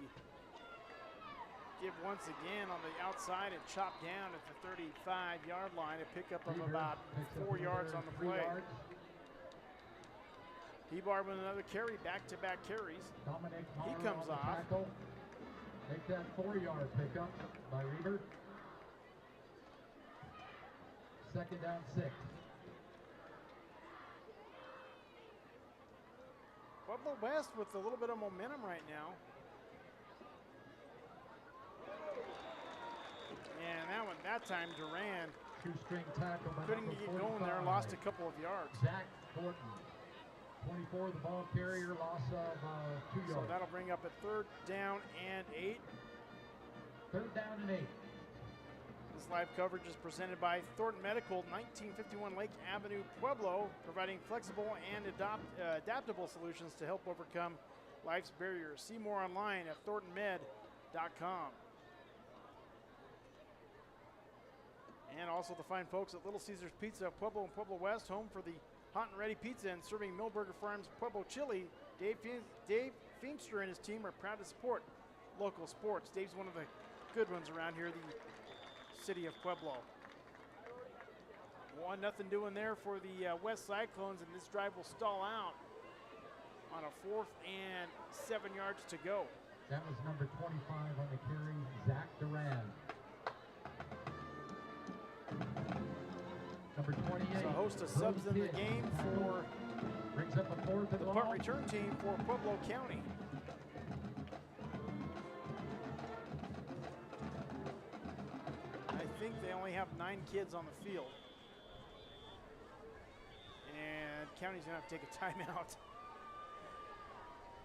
give once again on the outside and chop down at the 35-yard line. A pickup of about 4 yards on the play. Hebar with another carry, back-to-back carries.
Dominic
he comes
on
off.
Tackle. Make that 4-yard pickup by Reber. Second down 6.
Pueblo West with a little bit of momentum right now. And that time Duran
two-string tackle by
couldn't get going there, lost a couple of yards.
Zach Horton, 24, the ball carrier, loss of 2 yards.
So that'll bring up a 3rd down and 8.
3rd down and 8.
This live coverage is presented by Thornton Medical, 1951 Lake Avenue, Pueblo, providing flexible and adaptable solutions to help overcome life's barriers. See more online at thorntonmed.com. And also the fine folks at Little Caesars Pizza of Pueblo and Pueblo West, home for the hot and ready pizza and serving Millburger Farms Pueblo chili. Dave Feimster and his team are proud to support local sports. Dave's one of the good ones around here, the city of Pueblo. 1-0 doing there for the West Cyclones, and this drive will stall out on a 4th and 7 yards to go.
That was number 25 on the carry, Zach Duran. Number 28.
So a host of subs in the game for
brings up a 4th and
the punt return team for Pueblo County. I think they only have 9 kids on the field. And County's gonna have to take a timeout.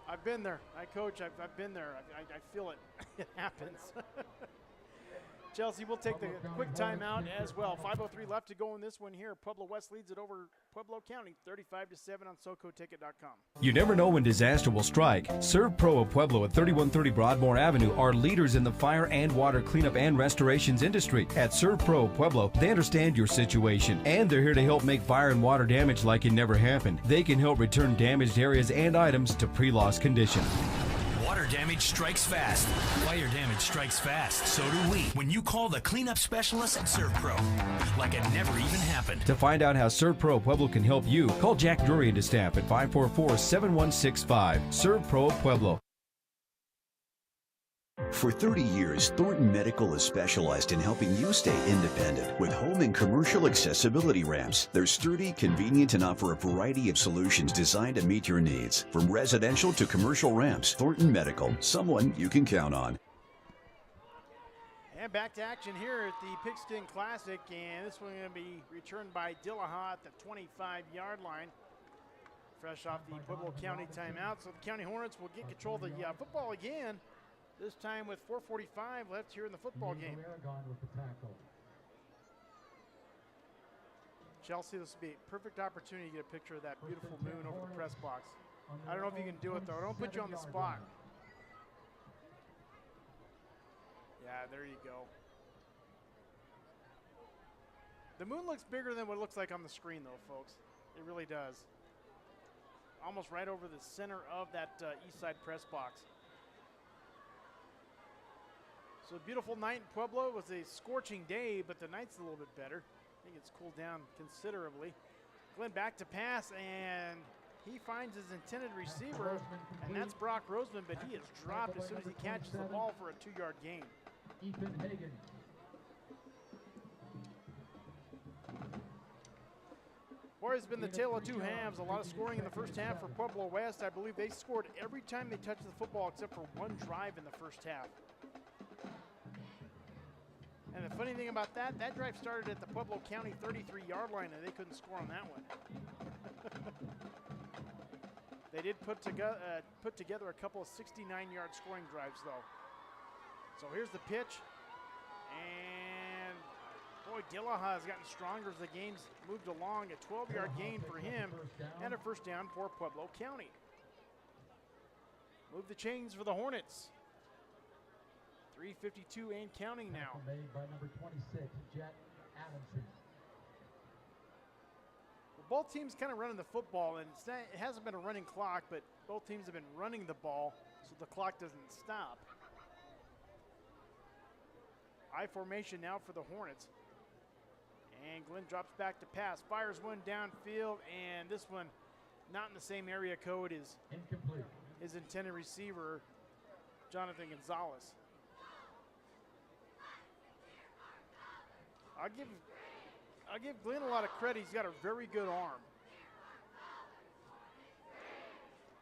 I've been there. I coach, I've been there. I feel it. It happens. Chelsea will take the quick timeout as well. 5:03 left to go in this one here. Pueblo West leads it over Pueblo County, 35-7 on SoCoTicket.com.
You never know when disaster will strike. Serve Pro of Pueblo at 3130 Broadmoor Avenue are leaders in the fire and water cleanup and restorations industry. At Serve Pro of Pueblo, they understand your situation, and they're here to help make fire and water damage like it never happened. They can help return damaged areas and items to pre-loss condition.
Water Fire damage strikes fast. Fire damage strikes fast. So do we. When you call the cleanup specialist at ServPro, like it never even happened.
To find out how ServPro Pueblo can help you, call Jack Drury and his staff at 544-7165. ServPro Pueblo.
For 30 years, Thornton Medical has specialized in helping you stay independent with home and commercial accessibility ramps. They're sturdy, convenient, and offer a variety of solutions designed to meet your needs. From residential to commercial ramps, Thornton Medical, someone you can count on.
And back to action here at the Pigskin Classic, and this one going to be returned by Dillaha at the 25-yard line. Fresh off the Pueblo County timeout, so the County Hornets will get control of the football again. This time with 4:45 left here in the football game. Chelsea, this will be a perfect opportunity to get a picture of that beautiful moon over the press box. I don't know if you can do it, though. I don't put you on the spot. Yeah, there you go. The moon looks bigger than what it looks like on the screen, though, folks. It really does. Almost right over the center of that east side press box. So a beautiful night in Pueblo. It was a scorching day, but the night's a little bit better. I think it's cooled down considerably. Glenn back to pass, and he finds his intended receiver, and that's Brock Roseman, but he is dropped as soon as he catches the ball for a 2-yard gain.
Ethan Hagan.
Boy, it's been the tale of two halves. A lot of scoring in the first half for Pueblo West. I believe they scored every time they touched the football except for one drive in the first half. And the funny thing about that drive started at the Pueblo County 33-yard line, and they couldn't score on that one. They did put together a couple of 69-yard scoring drives, though. So here's the pitch, and boy, Dillaha has gotten stronger as the game's moved along. A 12-yard gain for him, and a first down for Pueblo County. Move the chains for the Hornets. 3:52 and counting now.
Made by number 26, Jet Adamson.
Well, both teams kind of running the football, and it hasn't been a running clock, but both teams have been running the ball, so the clock doesn't stop. I formation now for the Hornets. And Glenn drops back to pass, fires one downfield, and this one not in the same area code as
incomplete.
His intended receiver, Jonathan Gonzalez. I'll give Glenn a lot of credit. He's got a very good arm.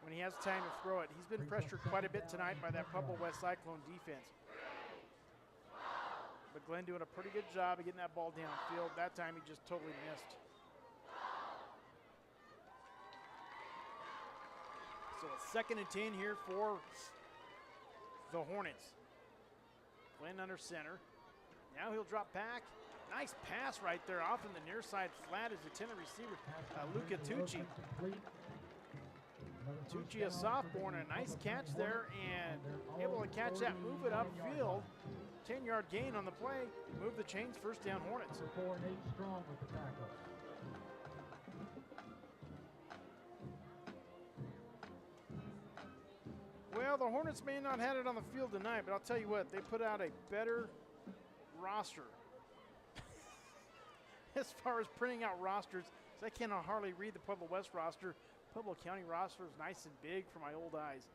When he has time to throw it. He's been pressured quite a bit tonight by that Pueblo West Cyclone defense. But Glenn doing a pretty good job of getting that ball downfield. That time he just totally missed. So a 2nd and 10 here for the Hornets. Glenn under center. Now he'll drop back. Nice pass right there off in the near side flat as the intended receiver, Luca Tucci. Tucci, a sophomore, and a nice catch there, and able to catch that, move it upfield. 10-yard gain on the play. Move the chains, first down Hornets.
4 and 8 strong with the tackle.
Well, the Hornets may not have it on the field tonight, but I'll tell you what, they put out a better roster. As far as printing out rosters, I cannot hardly read the Pueblo West roster. Pueblo County roster is nice and big for my old eyes.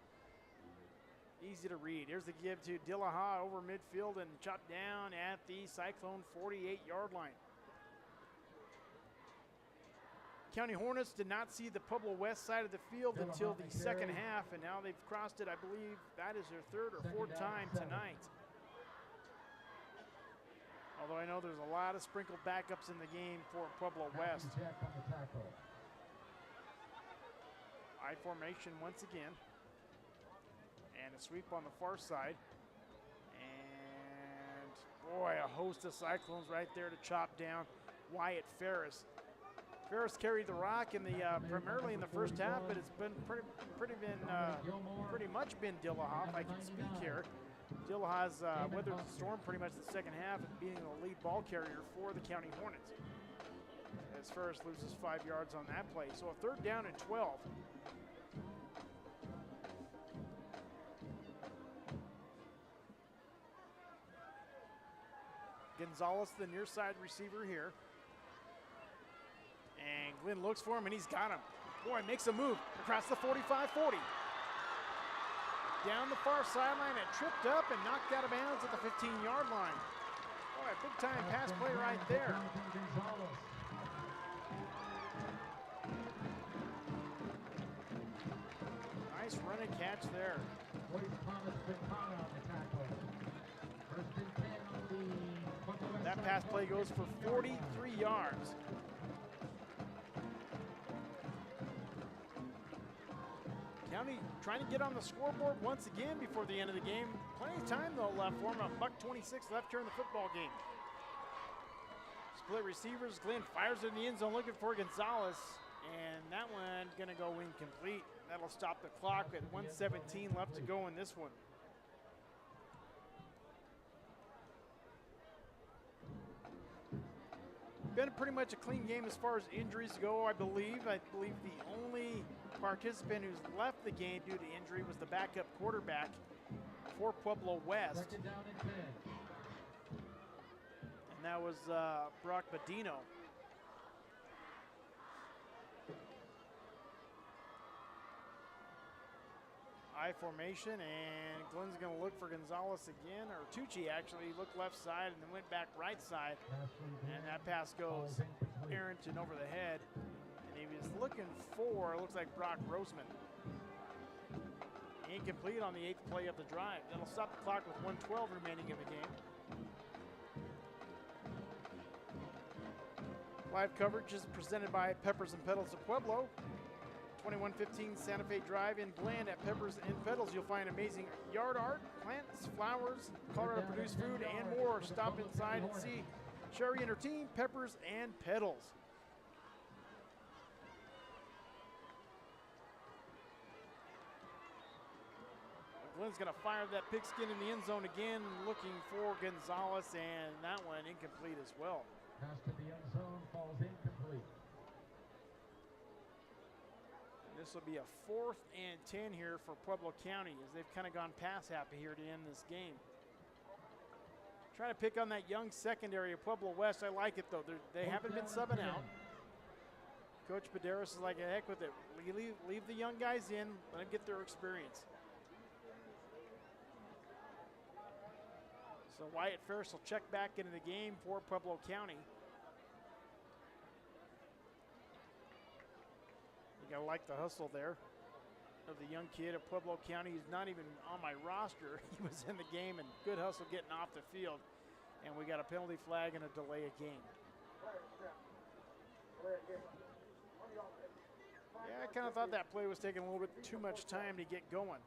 Easy to read. Here's the give to Dillaha over midfield and chopped down at the Cyclone 48-yard line. County Hornets did not see the Pueblo West side of the field until the second half, and now they've crossed it. I believe that is their 3rd or 4th time tonight. Although I know there's a lot of sprinkled backups in the game for Pueblo West. I formation once again. And a sweep on the far side. And boy, a host of Cyclones right there to chop down Wyatt Ferris. Ferris carried the rock in the primarily in the first half, but it's been pretty much been Dillaha, if I can speak here. Dillaha's weathered the storm pretty much the second half and being the lead ball carrier for the County Hornets. As Ferris loses 5 yards on that play. So a 3rd down and 12. Gonzalez, the near side receiver here. And Glenn looks for him, and he's got him. Boy, makes a move across the 45-40. Down the far sideline and tripped up and knocked out of bounds at the 15-yard line. Boy, big time pass play right there. Nice run and catch there. That pass play goes for 43 yards. County trying to get on the scoreboard once again before the end of the game. Plenty of time though left for them. $1:26 left here in the football game. Split receivers. Glenn fires it in the end zone looking for Gonzalez. And that one gonna go incomplete. That'll stop the clock at 1:17 left to go in this one. Been pretty much a clean game as far as injuries go, I believe. I believe the only participant who's left the game due to injury was the backup quarterback for Pueblo West. And that was Brock Badino. I formation, and Glenn's going to look for Gonzalez again, or Tucci actually. He looked left side and then went back right side, and that pass goes Arrington over the head, and he was looking for, it looks like Brock Roseman. Incomplete on the 8th play of the drive. That'll stop the clock with 1:12 remaining in the game. Live coverage is presented by Peppers and Pedals of Pueblo. 2115 Santa Fe Drive in Bland at Peppers and Pedals. You'll find amazing yard art, plants, flowers, Colorado produced food, and more. Stop inside and see Sherry and her team, Peppers and Pedals. Glenn's going to fire that pigskin in the end zone again, looking for Gonzalez, and that one incomplete as well.
Pass to the end zone falls incomplete.
This will be a 4th and 10 here for Pueblo County as they've kind of gone pass happy here to end this game. Trying to pick on that young secondary of Pueblo West. I like it though. They haven't been subbing out. Coach Baderas is like, heck with it. Leave the young guys in, let them get their experience. So Wyatt Ferris will check back into the game for Pueblo County. You gotta like the hustle there of the young kid at Pueblo County. He's not even on my roster. He was in the game, and good hustle getting off the field. And we got a penalty flag and a delay of game. Yeah, I kind of thought that play was taking a little bit too much time to get going.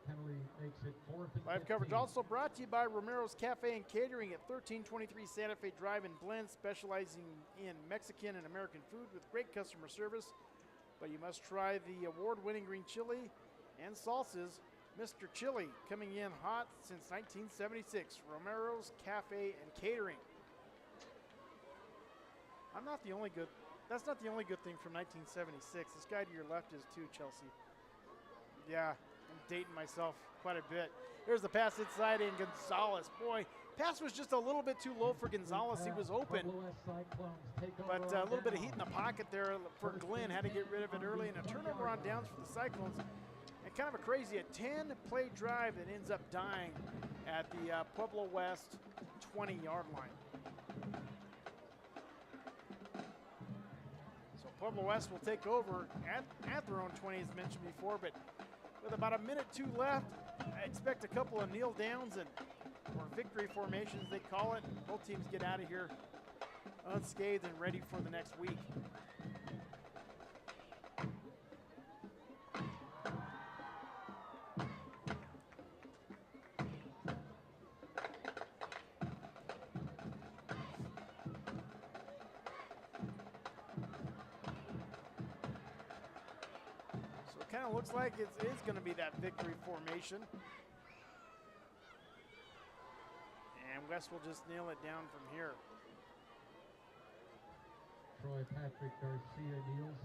Penalty makes it 4th and
Live
15.
coverage also brought to you by Romero's Cafe and Catering at 1323 Santa Fe Drive in Blend, specializing in Mexican and American food with great customer service. But you must try the award-winning green chili and salsas. Mr. Chili, coming in hot since 1976. Romero's Cafe and Catering. That's not the only good thing from 1976. This guy to your left is too, Chelsea. Yeah. I'm dating myself quite a bit. Here's the pass inside, and Gonzalez. Boy, pass was just a little bit too low for Gonzalez. He was open, but a little bit of heat in the pocket there for Glenn. Had to get rid of it early, and a turnover on downs for the Cyclones. And kind of a 10-play drive that ends up dying at the Pueblo West 20-yard line. So Pueblo West will take over at their own 20, as mentioned before, but with about 1:02 left, I expect a couple of kneel downs or victory formations, they call it. Both teams get out of here unscathed and ready for the next week. Kind of looks like it is going to be that victory formation. And West will just nail it down from here.
Troy Patrick Garcia kneels.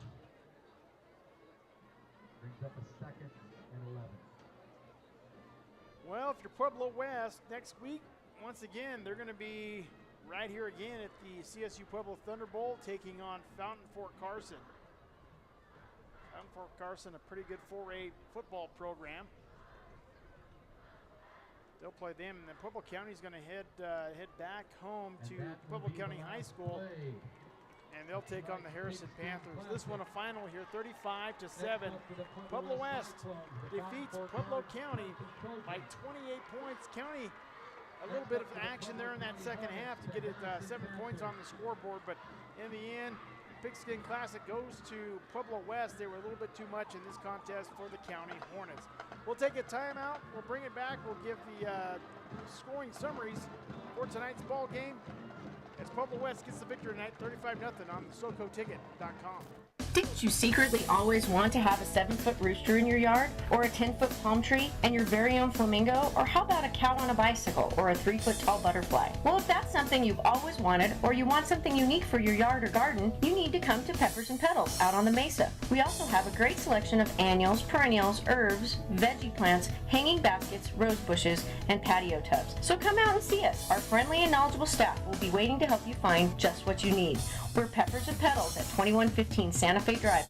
Brings up a 2nd and 11.
Well, if you're Pueblo West, next week, once again, they're going to be right here again at the CSU Pueblo Thunderbolt, taking on Fountain Fort Carson. Fountain Fort Carson, a pretty good 4A football program. They'll play them, and then Pueblo County is going to head back home to Pueblo County High School, and they'll take on the Harrison Panthers. This one a final here, 35-7. Pueblo West defeats Pueblo County by 28 points. County, a little bit of action there in that second half to get it 7 points on the scoreboard, but in the end, Pigskin Classic goes to Pueblo West. They were a little bit too much in this contest for the County Hornets. We'll take a timeout. We'll bring it back. We'll give the scoring summaries for tonight's ball game as Pueblo West gets the victory tonight, 35-0 on SoCoTicket.com.
Didn't you secretly always want to have a 7-foot rooster in your yard? Or a 10-foot palm tree and your very own flamingo? Or how about a cow on a bicycle or a 3-foot tall butterfly? Well, if that's something you've always wanted, or you want something unique for your yard or garden, you need to come to Peppers and Petals out on the Mesa. We also have a great selection of annuals, perennials, herbs, veggie plants, hanging baskets, rose bushes, and patio tubs. So come out and see us. Our friendly and knowledgeable staff will be waiting to help you find just what you need. We're Peppers and Petals at 2115 Santa Fe Drive.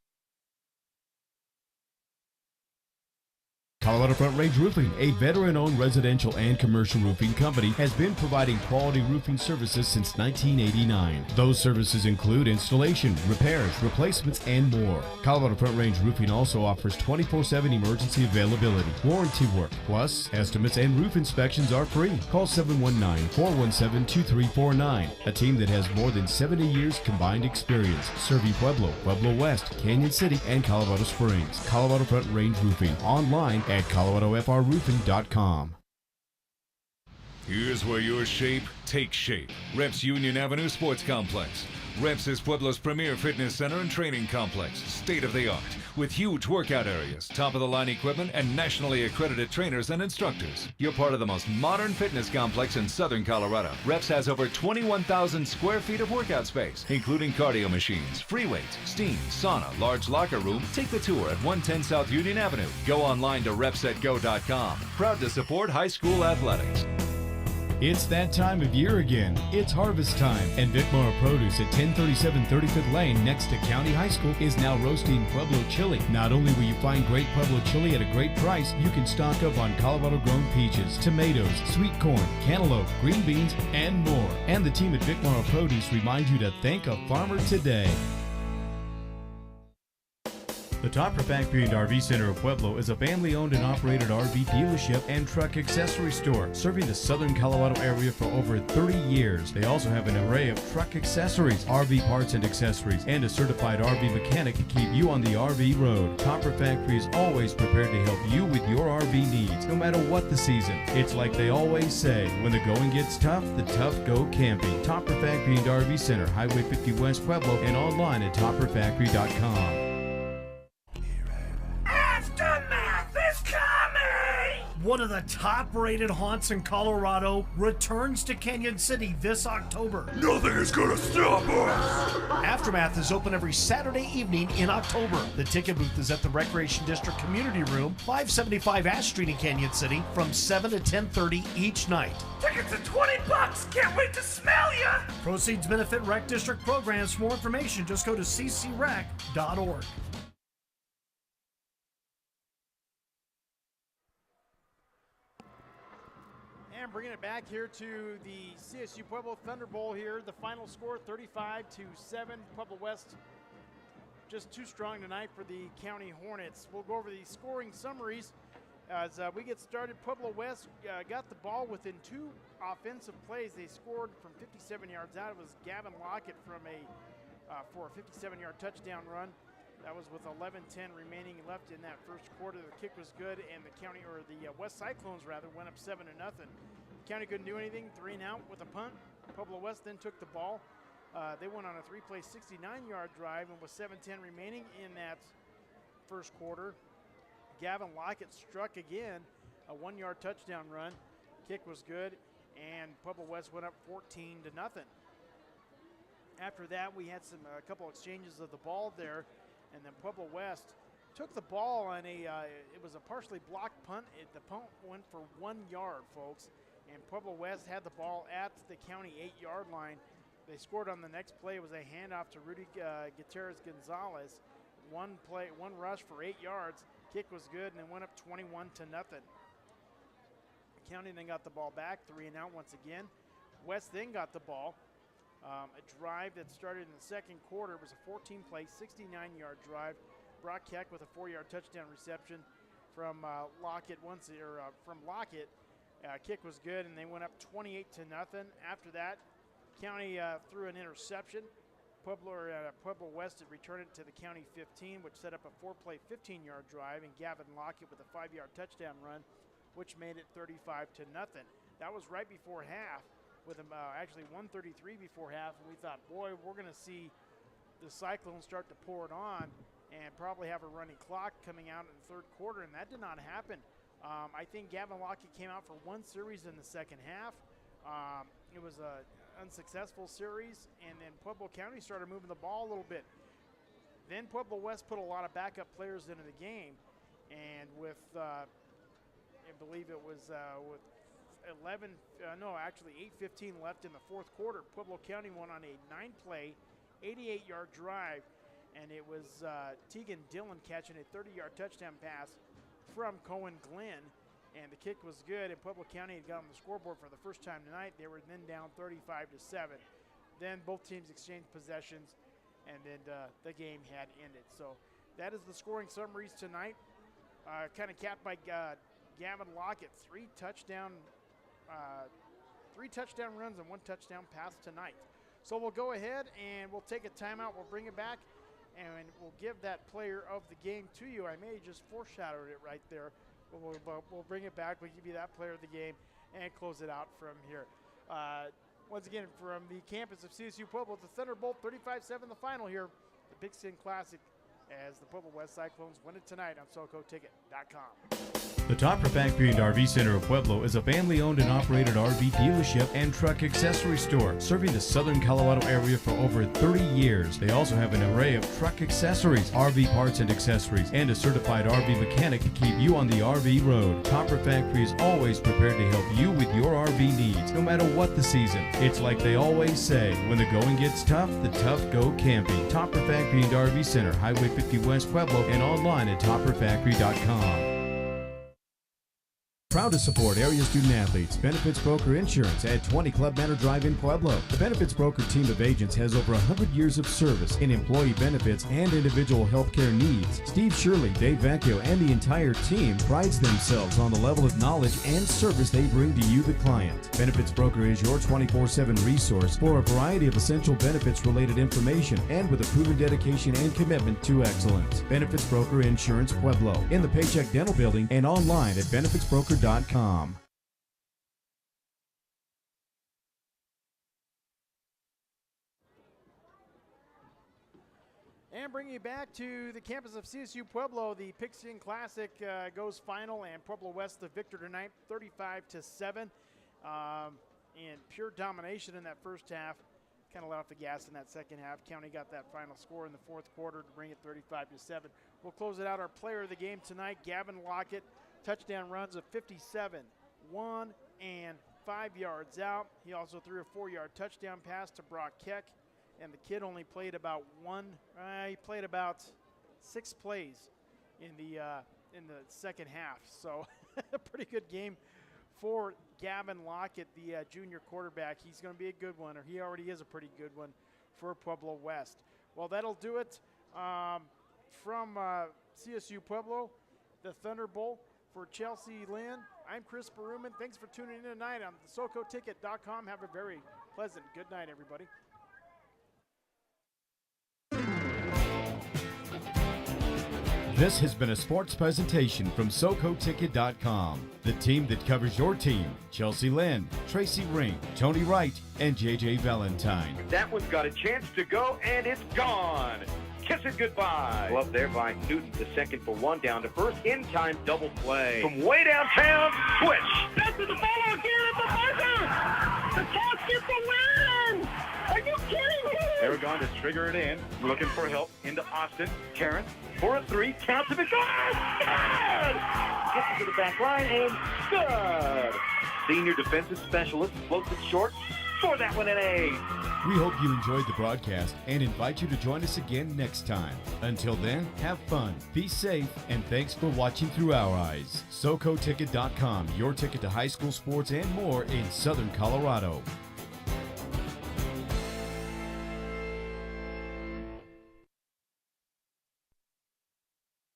Colorado Front Range Roofing, a veteran-owned residential and commercial roofing company, has been providing quality roofing services since 1989. Those services include installation, repairs, replacements, and more. Colorado Front Range Roofing also offers 24/7 emergency availability, warranty work, plus estimates and roof inspections are free. Call 719-417-2349. A team that has more than 70 years combined experience serving Pueblo, Pueblo West, Canyon City, and Colorado Springs. Colorado Front Range Roofing, online at ColoradoFRRoofing.com.
Here's where your shape takes shape. Reps Union Avenue Sports Complex. Reps is Pueblo's premier fitness center and training complex, state-of-the-art, with huge workout areas, top-of-the-line equipment, and nationally accredited trainers and instructors. You're part of the most modern fitness complex in southern Colorado. Reps has over 21,000 square feet of workout space, including cardio machines, free weights, steam, sauna, large locker room. Take the tour at 110 South Union Avenue. Go online to repsetgo.com. Proud to support high school athletics.
It's that time of year again. It's harvest time, and Vicmar Produce at 1037 35th Lane next to County High School is now roasting Pueblo chili. Not only will you find great Pueblo chili at a great price, you can stock up on Colorado-grown peaches, tomatoes, sweet corn, cantaloupe, green beans, and more. And the team at Vicmar Produce remind you to thank a farmer today. The Topper Factory and RV Center of Pueblo is a family-owned and operated RV dealership and truck accessory store, serving the southern Colorado area for over 30 years. They also have an array of truck accessories, RV parts and accessories, and a certified RV mechanic to keep you on the RV road. Topper Factory is always prepared to help you with your RV needs, no matter what the season. It's like they always say, when the going gets tough, the tough go camping. Topper Factory and RV Center, Highway 50 West Pueblo, and online at topperfactory.com.
Aftermath is coming!
One of the top-rated haunts in Colorado returns to Canyon City this October.
Nothing is gonna stop us!
Aftermath is open every Saturday evening in October. The ticket booth is at the Recreation District Community Room, 575 Ash Street in Canyon City, from 7 to 10:30 each night.
Tickets are $20! Can't wait to smell ya!
Proceeds benefit Rec District programs. For more information, just go to ccrec.org.
And bringing it back here to the CSU Pueblo Thunderbolt here. The final score, 35-7. Pueblo West just too strong tonight for the County Hornets. We'll go over the scoring summaries as we get started. Pueblo West got the ball within 2 offensive plays. They scored from 57 yards out. It was Gavin Lockett for a 57-yard touchdown run. That was with 11:10 remaining left in that first quarter. The kick was good, and the West Cyclones went up 7-0. County couldn't do anything, 3 and out with a punt. Pueblo West then took the ball. They went on a 3-play, 69-yard drive, and with 7:10 remaining in that first quarter, Gavin Lockett struck again, a 1-yard touchdown run. Kick was good, and Pueblo West went up 14-0. After that, we had a couple exchanges of the ball there. And then Pueblo West took the ball on it was a partially blocked punt. The punt went for 1 yard, folks, and Pueblo West had the ball at the county 8-yard line. They scored on the next play. It was a handoff to Rudy Gutierrez Gonzalez. One rush for 8 yards. Kick was good, and it went up 21-0. County then got the ball back, 3 and out once again. West then got the ball. A drive that started in the second quarter was a 14-play, 69-yard drive. Brock Keck with a 4-yard touchdown reception from Lockett. From Lockett, kick was good, and they went up 28-0. After that, County threw an interception. Pueblo West had returned it to the County 15, which set up a 4-play, 15-yard drive, and Gavin Lockett with a 5-yard touchdown run, which made it 35-0. That was right before half, with actually 1:33 before half, and we thought, boy, we're going to see the Cyclones start to pour it on and probably have a running clock coming out in the third quarter, and that did not happen. I think Gavin Lockett came out for 1 series in the second half. It was a unsuccessful series, and then Pueblo County started moving the ball a little bit. Then Pueblo West put a lot of backup players into the game, and with I believe it was with 8:15 left in the fourth quarter, Pueblo County went on a 9-play, 88-yard drive, and it was Tegan Dillon catching a 30-yard touchdown pass from Cohen Glenn. And the kick was good, and Pueblo County had got on the scoreboard for the first time tonight. They were then down 35-7. Then both teams exchanged possessions, and then the game had ended. So that is the scoring summaries tonight. Kind of capped by Gavin Lockett, 3 touchdown runs and 1 touchdown pass tonight. So we'll go ahead and we'll take a timeout. We'll bring it back, and we'll give that player of the game to you. I may have just foreshadowed it right there. We'll bring it back. We'll give you that player of the game and close it out from here. Once again, from the campus of CSU Pueblo, it's the Thunderbolt 35-7, the final here, the Pigskin Classic, as the Pueblo West Cyclones win it tonight on SoCoTicket.com.
The Topper Factory and RV Center of Pueblo is a family-owned and operated RV dealership and truck accessory store, serving the southern Colorado area for over 30 years. They also have an array of truck accessories, RV parts and accessories, and a certified RV mechanic to keep you on the RV road. Topper Factory is always prepared to help you with your RV needs, no matter what the season. It's like they always say, when the going gets tough, the tough go camping. Topper Factory and RV Center, Highway 50 West Pueblo, and online at topperfactory.com.
Proud to support area student athletes. Benefits Broker Insurance at 20 Club Manor Drive in Pueblo. The Benefits Broker team of agents has over 100 years of service in employee benefits and individual health care needs. Steve Shirley, Dave Vecchio, and the entire team prides themselves on the level of knowledge and service they bring to you, the client. Benefits Broker is your 24/7 resource for a variety of essential benefits-related information, and with a proven dedication and commitment to excellence. Benefits Broker Insurance Pueblo, in the Paycheck Dental Building, and online at benefitsbroker.com.
And bringing you back to the campus of CSU Pueblo, the Pigskin Classic goes final, and Pueblo West the victor tonight, 35-7. In pure domination in that first half. Kind of let off the gas in that second half. County got that final score in the fourth quarter to bring it 35-7. We'll close it out. Our player of the game tonight, Gavin Lockett, touchdown runs of 57, 1 and 5 yards out. He also threw a 4-yard touchdown pass to Brock Keck, and the kid only played about he played about 6 plays in the second half. So a pretty good game for Gavin Lockett, the junior quarterback. He's going to be a good one, or he already is a pretty good one for Pueblo West. Well, that'll do it from CSU Pueblo, the Thunderbolt. For Chelsea Lynn, I'm Chris Beruman. Thanks for tuning in tonight on SoCoTicket.com. Have a very pleasant good night, everybody.
This has been a sports presentation from SoCoTicket.com. The team that covers your team: Chelsea Lynn, Tracy Ring, Tony Wright, and JJ Valentine.
That one's got a chance to go, and it's gone. Kiss it goodbye. Well, up there by Newton, the second for 1 down to first. In-time double play. From way downtown, switch. That's the ball again at the buzzer. The Cats get the win. Are you kidding me? Aragon to trigger it in. Looking for help into Austin. Terrence for a three. Counts it. Good! Good! Gets it to the back line and good! Senior defensive specialist floats it short for that one, an A.
We hope you enjoyed the broadcast and invite you to join us again next time. Until then, have fun, be safe, and thanks for watching Through Our Eyes. SoCoTicket.com, your ticket to high school sports and more in Southern Colorado.